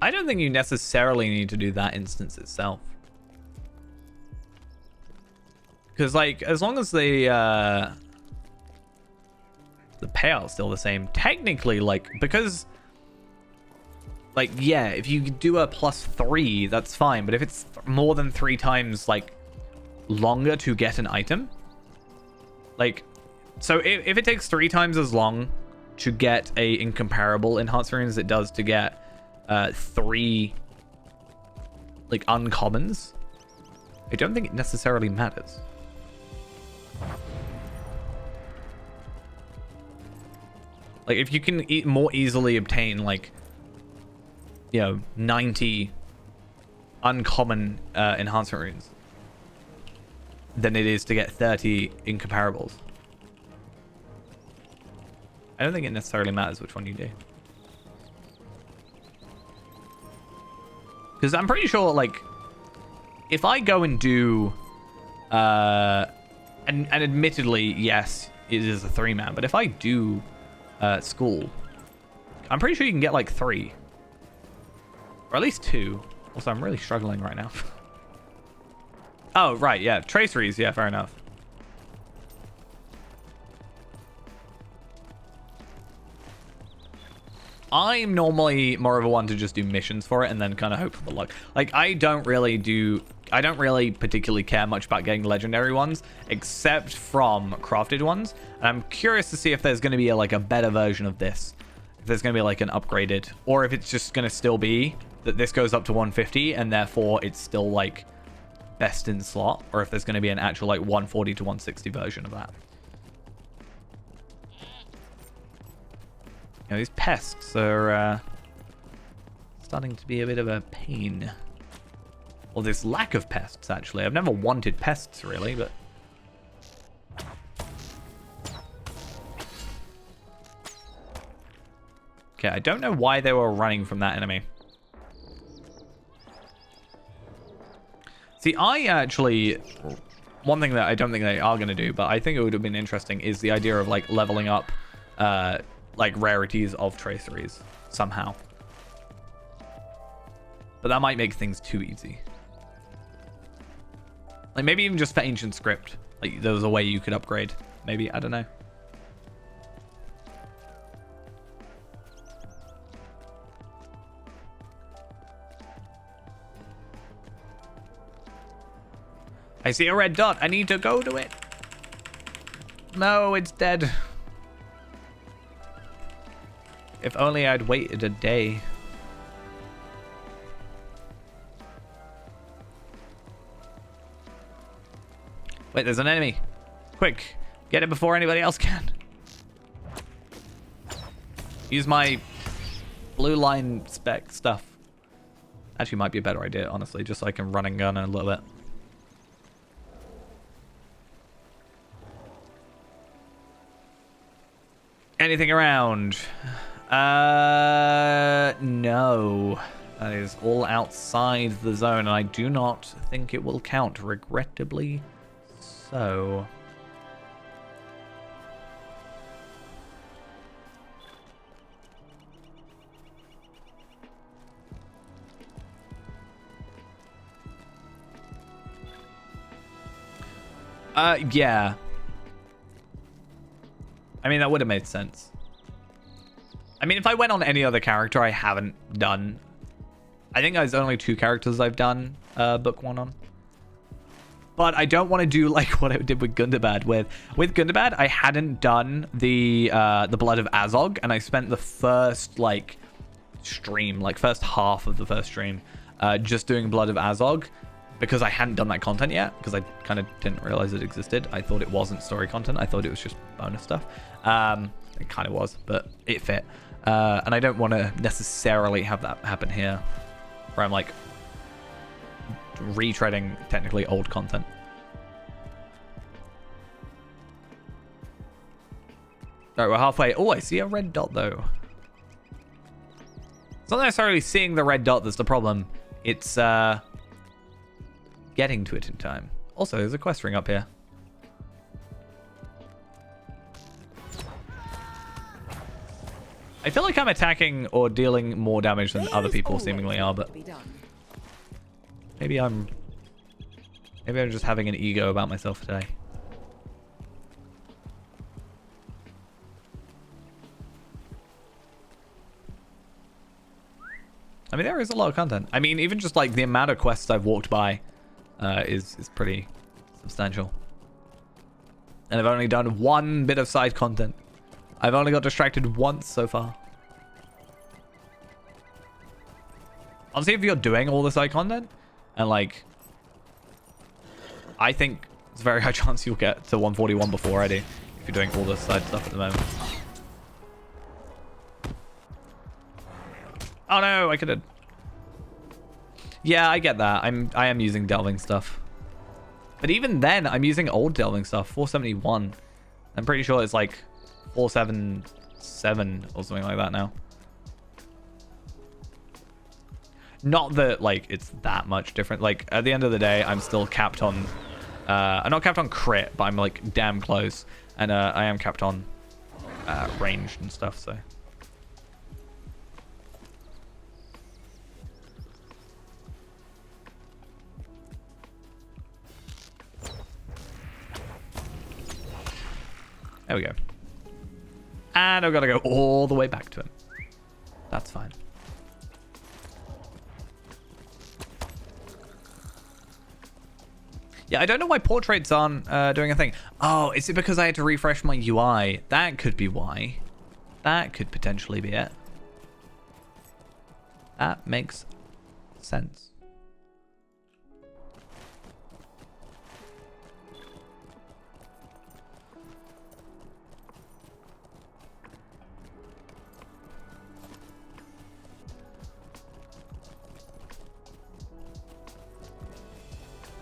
I don't think you necessarily need to do that instance itself. Because, like, as long as the payout's still the same, technically, like, because, like, yeah, if you do a +3, that's fine. But if it's more than 3 times, like, longer to get an item, like, so if it takes 3 times as long to get a incomparable enhanced rune as it does to get 3 like uncommons, I don't think it necessarily matters. Like, if you can more easily obtain, like, you know, 90 uncommon enhancement runes than it is to get 30 incomparables, I don't think it necessarily matters which one you do. Because I'm pretty sure, like, if I go and do, and admittedly, yes, it is a 3-man, but if I do school, I'm pretty sure you can get like 3. Or at least 2. Also, I'm really struggling right now. Oh, right, yeah. Traceries, yeah, fair enough. I'm normally more of a one to just do missions for it and then kind of hope for the luck. Like, I don't really particularly care much about getting legendary ones, except from crafted ones. And I'm curious to see if there's going to be a better version of this. If there's going to be like an upgraded, or if it's just going to still be that this goes up to 150 and therefore it's still like best in slot, or if there's going to be an actual like 140 to 160 version of that. You know, these pests are starting to be a bit of a pain. Well, this lack of pests, actually. I've never wanted pests, really, but... Okay, I don't know why they were running from that enemy. See, I actually... One thing that I don't think they are going to do, but I think it would have been interesting, is the idea of, like, leveling up... like rarities of traceries somehow, but that might make things too easy. Like, maybe even just for ancient script, like there was a way you could upgrade, maybe, I don't know. I see a red dot. I need to go to it. No, it's dead. If only I'd waited a day. Wait, there's an enemy. Quick, get it before anybody else can. Use my blue line spec stuff. Actually, might be a better idea, honestly, just so I can run and gun in a little bit. Anything around? No. That is all outside the zone, and I do not think it will count, regrettably so. Yeah. I mean, that would have made sense. I mean, if I went on any other character I haven't done... I think there's only 2 characters I've done book 1 on. But I don't want to do like what I did with Gundabad. With Gundabad, I hadn't done the Blood of Azog, and I spent the first like stream, like first half of the first stream, just doing Blood of Azog, because I hadn't done that content yet, because I kind of didn't realize it existed. I thought it wasn't story content. I thought it was just bonus stuff. It kind of was, but it fit. And I don't want to necessarily have that happen here, where I'm like retreading technically old content. Alright, we're halfway. Oh, I see a red dot though. It's not necessarily seeing the red dot that's the problem. It's getting to it in time. Also, there's a quest ring up here. I feel like I'm attacking or dealing more damage than other people seemingly are, but maybe I'm just having an ego about myself today. I mean, there is a lot of content. I mean, even just like the amount of quests I've walked by is pretty substantial. And I've only done one bit of side content. I've only got distracted once so far. Honestly, if you're doing all the side content, and like, I think it's a very high chance you'll get to 141 before I do, if you're doing all the side stuff at the moment. Oh no, I could have. Yeah, I get that. I am using delving stuff. But even then, I'm using old delving stuff, 471. I'm pretty sure it's like 477 or something like that now. Not that like it's that much different. Like at the end of the day, I'm still capped on I'm not capped on crit, but I'm like damn close. And I am capped on range and stuff, so there we go. And I've got to go all the way back to him. That's fine. Yeah, I don't know why portraits aren't doing a thing. Oh, is it because I had to refresh my UI? That could be why. That could potentially be it. That makes sense.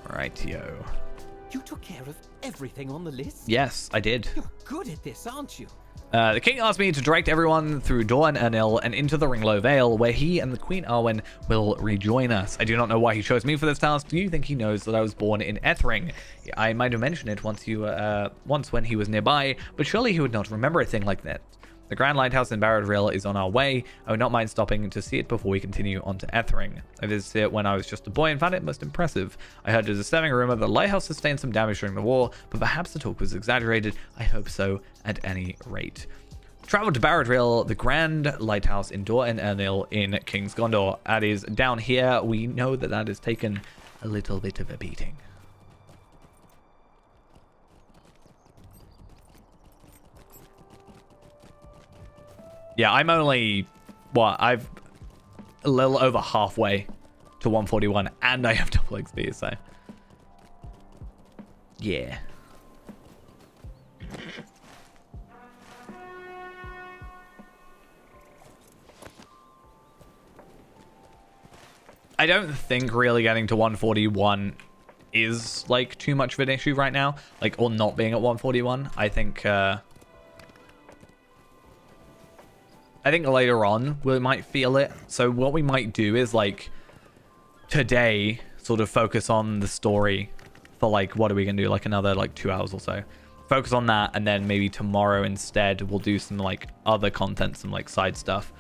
Rightio. You took care of everything on the list? Yes, I did. You're good at this, aren't you? The king asked me to direct everyone through Dorn Ernil and into the Ringlow Vale, where he and the Queen Arwen will rejoin us. I do not know why he chose me for this task. Do you think he knows that I was born in Ethring? I might have mentioned it once when he was nearby, but surely he would not remember a thing like that. The Grand Lighthouse in Barad is on our way. I would not mind stopping to see it before we continue on to Ethring. I visited it when I was just a boy and found it most impressive. I heard a disturbing rumor that the lighthouse sustained some damage during the war, but perhaps the talk was exaggerated. I hope so, at any rate. Travel to Barad, the Grand Lighthouse in Dor and Ernil in King's Gondor. That is down here. We know that that has taken a little bit of a beating. Yeah, I'm only, I've a little over halfway to 141, and I have double XP, so. Yeah. I don't think really getting to 141 is, like, too much of an issue right now. Like, or not being at 141. I think later on we might feel it. So what we might do is like today sort of focus on the story for like, what are we gonna do? Like another like 2 hours or so. Focus on that, and then maybe tomorrow instead we'll do some like other content, some like side stuff.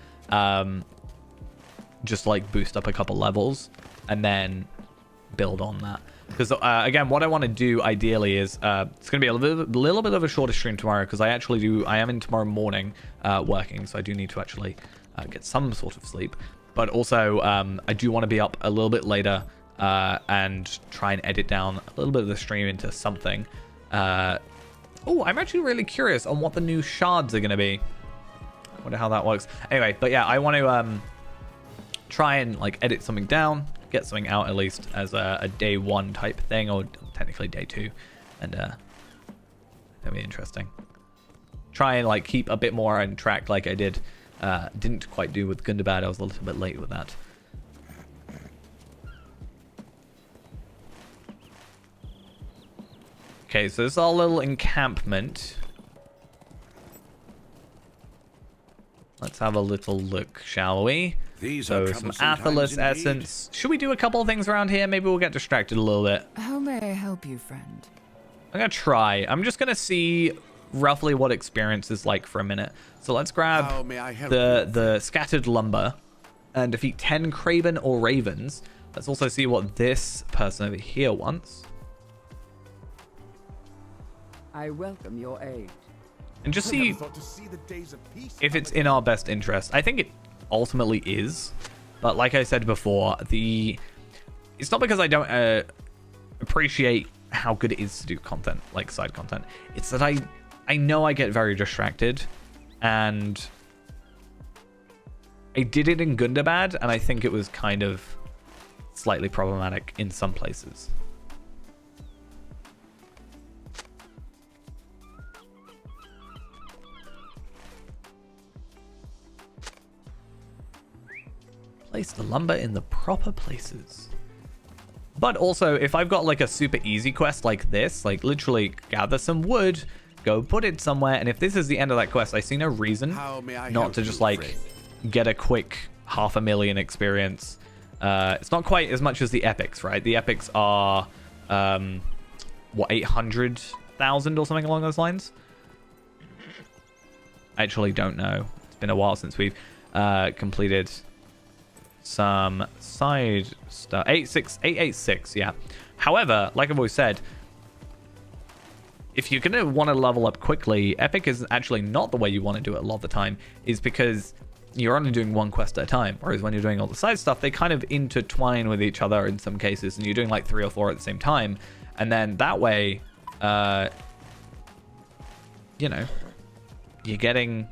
Just like boost up a couple levels and then build on that. Because again, what I want to do ideally is it's going to be a little bit of a shorter stream tomorrow, because I am in tomorrow morning working, so I do need to actually get some sort of sleep. But also I do want to be up a little bit later and try and edit down a little bit of the stream into something. Oh, I'm actually really curious on what the new shards are going to be. I wonder how that works. Anyway, but yeah, I want to try and like edit something down, get something out at least as a day 1 type thing, or technically day 2, and that'd be interesting. Try and like keep a bit more on track, like I didn't quite do with Gundabad. I was a little bit late with that. Okay, so this is our little encampment. Let's have a little look, shall we? These So are some troublesome times Athalas indeed. essence. Should we do a couple of things around here? Maybe we'll get distracted a little bit. How may I help you, friend? I'm going to try. I'm just going to see roughly what experience is like for a minute. So let's grab How may I help the scattered lumber and defeat 10 Craven or Ravens. Let's also see what this person over here wants. I welcome your aid. And just I never see thought to see the days of peace. if it's in our best interest. I think it ultimately is. But like I said before, it's not because I don't appreciate how good it is to do content, like side content. It's that I know I get very distracted, and I did it in Gundabad, and I think it was kind of slightly problematic in some places. Place the lumber in the proper places. But also, if I've got like a super easy quest like this, like literally gather some wood, go put it somewhere, and if this is the end of that quest, I see no reason not to just like get a quick 500,000 experience. It's not quite as much as the epics, right? The epics are what, 800,000 or something along those lines? I actually don't know. It's been a while since we've completed some side stuff. 886, yeah. However, like I've always said, if you're gonna want to level up quickly, epic is actually not the way you want to do it a lot of the time, is because you're only doing one quest at a time, whereas when you're doing all the side stuff, they kind of intertwine with each other in some cases, and you're doing like 3 or 4 at the same time, and then that way you know, you're getting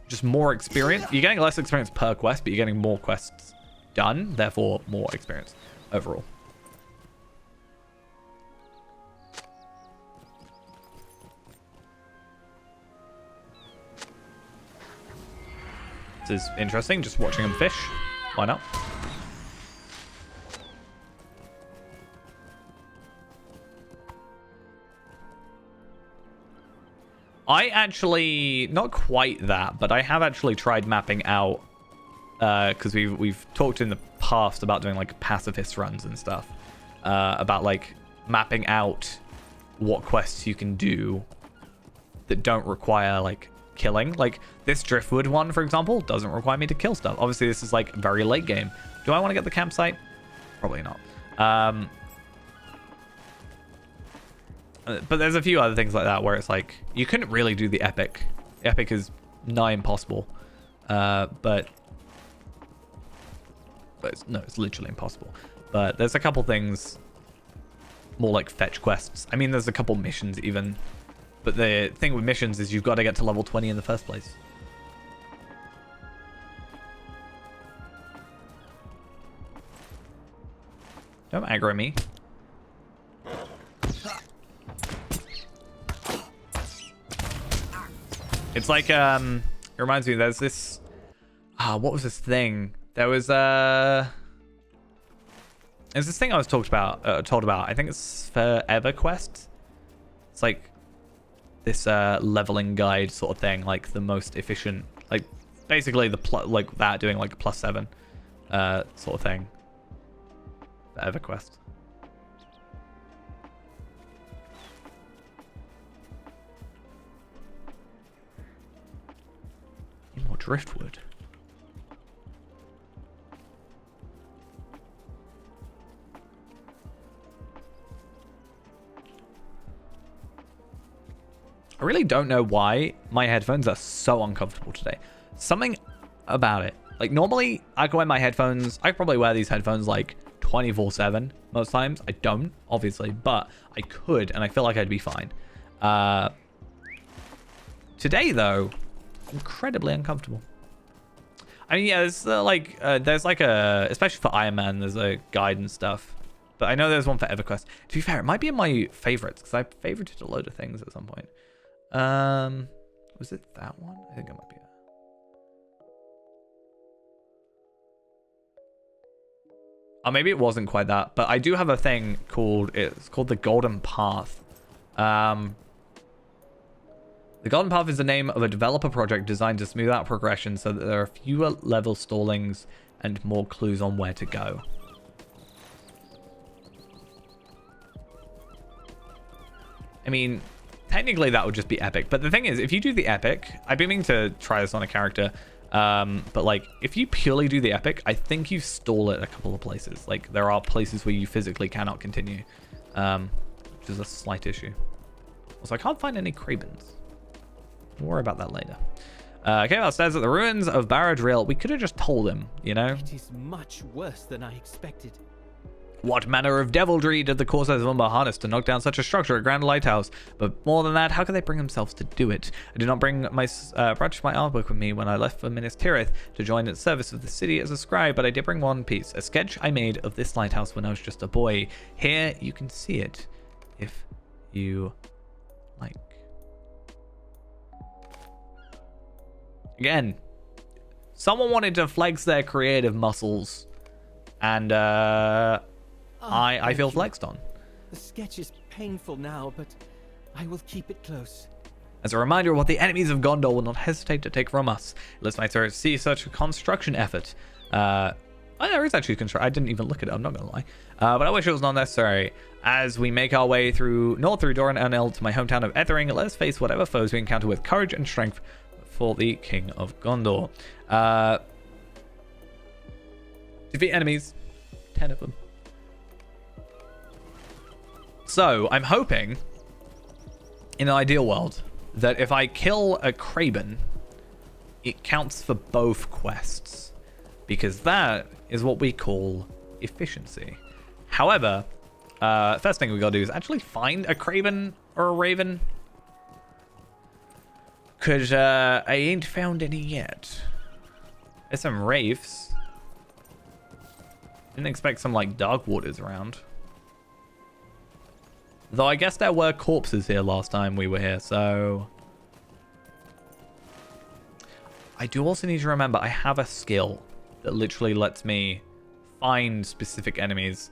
just more experience. You're getting less experience per quest, but you're getting more quests done, therefore more experience overall. This is interesting, just watching them fish. Why not? I actually, not quite that, but I have actually tried mapping out, because we've talked in the past about doing like pacifist runs and stuff, about like mapping out what quests you can do that don't require like killing. Like this driftwood one, for example, doesn't require me to kill stuff. Obviously, this is like very late game. Do I want to get the campsite? Probably not. But there's a few other things like that where it's like you couldn't really do the epic. Epic is nigh impossible. But it's literally impossible. But there's a couple things more like fetch quests. I mean, there's a couple missions even. But the thing with missions is you've got to get to level 20 in the first place. Don't aggro me. It's like, it reminds me, there's this, what was this thing? There's this thing I was told about, I think it's for EverQuest. It's like this leveling guide sort of thing, like the most efficient, like basically like that doing like a +7 sort of thing for EverQuest. Need more driftwood. I really don't know why my headphones are so uncomfortable today. Something about it. Like normally I can wear my headphones. I probably wear these headphones like 24/7 most times. I don't, obviously, but I could, and I feel like I'd be fine. Today though, incredibly uncomfortable. I mean, yeah, there's like a, especially for Iron Man, there's a guide and stuff. But I know there's one for EverQuest. To be fair, it might be in my favorites because I favorited a load of things at some point. Was it that one? I think it might be it. Oh, maybe it wasn't quite that, but I do have a thing called, it's called the Golden Path. The Golden Path is the name of a developer project designed to smooth out progression so that there are fewer level stallings and more clues on where to go. I mean, technically that would just be epic. But the thing is, if you do the epic, I've been meaning to try this on a character. But like, if you purely do the epic, I think you stall it a couple of places. Like, there are places where you physically cannot continue, which is a slight issue. Also, I can't find any Krabens. We'll worry about that later. Okay, upstairs at the ruins of Baradriel. We could have just told him, you know? It is much worse than I expected. What manner of devilry did the Corsairs of Umbar harness to knock down such a structure, a grand lighthouse? But more than that, how could they bring themselves to do it? I did not bring my artwork with me when I left for Minas Tirith to join its service of the city as a scribe, but I did bring one piece, a sketch I made of this lighthouse when I was just a boy. Here you can see it, if you like. Again, someone wanted to flex their creative muscles, and I feel flexed on. The sketch is painful now, but I will keep it close. As a reminder of what the enemies of Gondor will not hesitate to take from us. It lets my spirit see such a construction effort. There is actually construction. I didn't even look at it, I'm not going to lie. But I wish it was not necessary. As we make our way north through Doran Ernell to my hometown of Ethering, let us face whatever foes we encounter with courage and strength for the King of Gondor. Defeat enemies. 10 of them. So, I'm hoping, in an ideal world, that if I kill a Kraben, it counts for both quests. Because that is what we call efficiency. However, first thing we gotta do is actually find a Kraben or a Raven. Because I ain't found any yet. There's some Wraiths. Didn't expect some, like, Dark Waters around. Though I guess there were corpses here last time we were here, so... I do also need to remember I have a skill that literally lets me find specific enemies.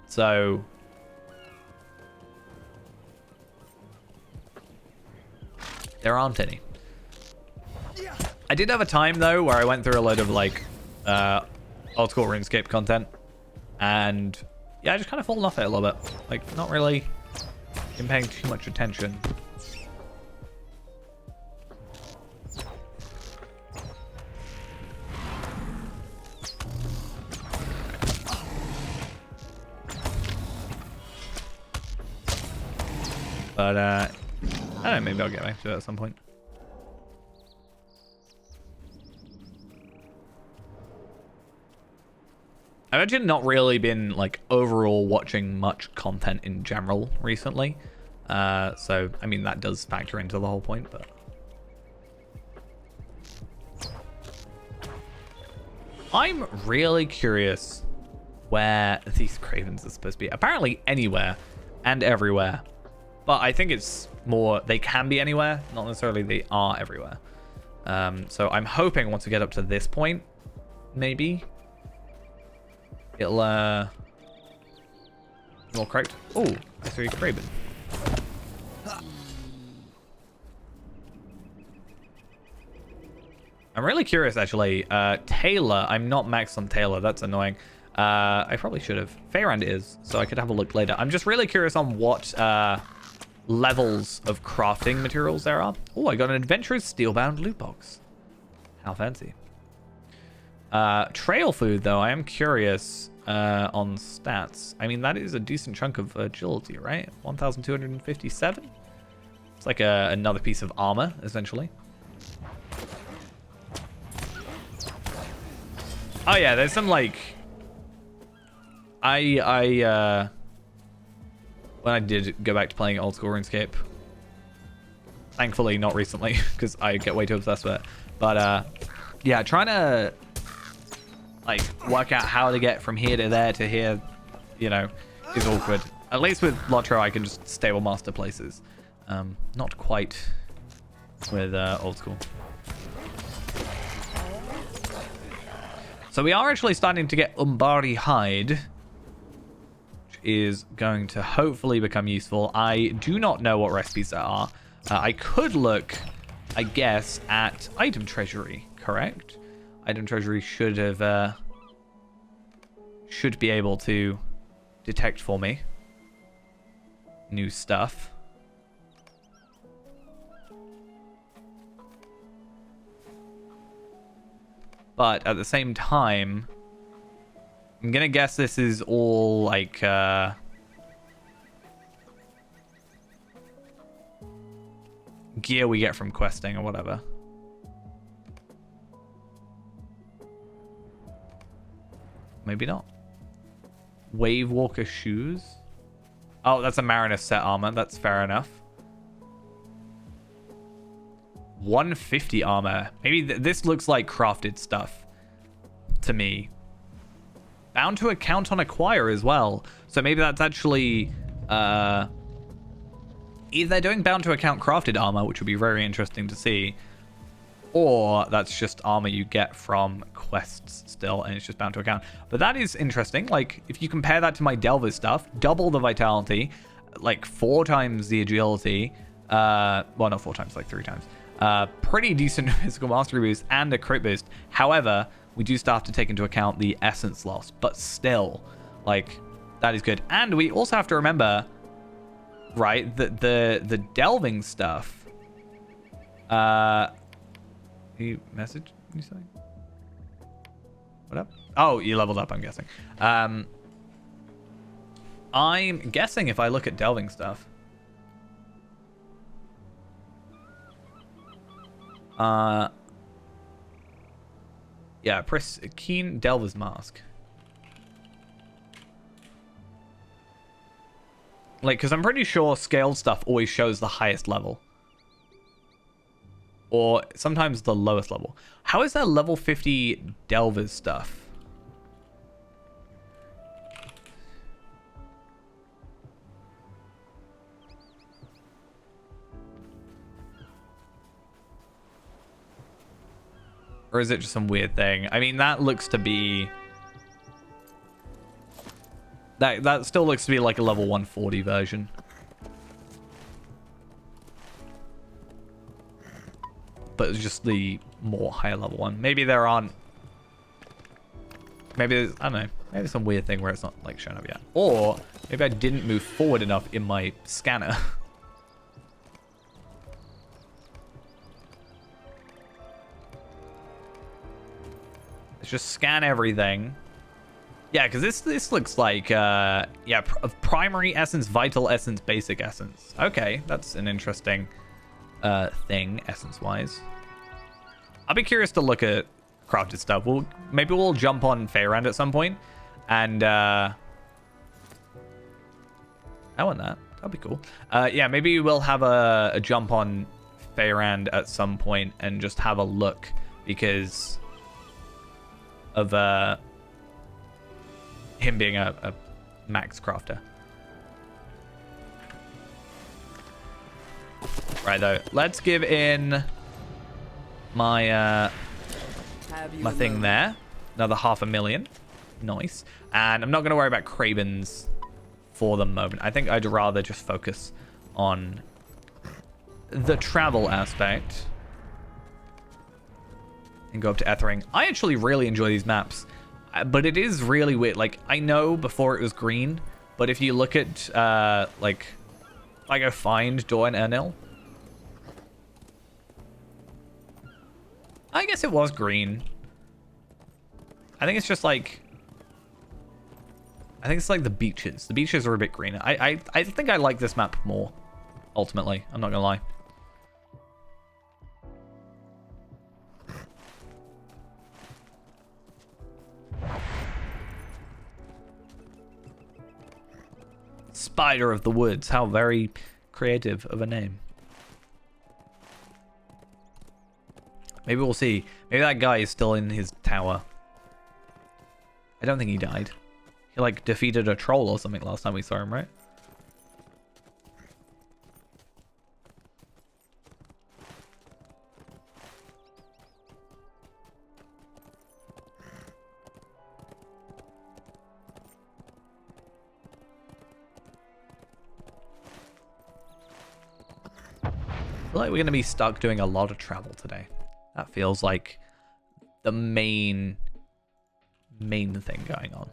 So... there aren't any. I did have a time, though, where I went through a load of, like, old school RuneScape content. And, yeah, I just kind of fallen off it a little bit. Like, not really been paying too much attention. But, I don't know, maybe I'll get back to it at some point. I've actually not really been, like, overall watching much content in general recently. So, I mean, that does factor into the whole point, but... I'm really curious where these Cravens are supposed to be. Apparently anywhere and everywhere. But I think it's more they can be anywhere, not necessarily they are everywhere. So I'm hoping once we get up to this point, maybe it'll more correct. Oh, I saw you Kraben. I'm really curious actually. Taylor, I'm not maxed on Taylor, that's annoying. I probably should have. Fairand is, so I could have a look later. I'm just really curious on what levels of crafting materials there are. Oh, I got an adventurous steelbound loot box. How fancy. Trail food, though, I am curious on stats. I mean, that is a decent chunk of agility, right? 1,257? It's like another piece of armor, essentially. Oh, yeah, there's some, like... when I did go back to playing old school RuneScape, thankfully not recently, because I get way too obsessed with it. But yeah, trying to like work out how to get from here to there to here, you know, is awkward. At least with Lotro, I can just stable master places. Not quite with old school. So we are actually starting to get Umbari hide, is going to hopefully become useful. I do not know what recipes there are, I could look, I guess, at item treasury, correct? Item treasury should have, should be able to detect for me new stuff. But at the same time, I'm gonna guess this is all like gear we get from questing or whatever. Maybe not. Wave Walker shoes. Oh, that's a Mariner set armor. That's fair enough. 150 armor. Maybe this looks like crafted stuff to me. Bound to account on acquire as well. So maybe that's actually either they're doing bound to account crafted armor, which would be very interesting to see, or that's just armor you get from quests still, and it's just bound to account. But that is interesting. Like, if you compare that to my Delver stuff, double the vitality, like 4 times the agility, well, not 4 times, like 3 times. Pretty decent physical mastery boost and a crit boost. However, we do still have to take into account the essence loss, but still, like, that is good. And we also have to remember, right, that the delving stuff. You message? You say? What up? Oh, you leveled up, I'm guessing. I'm guessing if I look at delving stuff. Yeah, press Keen Delver's Mask. Like, because I'm pretty sure scaled stuff always shows the highest level. Or sometimes the lowest level. How is that level 50 Delver's stuff? Or is it just some weird thing? I mean, that looks to be... That still looks to be like a level 140 version. But it's just the more higher level one. Maybe there aren't... Maybe there's... I don't know. Maybe there's some weird thing where it's not, like, shown up yet. Or maybe I didn't move forward enough in my scanner. Let's just scan everything. Yeah, because this looks like, yeah, primary essence, vital essence, basic essence. Okay, that's an interesting thing, essence-wise. I'll be curious to look at crafted stuff. Maybe we'll jump on Faerand at some point, and I want that. That'd be cool. Yeah, maybe we'll have a jump on Faerand at some point and just have a look because of him being a max crafter. Right, though, let's give in my my thing there. Another 500,000. Nice. And I'm not going to worry about Cravens for the moment. I think I'd rather just focus on the travel aspect and go up to Ethering. I actually really enjoy these maps, but it is really weird. Like, I know before it was green, but if you look at like I go find Dorn Ernil, I guess it was green. I think it's just like, I think it's like the beaches. The beaches are a bit greener. I think I like this map more, ultimately. I'm not gonna lie. Spider of the Woods. How very creative of a name. Maybe we'll see. Maybe that guy is still in his tower. I don't think he died. He, like, defeated a troll or something last time we saw him, right? feel like we're going to be stuck doing a lot of travel today. That feels like the main thing going on.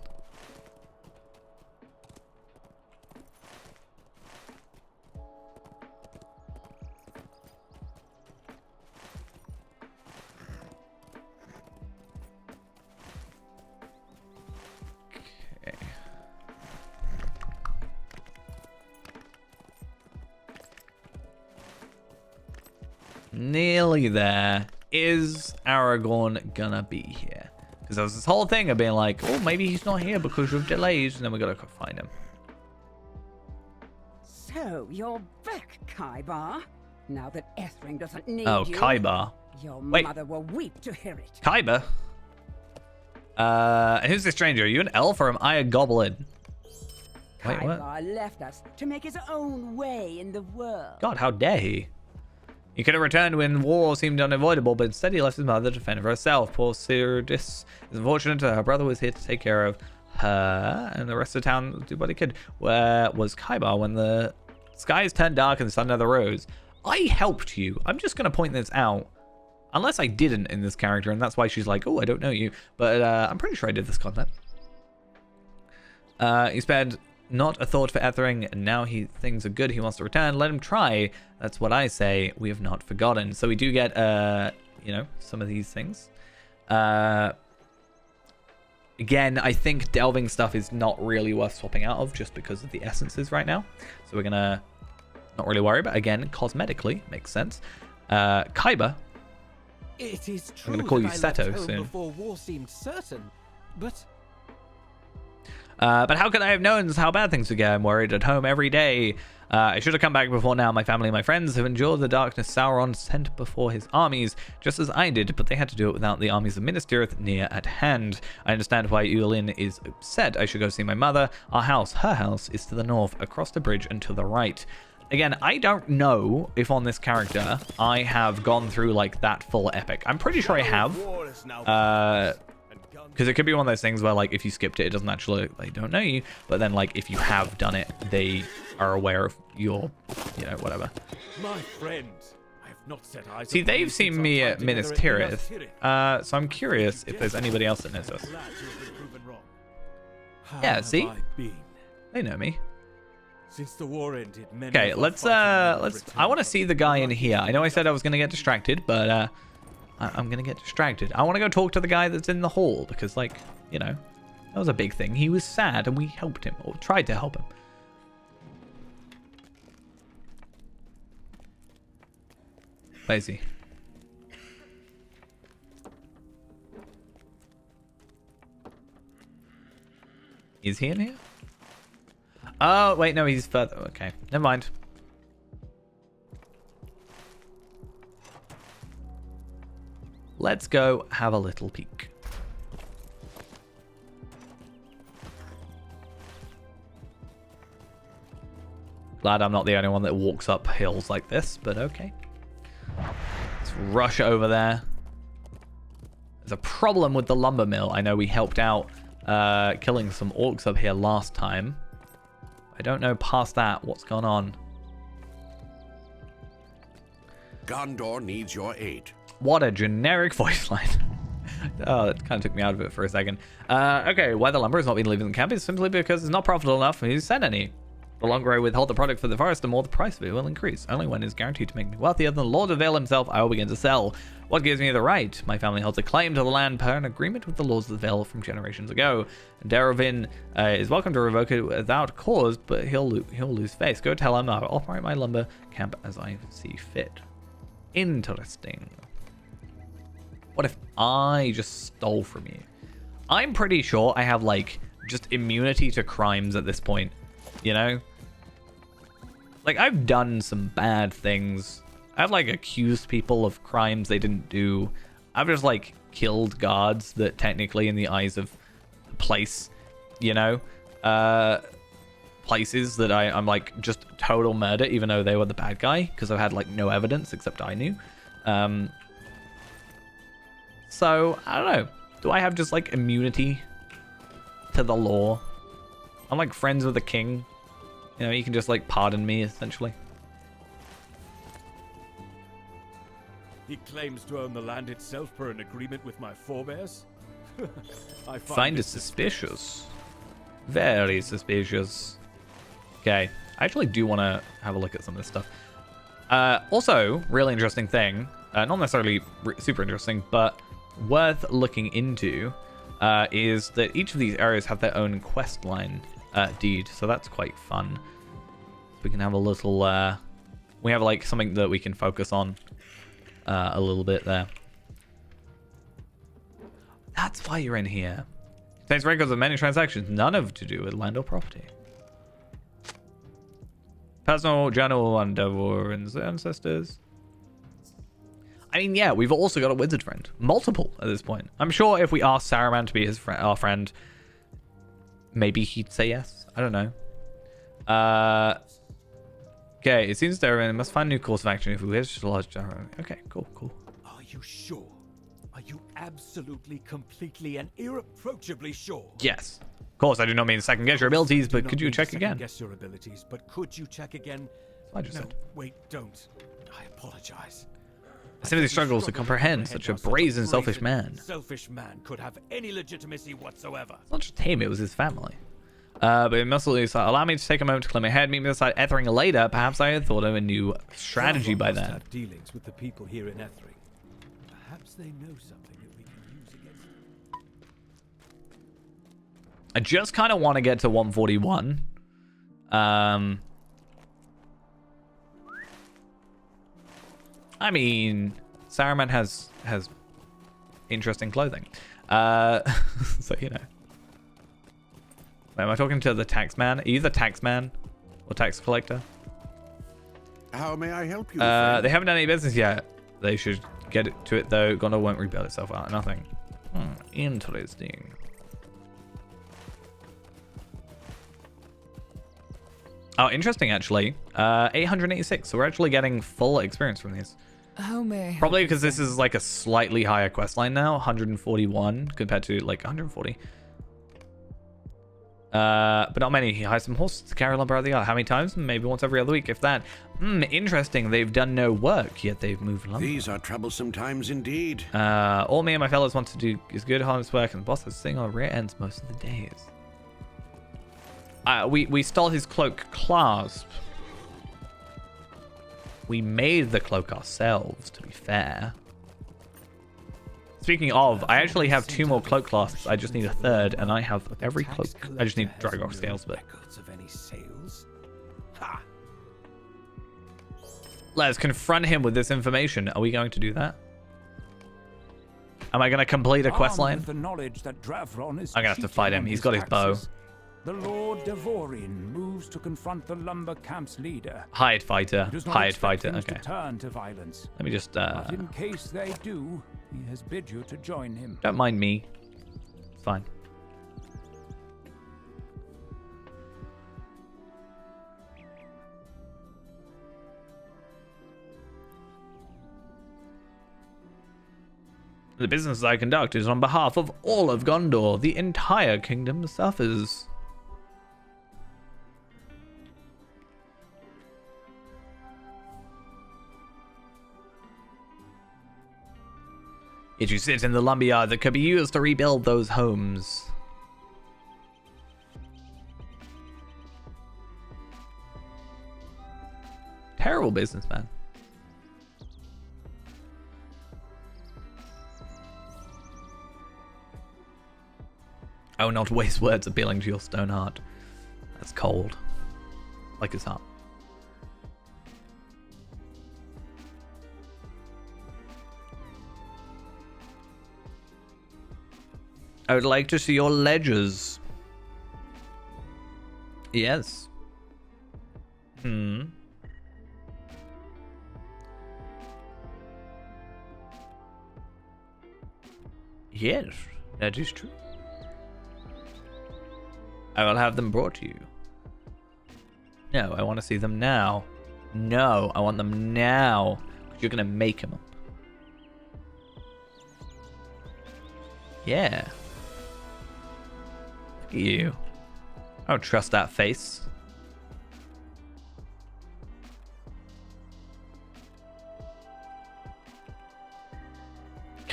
Okay. Nearly there. Is Aragorn gonna be here? Because there was this whole thing of being like, oh, maybe he's not here because of delays, and then we gotta go find him. So, you're back, Kaibar. Now that Ethring doesn't need Oh, you. Kaibar. Your Wait. mother will weep to hear it. Kaiba? And who's this stranger? Are you an elf or am I a goblin? Wait, what? Kaibar left us to make his own way in the world. God, how dare he? He could have returned when war seemed unavoidable, but instead he left his mother to fend for herself. Poor Cyrus is unfortunate. Her brother was here to take care of her, and the rest of the town do what he could. Where was Kaibar when the skies turned dark and the sun never rose? I helped you. I'm just going to point this out. Unless I didn't in this character, and that's why she's like, oh, I don't know you. But I'm pretty sure I did this content. He spared not a thought for Ethering, and now things are good. He wants to return. Let him try. That's what I say. We have not forgotten. So we do get, you know, some of these things. Again, I think delving stuff is not really worth swapping out of just because of the essences right now. So we're going to not really worry, but again, cosmetically, makes sense. Kaiba. It is true. I'm going to call you that I left Seto home soon. Before war seemed certain, but how could I have known how bad things would get? I'm worried at home every day. I should have come back before now. My family and my friends have endured the darkness Sauron sent before his armies, just as I did, but they had to do it without the armies of Minas Tirith near at hand. I understand why Uelin is upset. I should go see my mother. Our house, her house, is to the north, across the bridge and to the right. Again, I don't know if on this character I have gone through like that full epic. I'm pretty sure I have. Because it could be one of those things where like if you skipped it, it doesn't actually, they don't know you. But then like if you have done it, they are aware of your, you know, whatever. My friend, I have not set eyes. See, they've seen me at Minas Tirith. So I'm curious if there's anybody else that knows us. Yeah, see? They know me. Since the war ended, Okay, let's I want to see the guy in here. I know I said I was going to get distracted, but I'm going to get distracted. I want to go talk to the guy that's in the hall because, like, you know, that was a big thing. He was sad and we helped him, or tried to help him. Where is he? Is he in here? Oh, wait, no, he's further. Okay, never mind. Let's go have a little peek. Glad I'm not the only one that walks up hills like this, but okay. Let's rush over there. There's a problem with the lumber mill. I know we helped out killing some orcs up here last time. I don't know past that what's gone on. Gondor needs your aid. What a generic voice line. Oh, that kind of took me out of it for a second. Okay, why the lumber has not been leaving the camp is simply because it's not profitable enough for me to send any. The longer I withhold the product for the forest, the more the price of it will increase. Only when it is guaranteed to make me wealthier than the Lord of Vale himself, I will begin to sell. What gives me the right? My family holds a claim to the land per an agreement with the Lords of the Vale from generations ago. Darovin is welcome to revoke it without cause, but he'll lose face. Go tell him I'll operate my lumber camp as I see fit. Interesting. What if I just stole from you? I'm pretty sure I have, like, just immunity to crimes at this point. You know? Like, I've done some bad things. I've, like, accused people of crimes they didn't do. I've just, like, killed guards that technically, in the eyes of the place, you know? Places that I'm, like, just total murder, even though they were the bad guy. Because I've had, like, no evidence except I knew. So, I don't know. Do I have just, like, immunity to the law? I'm, like, friends with the king. You know, he can just, like, pardon me, essentially. He claims to own the land itself per an agreement with my forebears. I Find it suspicious. Very suspicious. Okay. I actually do want to have a look at some of this stuff. Also, really interesting thing. Not necessarily super interesting, but worth looking into is that each of these areas have their own quest line deed. So that's quite fun. We can have a little... we have like something that we can focus on a little bit there. That's why you're in here. Contains records of many transactions, none of to do with land or property. Personal journal on Devorin's ancestors. I mean, yeah, we've also got a wizard friend. Multiple at this point. I'm sure if we asked Saruman to be his our friend, maybe he'd say yes. I don't know. Okay, it seems Saruman must find a new course of action if we wish to lodge. Okay, cool. Are you sure? Are you absolutely, completely, and irreproachably sure? Yes. Of course, I do not mean to second guess your abilities, but could you check again? Guess your abilities, but could you check again? I just said. Wait, don't. I apologize. I simply struggle to comprehend such a brazen, selfish man. Selfish man could have any legitimacy whatsoever. It's not just him, it was his family. But it must at least allow me to take a moment to clear my head, meet me beside Ethering later. Perhaps I had thought of a new strategy by then. Have dealings with the people here in Ethering. Perhaps they know something that we can use against them. I just kind of want to get to 141. I mean, Saruman has interesting clothing. So, you know. Wait, am I talking to the tax man? Are you the tax man or tax collector? How may I help you? They haven't done any business yet. They should get to it though. Gondor won't rebuild itself out. Nothing. Interesting. Oh, interesting actually. 886. So we're actually getting full experience from these. How may I Probably because this is like a slightly higher quest line now. 141 compared to like 140. But not many. He hires some horses to carry lumber out of the yard. How many times? Maybe once every other week, if that. Interesting. They've done no work, yet they've moved lumber. These are troublesome times indeed. All me and my fellows want to do is good, honest work, and the boss is sitting on rear ends most of the days. We stole his cloak clasp. We made the cloak ourselves, to be fair. Speaking of, I actually have 2 more cloak clasps. I just need a 3rd, and I have every cloak. I just need Dragok scales, but... Records of any sales? Ha! Let's confront him with this information. Are we going to do that? Am I going to complete a quest line? The knowledge that Dravron is I'm going to have to fight him. He's got his bow. The Lord Devorian moves to confront the lumber camp's leader. Hired fighter. Hired fighter. Okay. To turn to violence. Let me just... But in case they do, he has bid you to join him. Don't mind me. It's fine. The business I conduct is on behalf of all of Gondor. The entire kingdom suffers. Yet you sit in the lumberyard that could be used to rebuild those homes. Terrible businessman. I will not waste words appealing to your stone heart. That's cold. Like his heart. I would like to see your ledgers. Yes. Yes, that is true. I will have them brought to you. No, I want to see them now. No, I want them now. You're going to make them up. Yeah. Look at you. I don't trust that face.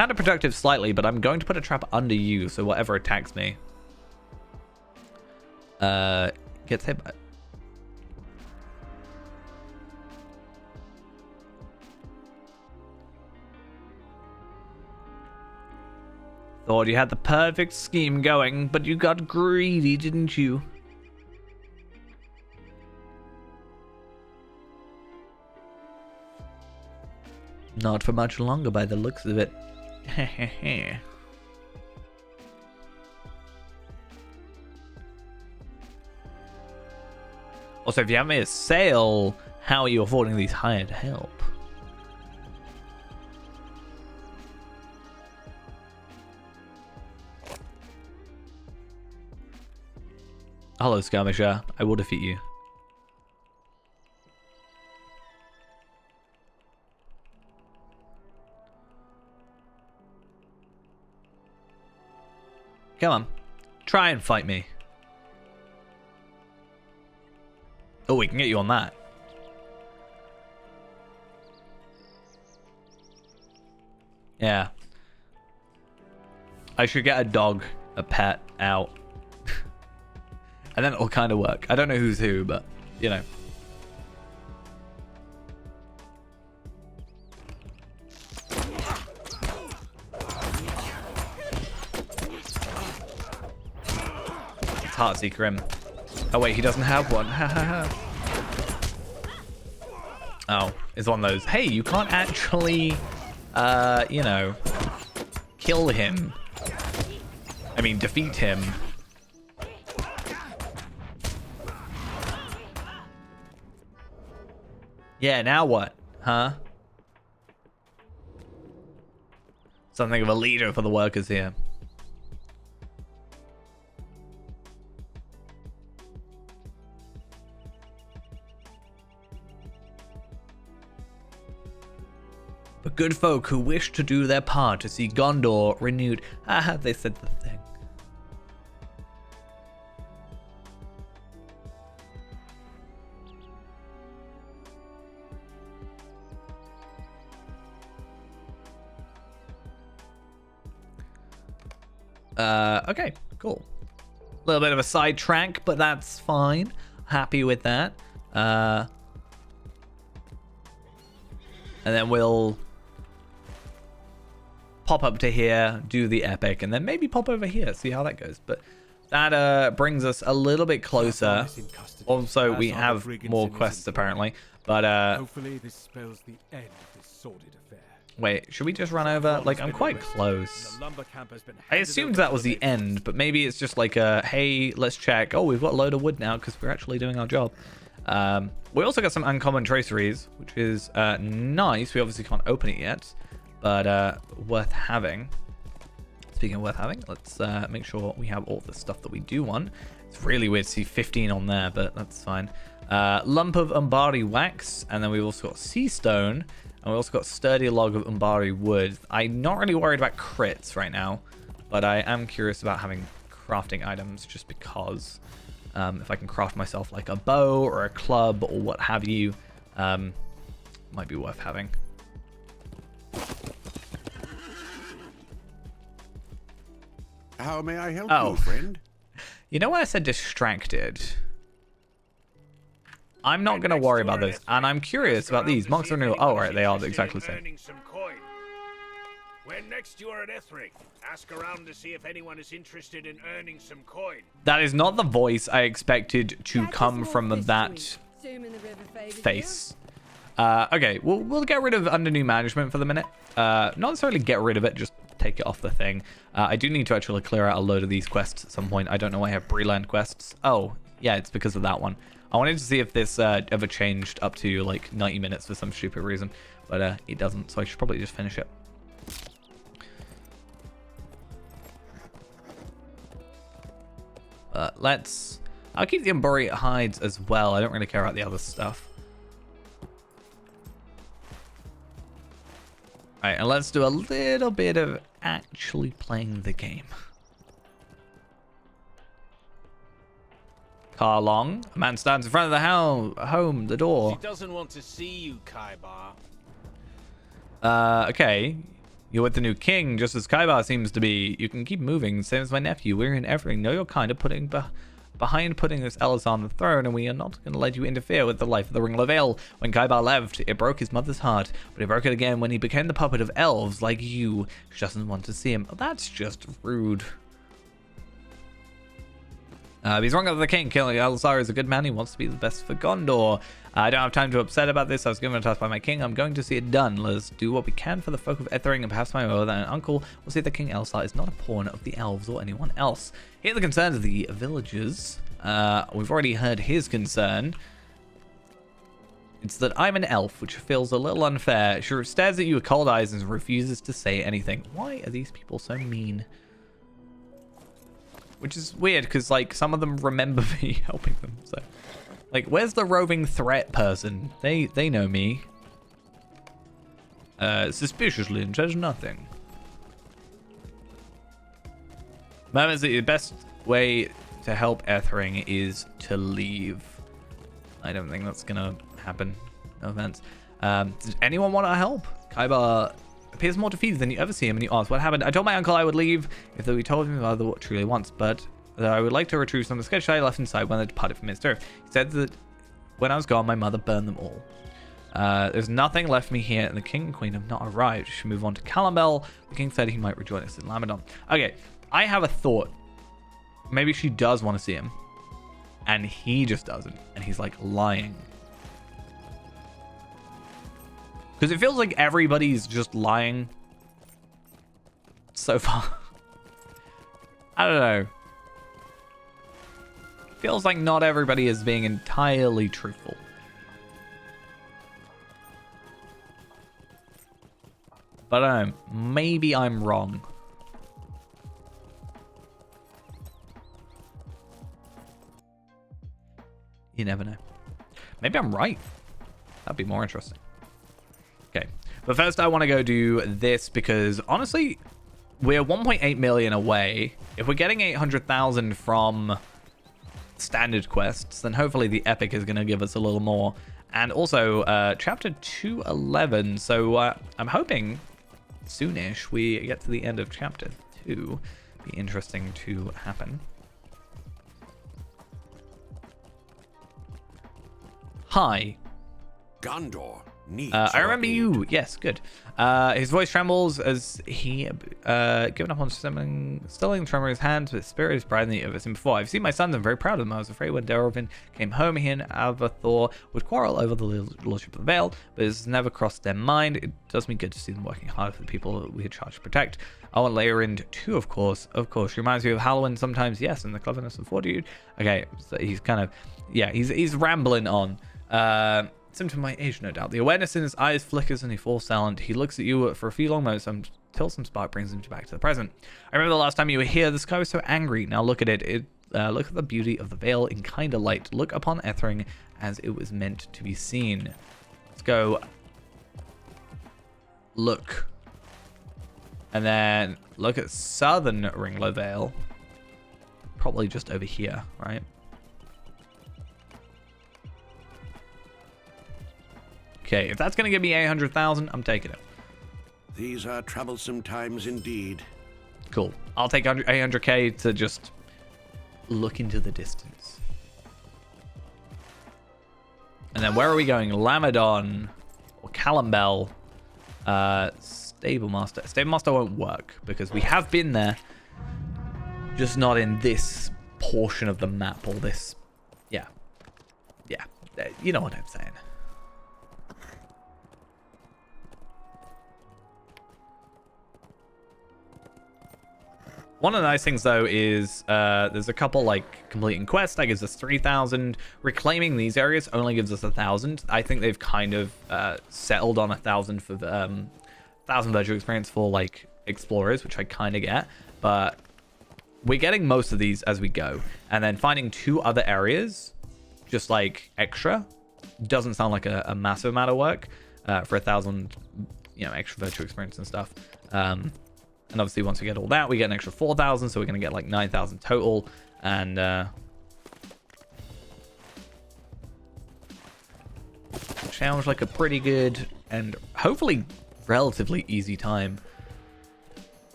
counterproductive slightly, but I'm going to put a trap under you, so whatever attacks me gets hit by. Thought you had the perfect scheme going, but you got greedy, didn't you? Not for much longer by the looks of it. Also, if you haven't made a sale, how are you affording these hired help? Hello, skirmisher. I will defeat you. Come on. Try and fight me. Oh, we can get you on that. Yeah. I should get a dog, a pet, out. And then it'll kind of work. I don't know who's who, but, you know. It's Heartseeker him. Oh wait, he doesn't have one. Oh, it's one of those. Hey, you can't actually, you know, kill him. I mean, defeat him. Yeah, now what? Huh? Something of a leader for the workers here. But good folk who wish to do their part to see Gondor renewed. Ah, they said the thing. Okay, cool. A little bit of a sidetrack, but that's fine. Happy with that. And then we'll pop up to here, do the epic, and then maybe pop over here, see how that goes. But that brings us a little bit closer. Also, we have more quests apparently, but hopefully this spells the end of this sordid affair. Wait, should we just run over? Like, I'm quite close. I assumed that was the end, but maybe it's just like a, hey, let's check. Oh, we've got a load of wood now because we're actually doing our job. We also got some uncommon traceries, which is nice. We obviously can't open it yet, but worth having. Speaking of worth having, let's make sure we have all the stuff that we do want. It's really weird to see 15 on there, but that's fine. Lump of Umbari wax, and then we've also got sea stone. And we also got sturdy log of Umbari wood. I'm not really worried about crits right now, but I am curious about having crafting items just because if I can craft myself like a bow or a club or what have you, might be worth having. How may I help you, friend? You know when I said distracted? I'm not going to worry about this, and I'm curious about these. Monks are new. Oh, right, they are exactly the same. When next you are at Ethric, ask around to see if anyone is interested in earning some coin. That is not the voice I expected to come from that face. Okay, we'll get rid of under new management for the minute. Not necessarily get rid of it, just take it off the thing. I do need to actually clear out a load of these quests at some point. I don't know why I have Breland quests. Oh, yeah, it's because of that one. I wanted to see if this ever changed up to like 90 minutes for some stupid reason, but it doesn't, so I should probably just finish it. I'll keep the Umbari hides as well. I don't really care about the other stuff. Alright, and let's do a little bit of actually playing the game. Karlong, a man stands in front of the the door. She doesn't want to see you, Kaibar. Okay. You're with the new king, just as Kaiba seems to be. You can keep moving, same as my nephew. We're in everything. Know you're kind of behind putting this Ellis on the throne, and we are not going to let you interfere with the life of the Ring of Veil. When Kaiba left, it broke his mother's heart, but it broke it again when he became the puppet of elves like you. She doesn't want to see him. Oh, that's just rude. He's wrong about the king. Killing Elzar is a good man. He wants to be the best for Gondor. I don't have time to upset about this. I was given a task by my king. I'm going to see it done. Let's do what we can for the folk of Ethering, and perhaps my mother and uncle will see that King Elzar is not a pawn of the elves or anyone else. Here are the concerns of the villagers. We've already heard his concern. It's that I'm an elf, which feels a little unfair. She stares at you with cold eyes and refuses to say anything. Why are these people so mean? Which is weird, because, like, some of them remember me helping them, so... Like, where's the roving threat person? They know me. Suspiciously and says nothing. Moments that the best way to help Ethering is to leave. I don't think that's gonna happen. No offense. Does anyone want to help? Kaiba appears more defeated than you ever see him, and you ask what happened. I told my uncle I would leave if we told him about what truly wants, but I would like to retrieve some of the sketches I left inside when I departed from his earth. He said that when I was gone, my mother burned them all. There's nothing left for me here, and the king and queen have not arrived. We should move on to Calimbel. The king said he might rejoin us in Lamadon. Okay, I have a thought. Maybe she does want to see him, and he just doesn't, and he's like lying. Because it feels like everybody's just lying so far. I don't know. Feels like not everybody is being entirely truthful. But I don't know. Maybe I'm wrong. You never know. Maybe I'm right. That'd be more interesting. Okay. But first I want to go do this because honestly, we're 1.8 million away. If we're getting 800,000 from standard quests, then hopefully the epic is going to give us a little more. And also chapter 211, so I'm hoping soonish we get to the end of chapter 2. Be interesting to happen. Hi Gondor needs I remember you. Yes, good. His voice trembles as he given up on stilling the tremor in his hands, but his spirit is brighter than he ever seen before. I've seen my sons. I'm very proud of them. I was afraid when Derovin came home, he and Avathor would quarrel over the lordship of the Vale, but it's never crossed their mind. It does me good to see them working hard for the people that we had charged to protect. I want Leyrind too, of course. Of course, she reminds me of Halloween sometimes. Yes, and the cleverness and fortitude. Okay, so he's kind of, yeah, he's rambling on. Symptom of my age, no doubt. The awareness in his eyes flickers and he falls silent. He looks at you for a few long moments until some spark brings him back to the present. I remember the last time you were here, the sky was so angry. Now look at it. Look at the beauty of the Vale in kind of light. Look upon Ethering as it was meant to be seen. Let's go. Look. And then look at southern Ringler Vale. Probably just over here, right? Okay, if that's going to give me 800,000, I'm taking it. These are troublesome times indeed. Cool. I'll take 800k to just look into the distance. And then where are we going? Lamadon or Calimbel? Stable Master. Stable Master won't work because we have been there, just not in this portion of the map or this. Yeah. Yeah. You know what I'm saying. One of the nice things, though, is there's a couple, like, completing quests. That gives us 3,000. Reclaiming these areas only gives us 1,000. I think they've kind of settled on 1,000 for the 1,000 virtual experience for, like, explorers, which I kind of get. But we're getting most of these as we go. And then finding 2 other areas, just, like, extra, doesn't sound like a massive amount of work for 1,000, you know, extra virtual experience and stuff. And obviously, once we get all that, we get an extra 4,000, so we're going to get like 9,000 total. And sounds like a pretty good and hopefully relatively easy time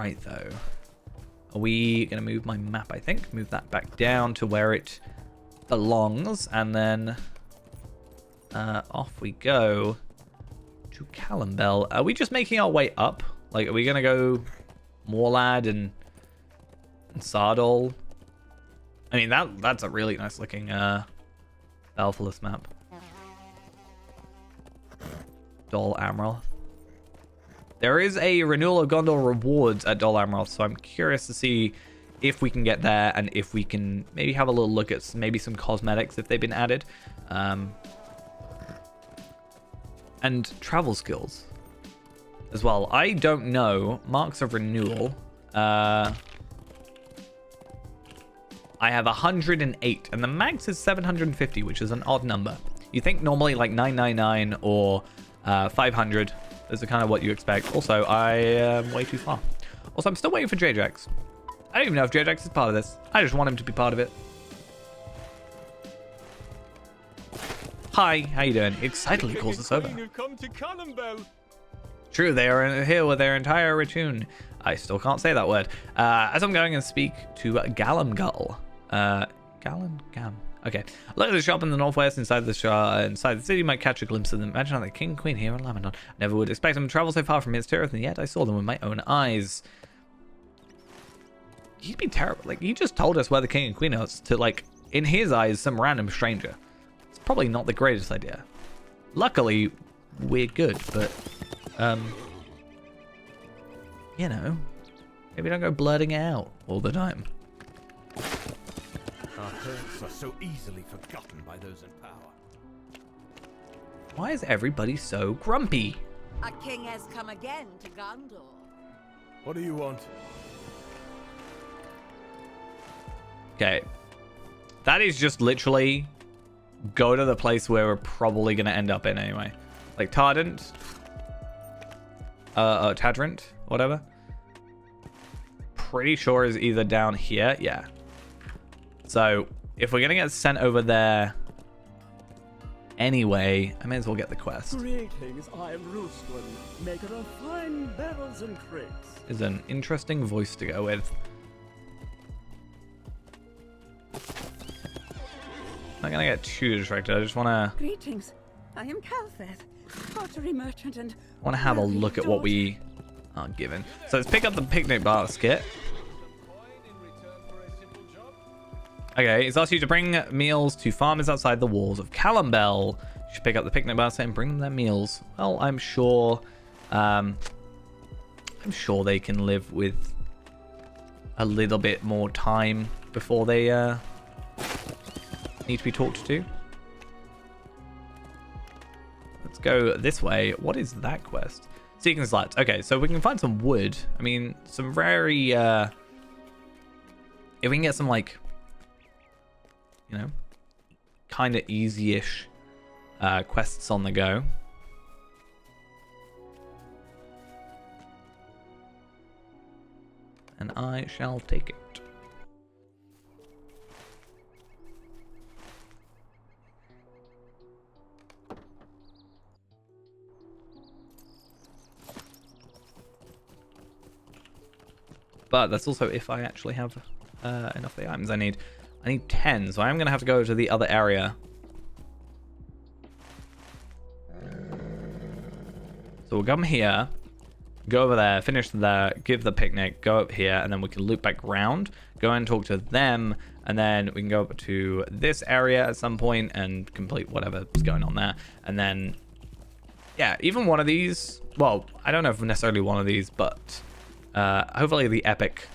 right, though. Are we going to move my map, I think? Move that back down to where it belongs. And then off we go to Callambel. Are we just making our way up? Like, are we going to go Morlad and Sardol? I mean, that's a really nice looking Balfourless map. Dol Amroth. There is a renewal of Gondor rewards at Dol Amroth, so I'm curious to see if we can get there and if we can maybe have a little look at maybe some cosmetics if they've been added. And travel skills as well. I don't know. Marks of renewal. I have 108 and the max is 750, which is an odd number. You think normally like 999 or 500 is kind of what you expect. Also, I am way too far. Also, I'm still waiting for Jajax. I don't even know if Jajax is part of this. I just want him to be part of it. Hi, how you doing? He excitedly calls us over. Come to Cannonbell. True, they are here with their entire retinue. I still can't say that word. As I'm going and speak to Galamgull. Gam. Okay. Look at the shop in the northwest inside the city. You might catch a glimpse of them. Imagine how the king and queen here in Lamendon. Never would expect them to travel so far from Minas Tirith, and yet I saw them with my own eyes. He'd be terrible. Like, he just told us where the king and queen are to, like, in his eyes, some random stranger. It's probably not the greatest idea. Luckily, we're good, but you know, maybe don't go blurting it out all the time. Our hurts are so easily forgotten by those in power. Why is everybody so grumpy? A king has come again to Gondor. What do you want? Okay. That is just literally go to the place where we're probably going to end up in anyway. Like Tardent. Tadrint, whatever. Pretty sure is either down here. Yeah. So if we're going to get sent over there anyway, I may as well get the quest. Greetings, I am Rustlin, maker of fine barrels and crates. Is an interesting voice to go with. I'm not gonna get too distracted. I just wanna. Greetings, I am Calfeth, pottery merchant, and want to have a look at what we are given. So let's pick up the picnic basket. Okay, it's asked you to bring meals to farmers outside the walls of Callambel. You should pick up the picnic basket and bring them their meals. Well, I'm sure they can live with a little bit more time before they need to be talked to. Let's go this way. What is that quest? Seeking slats. Okay, so we can find some wood. I mean, some very if we can get some, like, you know, kind of easy-ish quests on the go. And I shall take it. But that's also if I actually have enough of the items I need. I need 10, so I'm going to have to go to the other area. So we'll come here, go over there, finish there, give the picnic, go up here, and then we can loop back round, go and talk to them, and then we can go up to this area at some point and complete whatever's going on there. And then, yeah, even one of these, well, I don't know if necessarily one of these, but hopefully the epic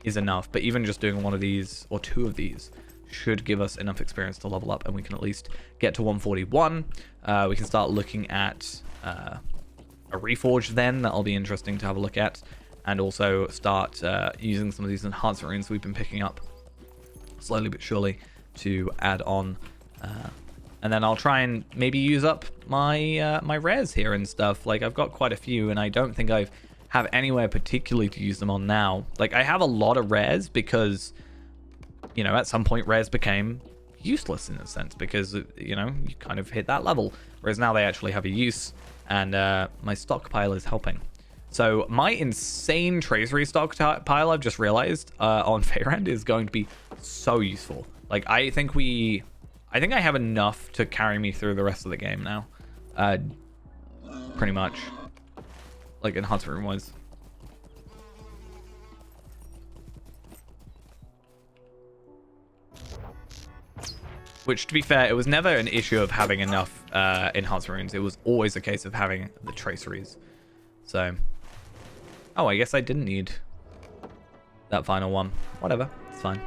is enough. But even just doing one of these or two of these should give us enough experience to level up, and we can at least get to 141. We can start looking at a reforge then. That'll be interesting to have a look at, and also start using some of these enhancement runes we've been picking up slowly but surely to add on. And then I'll try and maybe use up my my rares here and stuff. Like, I've got quite a few, and I don't think I have anywhere particularly to use them on now. Like, I have a lot of rares because, you know, at some point rares became useless in a sense because, you know, you kind of hit that level. Whereas now they actually have a use, and my stockpile is helping. So my insane tracery stockpile, I've just realized, on Faerend is going to be so useful. Like, I think I have enough to carry me through the rest of the game now. Pretty much. Like, enhancement room wise. Which, to be fair, it was never an issue of having enough enhancement runes. It was always a case of having the traceries. So, oh, I guess I didn't need that final one. Whatever, it's fine.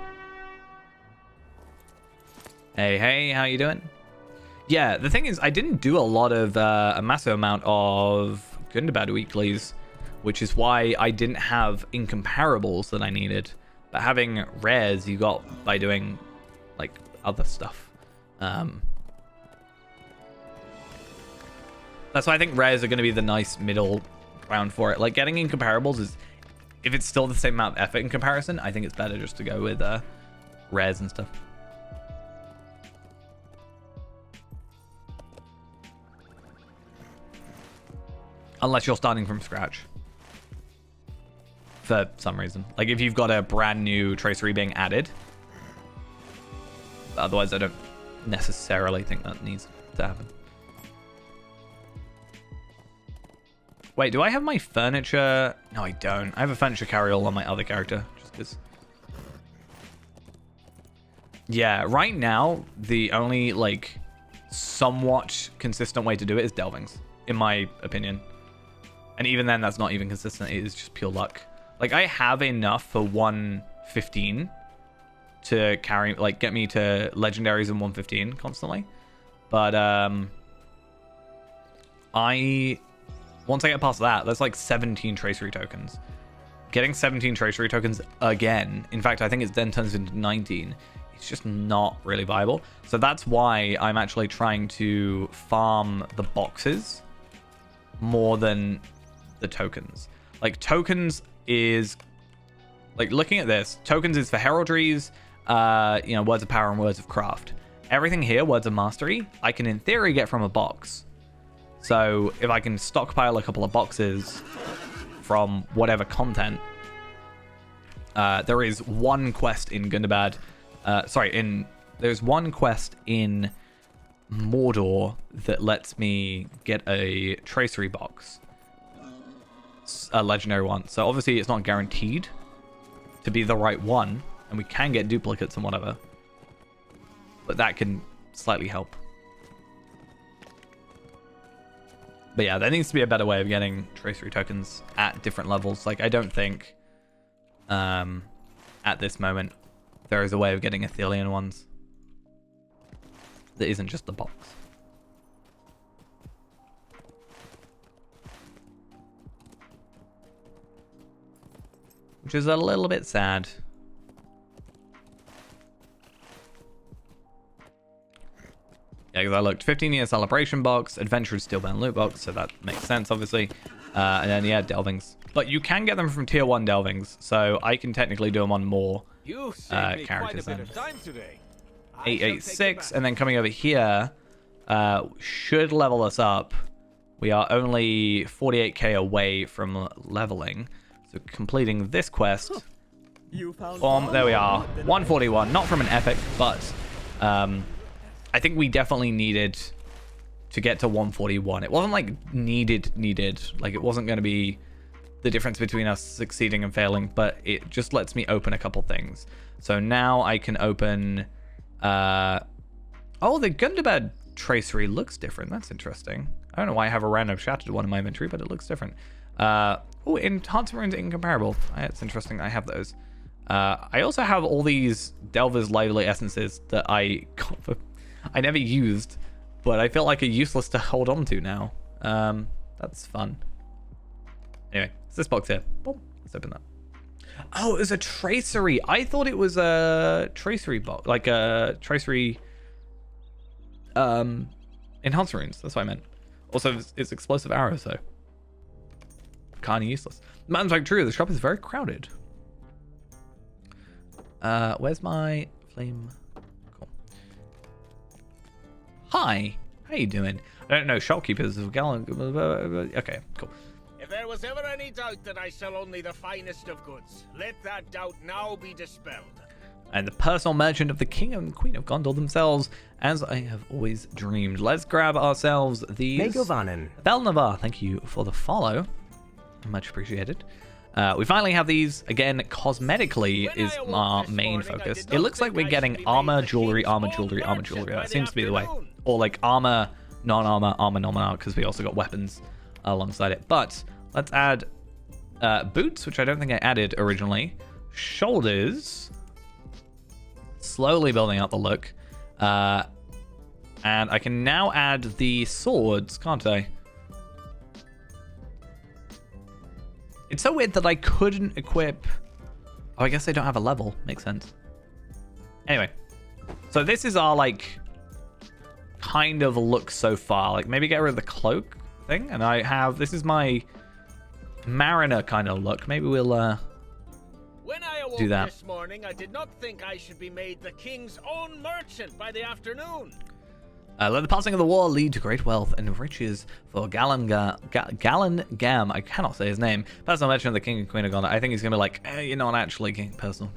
Hey, how you doing? Yeah, the thing is, I didn't do a lot of, a massive amount of Gundabad weeklies, which is why I didn't have incomparables that I needed. But having rares you got by doing, like, other stuff. That's why I think rares are going to be the nice middle ground for it. Like, getting incomparables is, if it's still the same amount of effort in comparison, I think it's better just to go with rares and stuff. Unless you're starting from scratch. For some reason. Like, if you've got a brand new tracery being added. Otherwise, I don't necessarily think that needs to happen. Wait, do I have my furniture? No, I don't. I have a furniture carry-all on my other character. Just because. Yeah, right now, the only, like, somewhat consistent way to do it is delvings. In my opinion. And even then, that's not even consistent. It is just pure luck. Like, I have enough for 115 to carry, like, get me to legendaries and 115 constantly. But, once I get past that, that's like 17 tracery tokens. Getting 17 tracery tokens again, in fact, I think it then turns into 19. It's just not really viable. So that's why I'm actually trying to farm the boxes more than the tokens. Like, tokens is, like, looking at this, tokens is for heraldries, you know, words of power and words of craft. Everything here, words of mastery, I can in theory get from a box. So if I can stockpile a couple of boxes from whatever content, there is one quest in Gundabad, there's one quest in Mordor that lets me get a tracery box, a legendary one. So obviously it's not guaranteed to be the right one, and we can get duplicates and whatever, but that can slightly help. But yeah, there needs to be a better way of getting tracery tokens at different levels. Like, I don't think at this moment there is a way of getting Athelian ones that isn't just the box. Which is a little bit sad. Yeah, because I looked 15-year celebration box, adventurer's steelbound loot box, so that makes sense, obviously. And then, yeah, delvings. But you can get them from tier 1 delvings, so I can technically do them on more characters then. 886, and then coming over here should level us up. We are only 48k away from leveling. So completing this quest. Boom, there we are. 141, not from an epic, but I think we definitely needed to get to 141. It wasn't like needed. Like, it wasn't going to be the difference between us succeeding and failing, but it just lets me open a couple things. So now I can open... oh, the Gundabad tracery looks different. That's interesting. I don't know why I have a random shattered one in my inventory, but it looks different. Oh, enhancement runes incomparable. It's interesting I have those. I also have all these Delver's Lively Essences that I got for... I never used, but I feel like are useless to hold on to now. That's fun. Anyway, it's this box here. Boom. Let's open that. Oh, it was a tracery. I thought it was a tracery box, like a tracery enhancement runes. That's what I meant. Also, it's explosive arrows, so kind of useless. Man's like true. The shop is very crowded. Where's my flame? Cool. Hi. How you doing? I don't know shopkeepers of Gallon. Okay, cool. there was ever any doubt that I sell only the finest of goods, let that doubt now be dispelled. And the personal merchant of the King and Queen of Gondor themselves, as I have always dreamed. Let's grab ourselves these. Megovanen. Belnavar, thank you for the follow. Much appreciated. We finally have these. Again, cosmetically is our main focus. It looks like we're getting armor, jewelry, armor, jewelry, armor, jewelry. That seems to be the way. Or like armor, non-armor, armor, non-armor, because we also got weapons alongside it. But let's add boots, which I don't think I added originally. Shoulders. Slowly building out the look. And I can now add the swords, can't I? It's so weird that I couldn't equip... Oh, I guess I don't have a level. Makes sense. Anyway. So this is our, like, kind of look so far. Like, maybe get rid of the cloak thing. And I have... This is my mariner kind of look. Maybe we'll When I awoke do that. this morning, I did not think I should be made the king's own merchant by the afternoon. Let the passing of the war lead to great wealth and riches for Gam. I cannot say his name. Personal merchant of the King and Queen of Gondor. I think he's going to be like, you're not actually King Personal.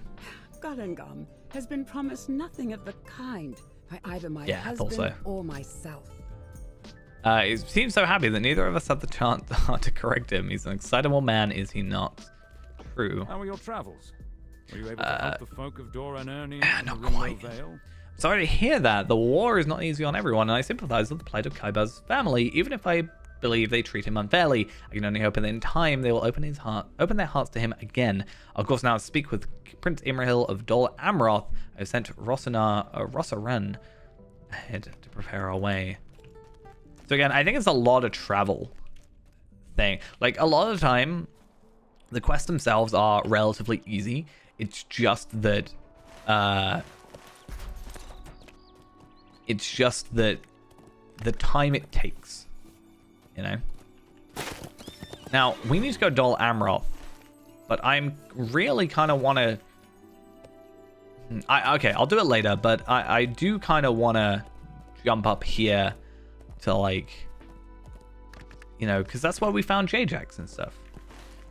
Galengam has been promised nothing of the kind by either my Yeah, I thought husband so. or myself. He seems so happy that neither of us had the chance to correct him. He's an excitable man, is he not? True. How were your travels? Were you able to help the folk of Dora and Ernie not quite. Vale? Sorry to hear that. The war is not easy on everyone, and I sympathize with the plight of Kaiba's family, even if I believe they treat him unfairly. I can only hope that in time they will open their hearts to him again. I'll of course now speak with Prince Imrahil of Dol Amroth. I've sent Rossaran ahead to prepare our way. So again, I think it's a lot of travel thing. Like, a lot of the time, the quests themselves are relatively easy. It's just that... the time it takes, you know. Now we need to go Dol Amroth, but I'm really kind of want to. Okay, I'll do it later, but I do kind of want to jump up here to, like, you know, because that's where we found J-Jax and stuff.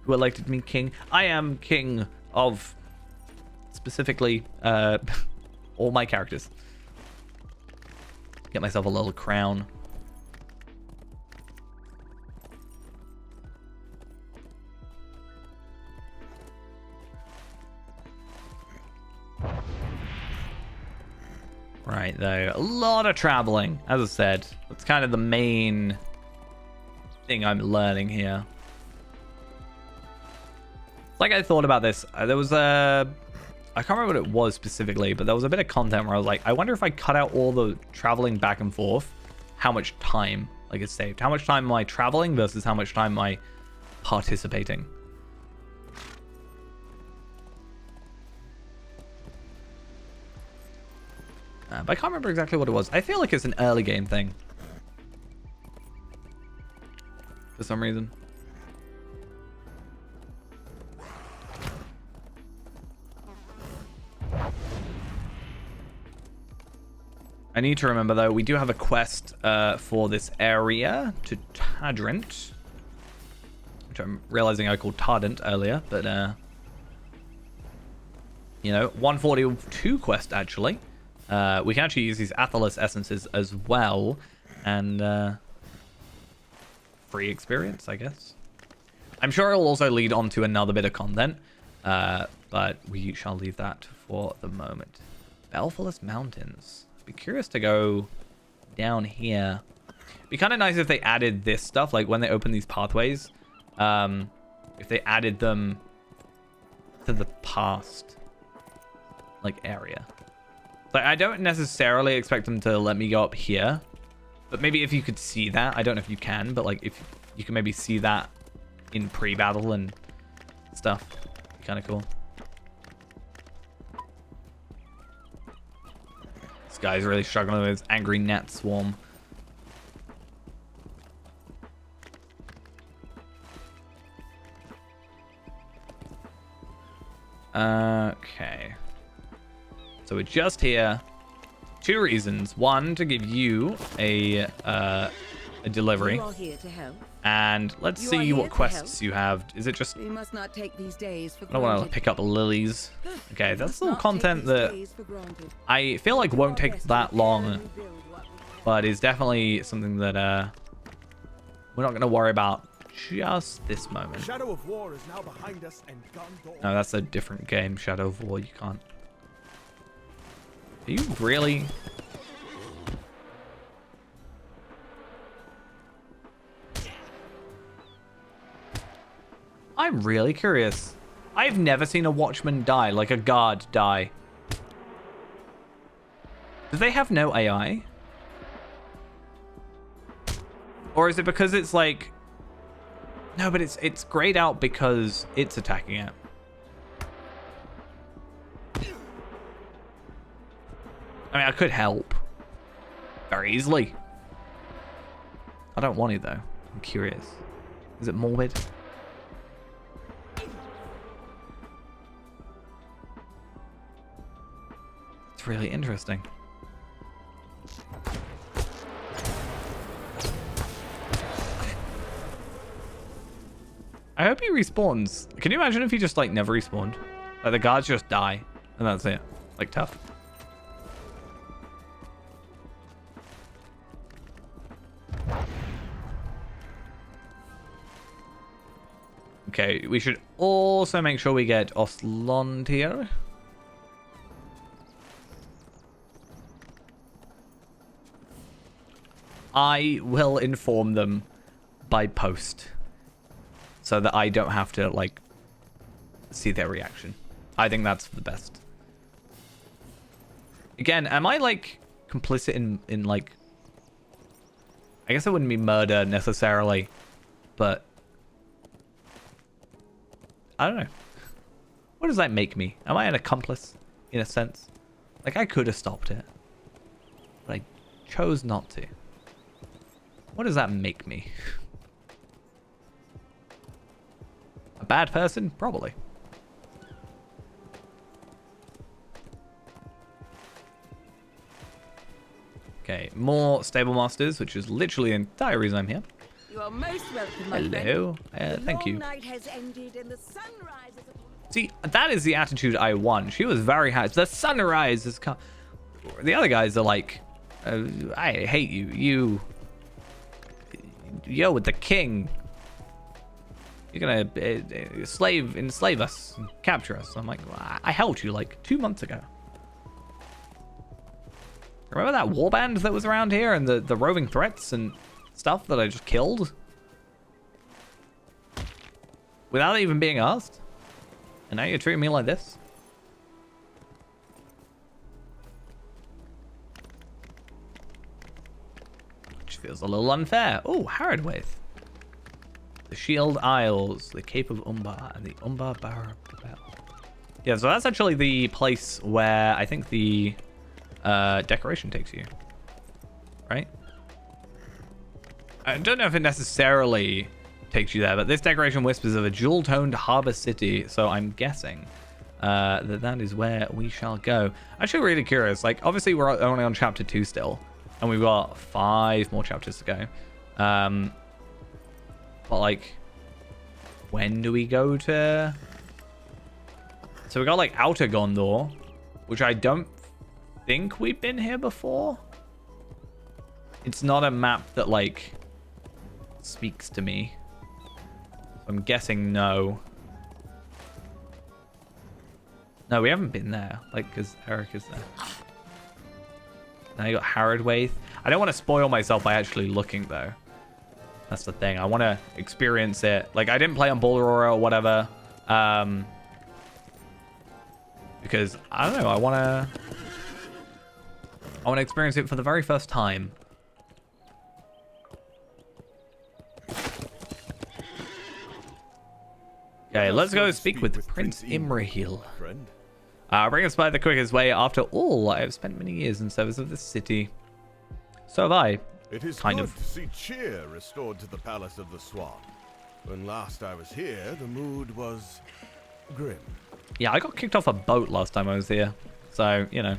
Who elected me king? I am king of specifically all my characters. Get myself a little crown. Right, though. A lot of traveling. As I said, that's kind of the main thing I'm learning here. Like, I thought about this. There was a... I can't remember what it was specifically, but there was a bit of content where I was like, I wonder if I cut out all the traveling back and forth, how much time, like, is saved. How much time am I traveling versus how much time am I participating? But I can't remember exactly what it was. I feel like it's an early game thing. For some reason. I need to remember, though, we do have a quest for this area to Tadrint, which I'm realizing I called Tardent earlier, but, you know, 142 quest, actually. We can actually use these Athelas essences as well, and free experience, I guess. I'm sure it'll also lead on to another bit of content, but we shall leave that for the moment. Belfulous Mountains. Be curious to go down here. Be kind of nice if they added this stuff, like when they open these pathways, if they added them to the past, like, area. Like, I don't necessarily expect them to let me go up here, but maybe if you could see that. I don't know if you can, but, like, if you can maybe see that in pre-battle and stuff, kind of cool. This guy's really struggling with his angry gnat swarm. Okay. So we're just here. Two reasons. One, to give you a a delivery. You are here to help. And let's You are see here what to quests help. you have. Is it just... We must not take these days for I don't want to granted. pick up lilies. Okay, We that's must all not take content these that days for granted. I feel like Do won't our take best to that repair long, and rebuild what we have. but is definitely something that we're not going to worry about just this moment. Shadow of War is now behind us and Gondor. No, that's a different game, Shadow of War. You can't. Are you really? I'm really curious. I've never seen a watchman die, like a guard die. Do they have no AI? Or is it because it's like... No, but it's grayed out because it's attacking it. I mean, I could help. Very easily. I don't want to, though. I'm curious. Is it morbid? It's really interesting. I hope he respawns. Can you imagine if he just, like, never respawned? Like, the guards just die, and that's it. Like, tough. Okay, we should also make sure we get Oslond here. I will inform them by post so that I don't have to, like, see their reaction. I think that's the best. Again, am I, like, complicit in like... I guess it wouldn't be murder necessarily, but... I don't know. What does that make me? Am I an accomplice, in a sense? Like, I could have stopped it, but I chose not to. What does that make me? A bad person? Probably. Okay, more stable masters, which is literally the entire reason I'm here. You are most welcome, my Hello. friend. Thank you. The long night has ended and the sun rises upon... See, that is the attitude I want. She was very happy. The sunrise has come. The other guys are like, I hate you. You're with the king. You're gonna enslave us, and capture us. I'm like, I helped you like 2 months ago. Remember that warband that was around here and the roving threats and stuff that I just killed? Without even being asked? And now you're treating me like this? Which feels a little unfair. Oh, Harrodwaith. The Shield Isles, the Cape of Umbar, and the Umbar Bar Bell. Yeah, so that's actually the place where I think the decoration takes you. Right? I don't know if it necessarily takes you there, but this decoration whispers of a jewel-toned harbor city, so I'm guessing that is where we shall go. Actually, really curious. Like, obviously, we're only on chapter 2 still, and we've got 5 more chapters to go. But, like, when do we go to... So we got, like, Outer Gondor, which I don't think we've been here before. It's not a map that, like, speaks to me. I'm guessing no. No, we haven't been there. Like, because Eric is there. Now you got Harrodwaith. I don't want to spoil myself by actually looking, though. That's the thing. I want to experience it. Like, I didn't play on Balrora or whatever. Because, I don't know, I want to experience it for the very first time. Okay, let's go speak with Prince Imrahil. Bring us by the quickest way. After all, I have spent many years in service of this city. So have I. It is kind good of. to see cheer restored to the Palace of the Swan. When last I was here, the mood was grim. Yeah, I got kicked off a boat last time I was here. So, you know.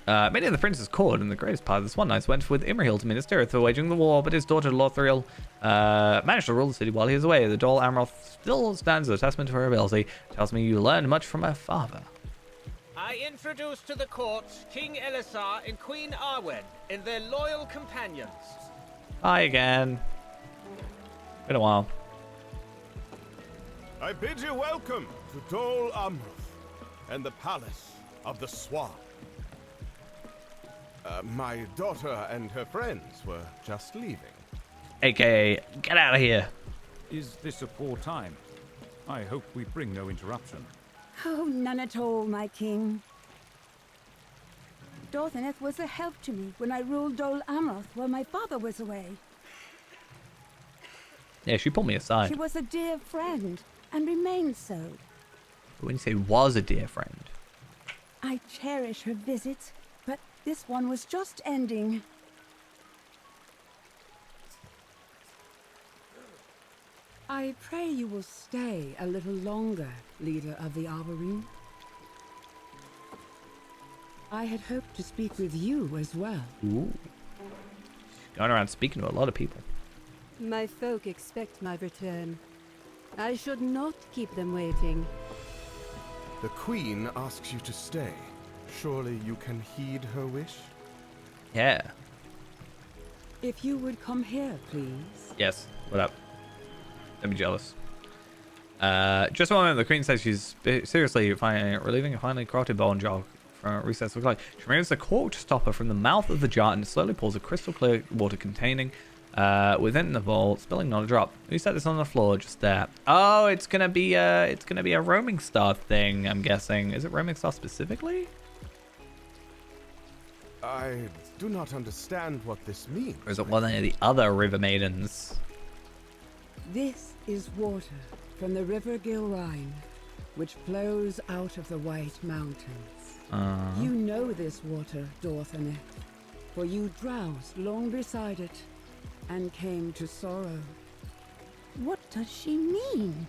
Many of the prince's court and the greatest part of this one night went with Imrahil to minister for waging the war, but his daughter Lothriel managed to rule the city while he was away. The Dol Amroth still stands as a testament to her ability. Tells me you learned much from her father. I introduce to the court King Elisar and Queen Arwen and their loyal companions. Hi again. Been a while. I bid you welcome to Dol Amroth and the Palace of the Swan. My daughter and her friends were just leaving. AKA, get out of here. Is this a poor time? I hope we bring no interruption. Oh, none at all, my king. Dorthaneth was a help to me when I ruled Dol Amroth while my father was away. Yeah, she pulled me aside. She was a dear friend, and remains so. But when you say was a dear friend. I cherish her visits, but this one was just ending. I pray you will stay a little longer, leader of the Arboreen. I had hoped to speak with you as well. Ooh. Going around speaking to a lot of people. My folk expect my return. I should not keep them waiting. The Queen asks you to stay. Surely you can heed her wish? Yeah. If you would come here, please. Yes. What up? Don't be jealous. Just a moment. The Queen says she's seriously relieving a finely crafted bowl and jar from a recess of light. She removes the cork stopper from the mouth of the jar and slowly pours a crystal clear water containing within the bowl, spilling not a drop. Who set this on the floor just there? Oh, it's gonna be a roaming star thing, I'm guessing. Is it roaming star specifically? I do not understand what this means. Or is it one of the other river maidens? This is water from the river Gilrine, which flows out of the White Mountains. You know this water, Dorthaneth, for you drowsed long beside it and came to sorrow. What does she mean?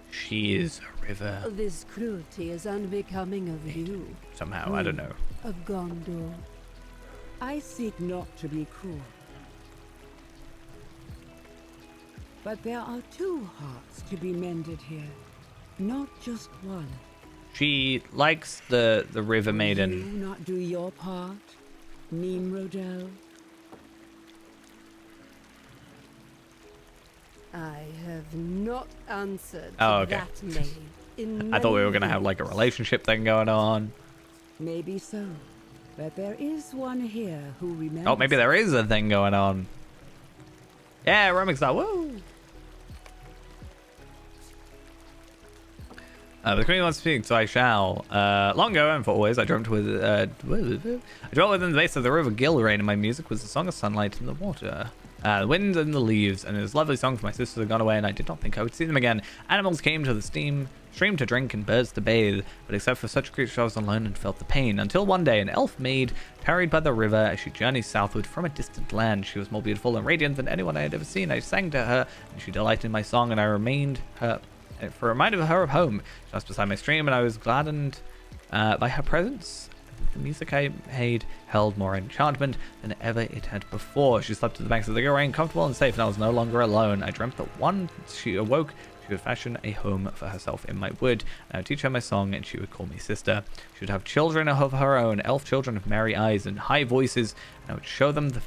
She is a river. This cruelty is unbecoming of you. Somehow, I don't know. Of Gondor. I seek not to be cruel. But there are two hearts to be mended here, not just one. She likes the river maiden. Will you not do your part, Nimrodel? I have not answered Oh, okay. that maid in I thought we were many gonna have like a years. relationship thing going on. Maybe so, but there is one here who remembers. Oh, maybe there is a thing going on. Yeah, roaming star. Woo! The Queen wants to speak, so I shall. Long ago, and for always, I dreamt with. I dwelt within the base of the river Gilrain, and my music was the song of sunlight in the water. The wind and the leaves, and his lovely songs. My sisters had gone away, and I did not think I would see them again. Animals came to the stream to drink, and birds to bathe, but except for such creatures, I was alone and felt the pain. Until one day, an elf maid tarried by the river as she journeyed southward from a distant land. She was more beautiful and radiant than anyone I had ever seen. I sang to her, and she delighted in my song, and I remained her. For a reminder of her of home, just beside my stream, and I was gladdened by her presence. The music I made held more enchantment than ever it had before. She slept at the banks of the Gilrain, comfortable and safe, and I was no longer alone. I dreamt that once she awoke, she would fashion a home for herself in my wood, and I would teach her my song, and she would call me sister. She would have children of her own, elf children of merry eyes and high voices, and I would show them the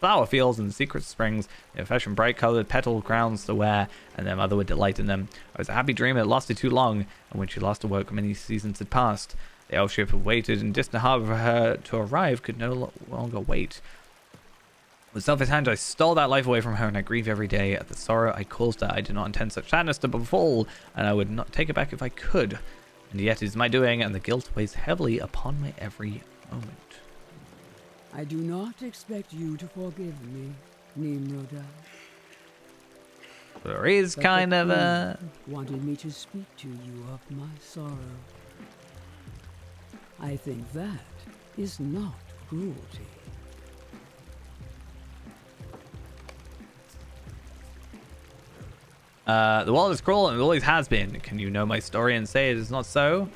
flower fields and secret springs. They would fashion bright-colored petal crowns to wear, and their mother would delight in them. I was a happy dreamer that lasted too long, and when she last awoke, many seasons had passed. The elf ship had waited in distant harbor for her to arrive, could no longer wait. With selfish hand, I stole that life away from her, and I grieve every day at the sorrow I caused her. I did not intend such sadness to befall, and I would not take it back if I could. And yet it is my doing, and the guilt weighs heavily upon my every moment. I do not expect you to forgive me, Nimrodel. There is But kind the of a... Queen wanted me to speak to you of my sorrow. I think that is not cruelty. The world is cruel and it always has been. Can you know my story and say it is not so?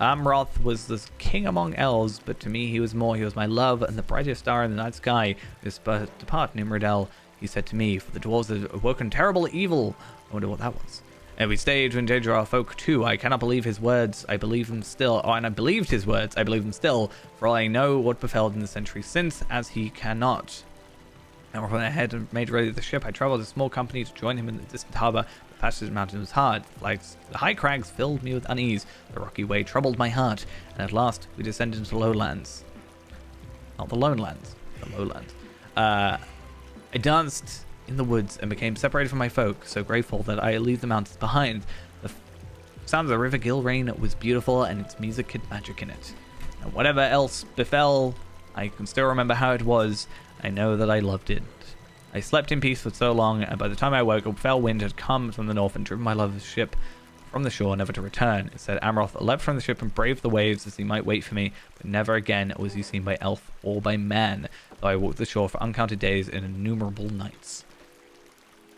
Amroth was the king among elves, but to me he was more. He was my love and the brightest star in the night sky. This depart, Nimrodel, he said to me, for the dwarves had awoken terrible evil. I wonder what that was. And we stayed to endanger our folk too. I cannot believe his words. I believe them still. Oh, and I believed his words. I believe them still. For all I know what befell in the centuries since, as he cannot. And when I had made ready the ship, I traveled a small company to join him in the distant harbor. The passage of the mountain was hard. The high crags filled me with unease. The rocky way troubled my heart. And at last, we descended into lowlands. Not the lowlands. The lowlands. I danced in the woods and became separated from my folk, so grateful that I leave the mountains behind. The sound of the river Gilrain was beautiful, and its music had magic in it. And whatever else befell, I can still remember how it was. I know that I loved it. I slept in peace for so long, and by the time I woke, a fell wind had come from the north and driven my lover's ship from the shore, never to return. It said Amroth leapt from the ship and braved the waves as he might wait for me, but never again was he seen by elf or by man, though I walked the shore for uncounted days and innumerable nights.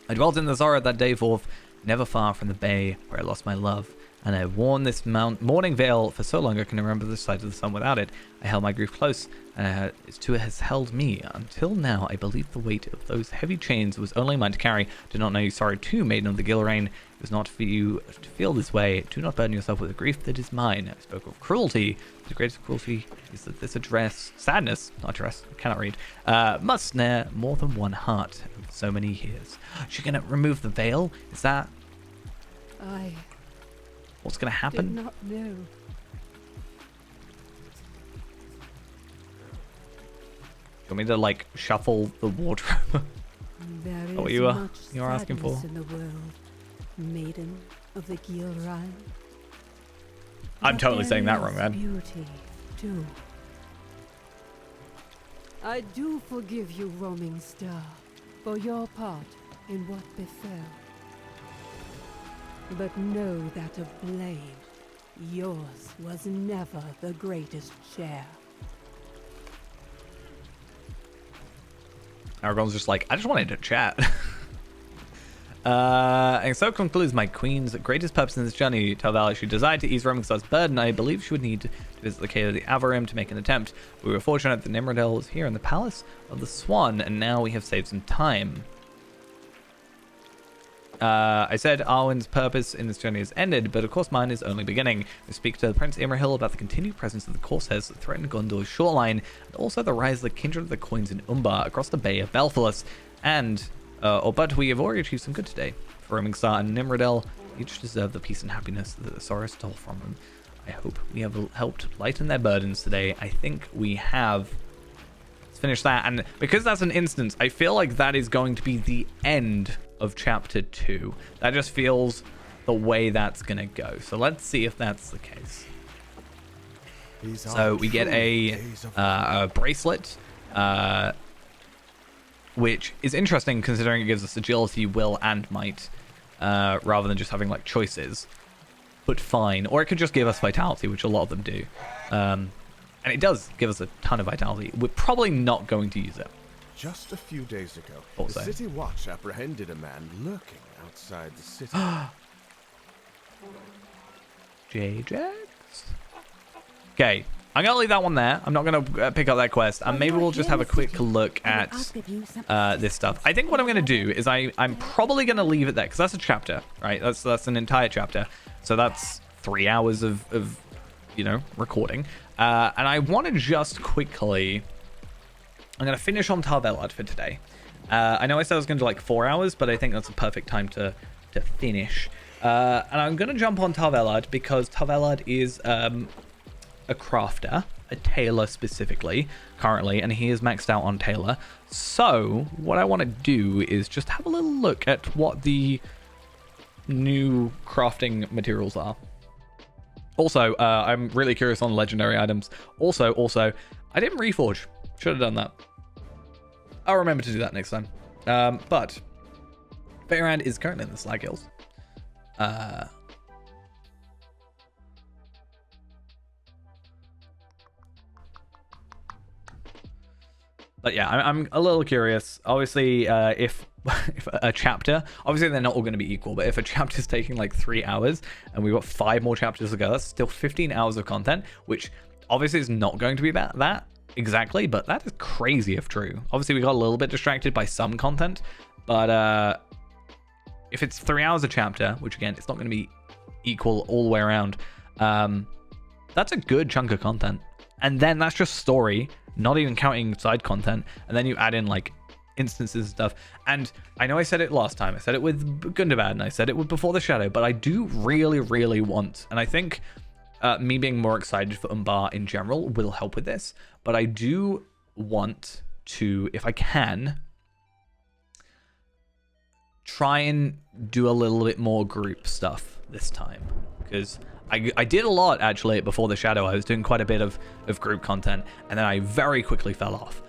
I dwelt in the Zora that day forth, never far from the bay where I lost my love, and I have worn this mourning veil for so long I can remember the sight of the sun without it. I held my grief close, and it too has held me. Until now, I believed the weight of those heavy chains was only mine to carry. Do not know you sorry too, maiden of the Gilrain. It was not for you to feel this way. Do not burden yourself with the grief that is mine. I spoke of cruelty. The greatest cruelty is that this sadness, not address, I cannot read, must snare more than one heart for so many years. She gonna remove the veil? Is that what's gonna happen? Did not know. You want me to like shuffle the wardrobe? There is what you are asking for? in the world, maiden of the Gilrain. I'm But totally there saying that is wrong, man. Beauty, too. I do forgive you, roaming star, for your part in what befell. But know that of blame, yours was never the greatest share. Aragorn's just like, I just wanted to chat. And so concludes my queen's greatest purpose in this journey. Tell Valley she desired to ease Romingstar's burden. I believe she would need to visit the cave of the Avarim to make an attempt. We were fortunate that Nimrodel was here in the palace of the Swan, and now we have saved some time. I said Arwen's purpose in this journey has ended, but of course mine is only beginning. We speak to Prince Imrahil about the continued presence of the Corsairs that threaten Gondor's shoreline, and also the rise of the kindred of the coins in Umbar across the Bay of Belfalis. And, but we have already achieved some good today. For Romingstar and Nimrodel each deserve the peace and happiness that the Sora stole from them. I hope we have helped lighten their burdens today. I think we have. Let's finish that, and because that's an instance, I feel like that is going to be the end of chapter 2. That just feels the way that's gonna go. So let's see if that's the case. So we get a bracelet, which is interesting considering it gives us agility, will, and might, rather than just having like choices. But fine. Or it could just give us vitality, which a lot of them do. And it does give us a ton of vitality. We're probably not going to use it. Just a few days ago, Also. the city watch apprehended a man lurking outside the city. J-Jax? Okay, I'm going to leave that one there. I'm not going to pick up that quest. And maybe we'll just have a quick look at this stuff. I think what I'm going to do is I'm probably going to leave it there, because that's a chapter, right? That's an entire chapter. So that's 3 hours of you know, recording. And I want to just quickly... I'm going to finish on Tarvelad for today. I know I said I was going to do like 4 hours, but I think that's a perfect time to finish. And I'm going to jump on Tarvelad because Tarvelad is a crafter, a tailor specifically, currently, and he is maxed out on tailor. So what I want to do is just have a little look at what the new crafting materials are. Also, I'm really curious on legendary items. Also, I didn't reforge. Should have done that. I'll remember to do that next time. But Faerand is currently in the Slag Hills. But yeah, I'm a little curious. Obviously, if if a chapter, obviously they're not all going to be equal, but if a chapter is taking like 3 hours and we've got 5 more chapters to go, that's still 15 hours of content, which obviously is not going to be that exactly, but that is crazy if true. Obviously we got a little bit distracted by some content, but if it's 3 hours a chapter, which again, it's not going to be equal all the way around, that's a good chunk of content. And then that's just story, not even counting side content, and then you add in like instances and stuff. And I know I said it last time, I said it with Gundabad and I said it with Before the Shadow, but I do really want, and I think me being more excited for Umbar in general will help with this, but I do want to, if I can, try and do a little bit more group stuff this time, because I did a lot actually Before the Shadow. I was doing quite a bit of group content, and then I very quickly fell off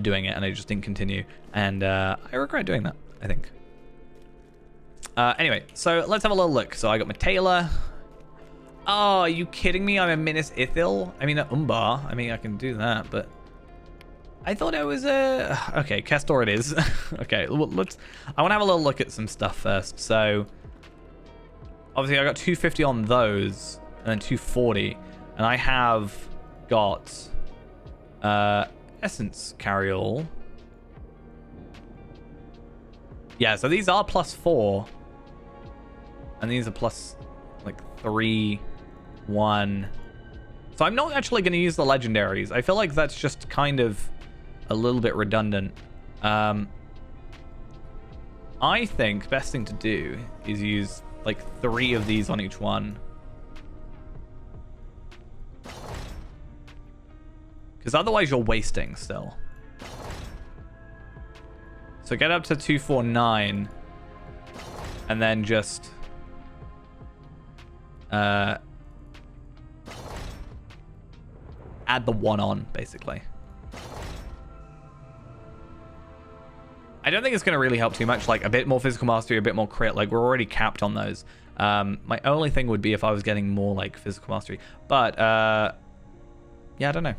doing it, and I just didn't continue, and I regret doing that, I think. Anyway, so let's have a little look. So I got my Taylor. Oh, are you kidding me? I'm a Minas Ithil? I mean, Umbar. I mean, I can do that, but I thought it was a... Okay, Kestor it is. Okay, let's... I want to have a little look at some stuff first. So, obviously, I got 250 on those, and then 240. And I have got Essence Carryall. Yeah, so these are +4. And these are plus, like, 3, 1. So I'm not actually going to use the legendaries. I feel like that's just kind of a little bit redundant. I think best thing to do is use like 3 of these on each one, because otherwise you're wasting still. So get up to 249 and then just add the 1 on, basically. I don't think it's going to really help too much. Like, a bit more physical mastery, a bit more crit. Like, we're already capped on those. My only thing would be if I was getting more, like, physical mastery. But, yeah, I don't know.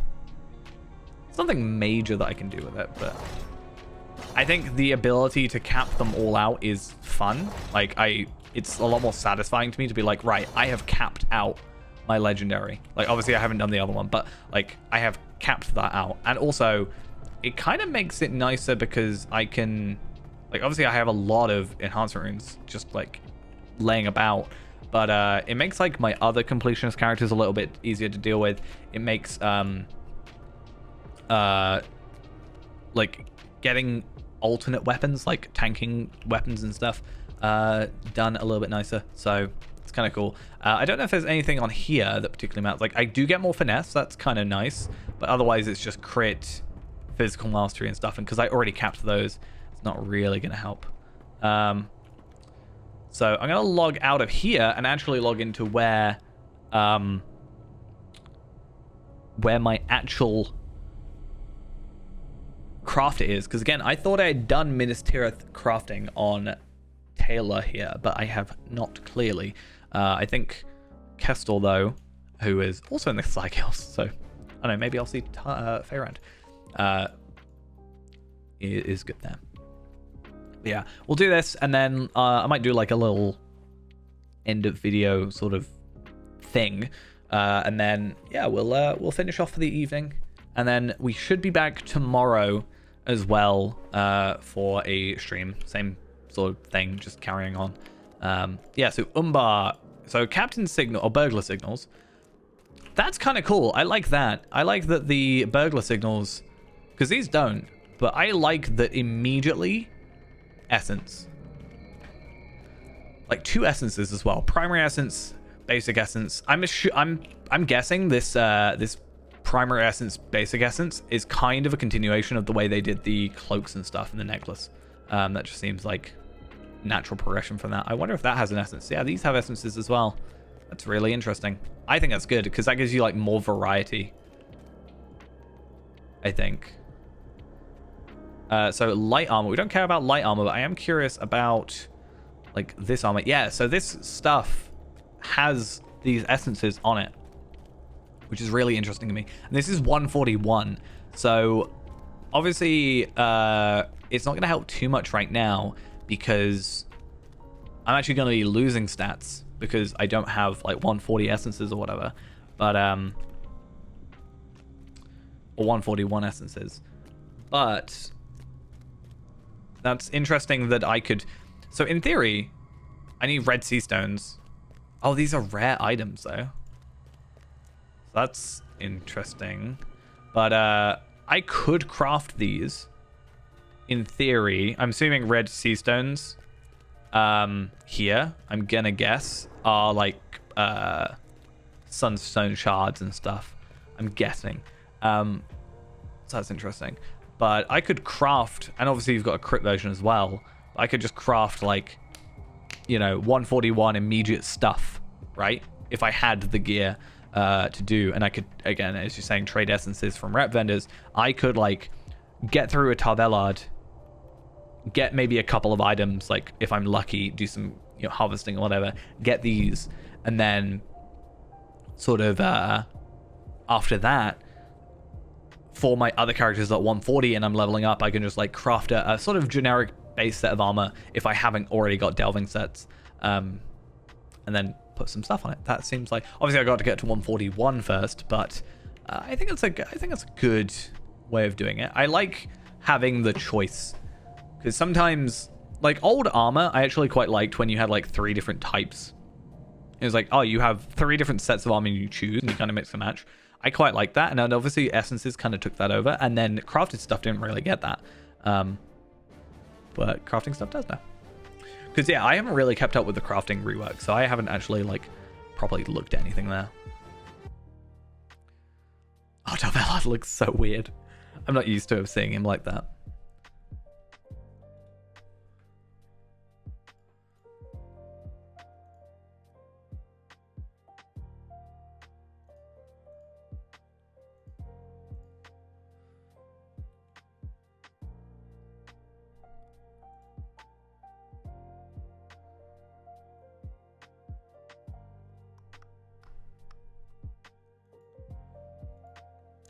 There's nothing major that I can do with it, but I think the ability to cap them all out is fun. Like, it's a lot more satisfying to me to be like, right, I have capped out my legendary. Like, obviously I haven't done the other one, but like, I have capped that out. And also, it kind of makes it nicer because I can, like, obviously I have a lot of enhancement runes just like laying about, but it makes like my other completionist characters a little bit easier to deal with. It makes like getting alternate weapons, like tanking weapons and stuff, done a little bit nicer. So it's kind of cool. I don't know if there's anything on here that particularly matters. Like, I do get more finesse, that's kind of nice, but otherwise it's just crit, physical mastery and stuff, and because I already capped those, it's not really going to help. So I'm going to log out of here and actually log into where my actual craft is, because again, I thought I had done Minas Tirith crafting on Taylor here, but I have not clearly. I think Kestor, though, who is also in the Sly Kills, so I don't know, maybe I'll see Fayrand. Is good there. But yeah, we'll do this, and then I might do like a little end of video sort of thing, and then yeah, we'll finish off for the evening, and then we should be back tomorrow as well for a stream, same sort of thing, just carrying on. Yeah, so Umbar, so Captain Signal or Burglar Signals, that's kind of cool. I like that. I like that the Burglar Signals, because these don't, but I like that immediately essence, like 2 essences as well, primary essence, basic essence. I'm guessing this this primary essence, basic essence is kind of a continuation of the way they did the cloaks and stuff in the necklace. That just seems like natural progression from that. I wonder if that has an essence. Yeah, these have essences as well. That's really interesting. I think that's good because that gives you like more variety, I think. So light armor, we don't care about light armor, but I am curious about like this armor. Yeah, so this stuff has these essences on it, which is really interesting to me. And this is 141. So obviously it's not going to help too much right now because I'm actually going to be losing stats because I don't have like 140 essences or whatever. But, or 141 essences. But that's interesting that I could... So in theory, I need red sea stones. Oh, these are rare items though. That's interesting. But I could craft these. In theory, I'm assuming red sea stones here, I'm gonna guess, are like sunstone shards and stuff. I'm guessing. So that's interesting. But I could craft, and obviously you've got a crit version as well. I could just craft like, you know, 141 immediate stuff, right? If I had the gear to do, and I could, again, as you're saying, trade essences from rep vendors. I could like get through a Tarvelard, get maybe a couple of items, like if I'm lucky, do some, you know, harvesting or whatever, get these, and then sort of after that, for my other characters at 140 and I'm leveling up, I can just like craft a sort of generic base set of armor if I haven't already got delving sets, and then put some stuff on it. That seems like, obviously I got to get to 141 first, but I think it's a good way of doing it. I like having the choice, because sometimes like old armor I actually quite liked when you had like 3 different types. It was like, oh, you have 3 different sets of armor you choose and you kind of mix and match. I quite like that, and then obviously essences kind of took that over, and then crafted stuff didn't really get that, but crafting stuff does now. Because yeah, I haven't really kept up with the crafting rework, so I haven't actually like properly looked at anything there. Oh, Tarvelard looks so weird. I'm not used to seeing him like that.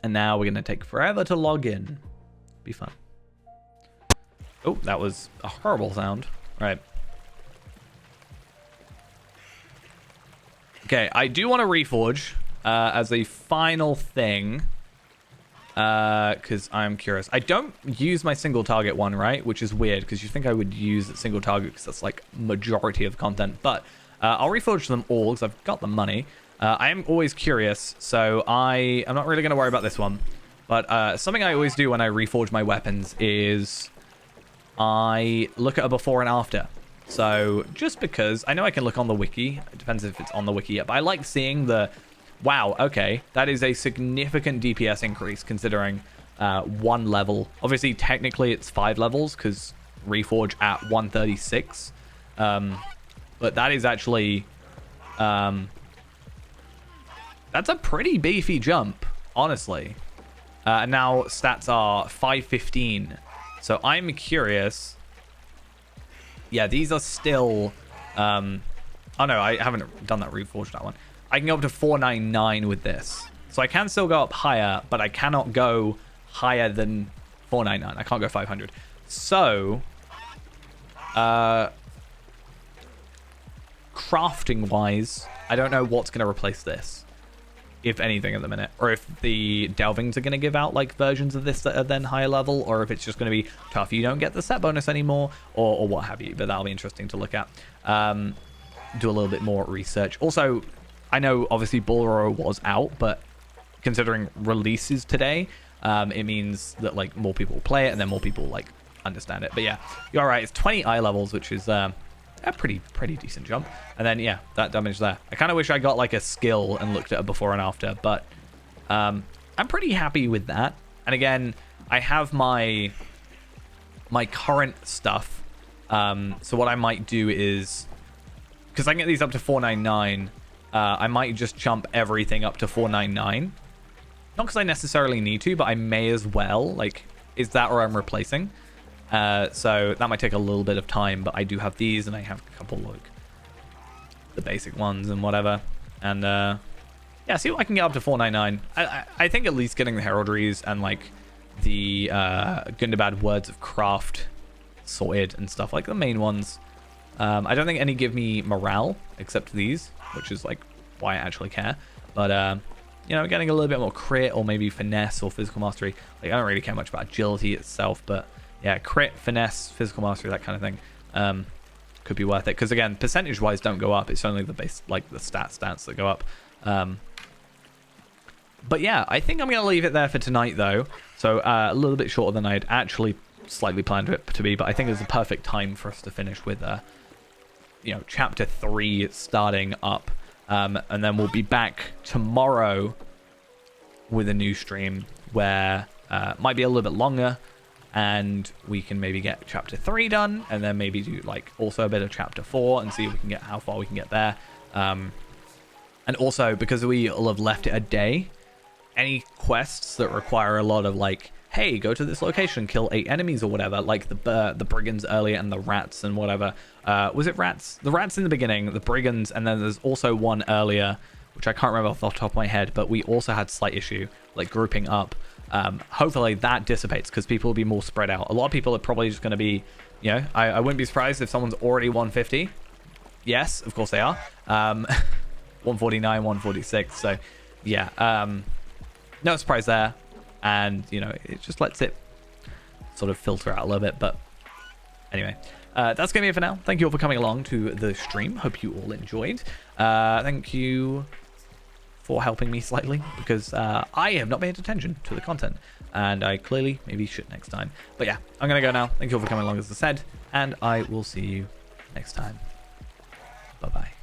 And now we're going to take forever to log in. Be fun. Oh, that was a horrible sound. Right. Okay, I do want to reforge as a final thing. Because I'm curious. I don't use my single target one, right? Which is weird, because you think I would use a single target because that's like majority of content. But I'll reforge them all because I've got the money. I am always curious, so I'm not really going to worry about this one. But something I always do when I reforge my weapons is I look at a before and after. So just because I know I can look on the wiki, it depends if it's on the wiki yet, but I like seeing the, wow, okay, that is a significant DPS increase considering 1 level. Obviously, technically it's 5 levels because reforge at 136. But that is actually... that's a pretty beefy jump, honestly. And now stats are 515. So I'm curious. Yeah, these are still... oh no, I haven't done that reforged that one. I can go up to 499 with this. So I can still go up higher, but I cannot go higher than 499. I can't go 500. So... crafting-wise, I don't know what's going to replace this, if anything, at the minute, or if the delvings are going to give out like versions of this that are then higher level, or if it's just going to be tough, you don't get the set bonus anymore, or what have you. But that'll be interesting to look at. Do a little bit more research. Also, I know obviously Bullroar was out, but considering releases today, it means that like more people will play it and then more people like understand it. But yeah, you're right, it's 20 eye levels, which is a pretty decent jump. And then yeah, that damage there. I kind of wish I got like a skill and looked at a before and after, but I'm pretty happy with that. And again, I have my current stuff. So what I might do is, because I can get these up to 499, I might just jump everything up to 499. Not because I necessarily need to, but I may as well. Like, is that where I'm replacing? So that might take a little bit of time, but I do have these, and I have a couple like the basic ones and whatever. And yeah, see what I can get up to 499. I think at least getting the heraldries and like the Gundabad Words of Craft sorted and stuff, like the main ones. I don't think any give me morale except these, which is like why I actually care. But you know, getting a little bit more crit or maybe finesse or physical mastery. Like I don't really care much about agility itself, but yeah, crit, finesse, physical mastery, that kind of thing could be worth it. Because again, percentage wise don't go up. It's only the base, like the stats that go up. But yeah, I think I'm going to leave it there for tonight though. So a little bit shorter than I'd actually slightly planned it to be, but I think it's the perfect time for us to finish with you know, chapter 3 starting up. And then we'll be back tomorrow with a new stream where might be a little bit longer, and we can maybe get chapter 3 done, and then maybe do like also a bit of chapter 4 and see if we can get how far we can get there. And also because we will have left it a day, any quests that require a lot of like, hey, go to this location, kill 8 enemies or whatever, like the brigands earlier and the rats and whatever. Was it rats? The rats in the beginning, the brigands, and then there's also one earlier, which I can't remember off the top of my head, but we also had slight issue, like grouping up. Hopefully that dissipates because people will be more spread out. A lot of people are probably just going to be, you know, I wouldn't be surprised if someone's already 150. Yes, of course they are. 149, 146. So yeah, no surprise there. And, you know, it just lets it sort of filter out a little bit. But anyway, that's going to be it for now. Thank you all for coming along to the stream. Hope you all enjoyed. Thank you for helping me slightly, because I have not paid attention to the content. And I clearly maybe should next time. But yeah, I'm going to go now. Thank you all for coming along, as I said. And I will see you next time. Bye-bye.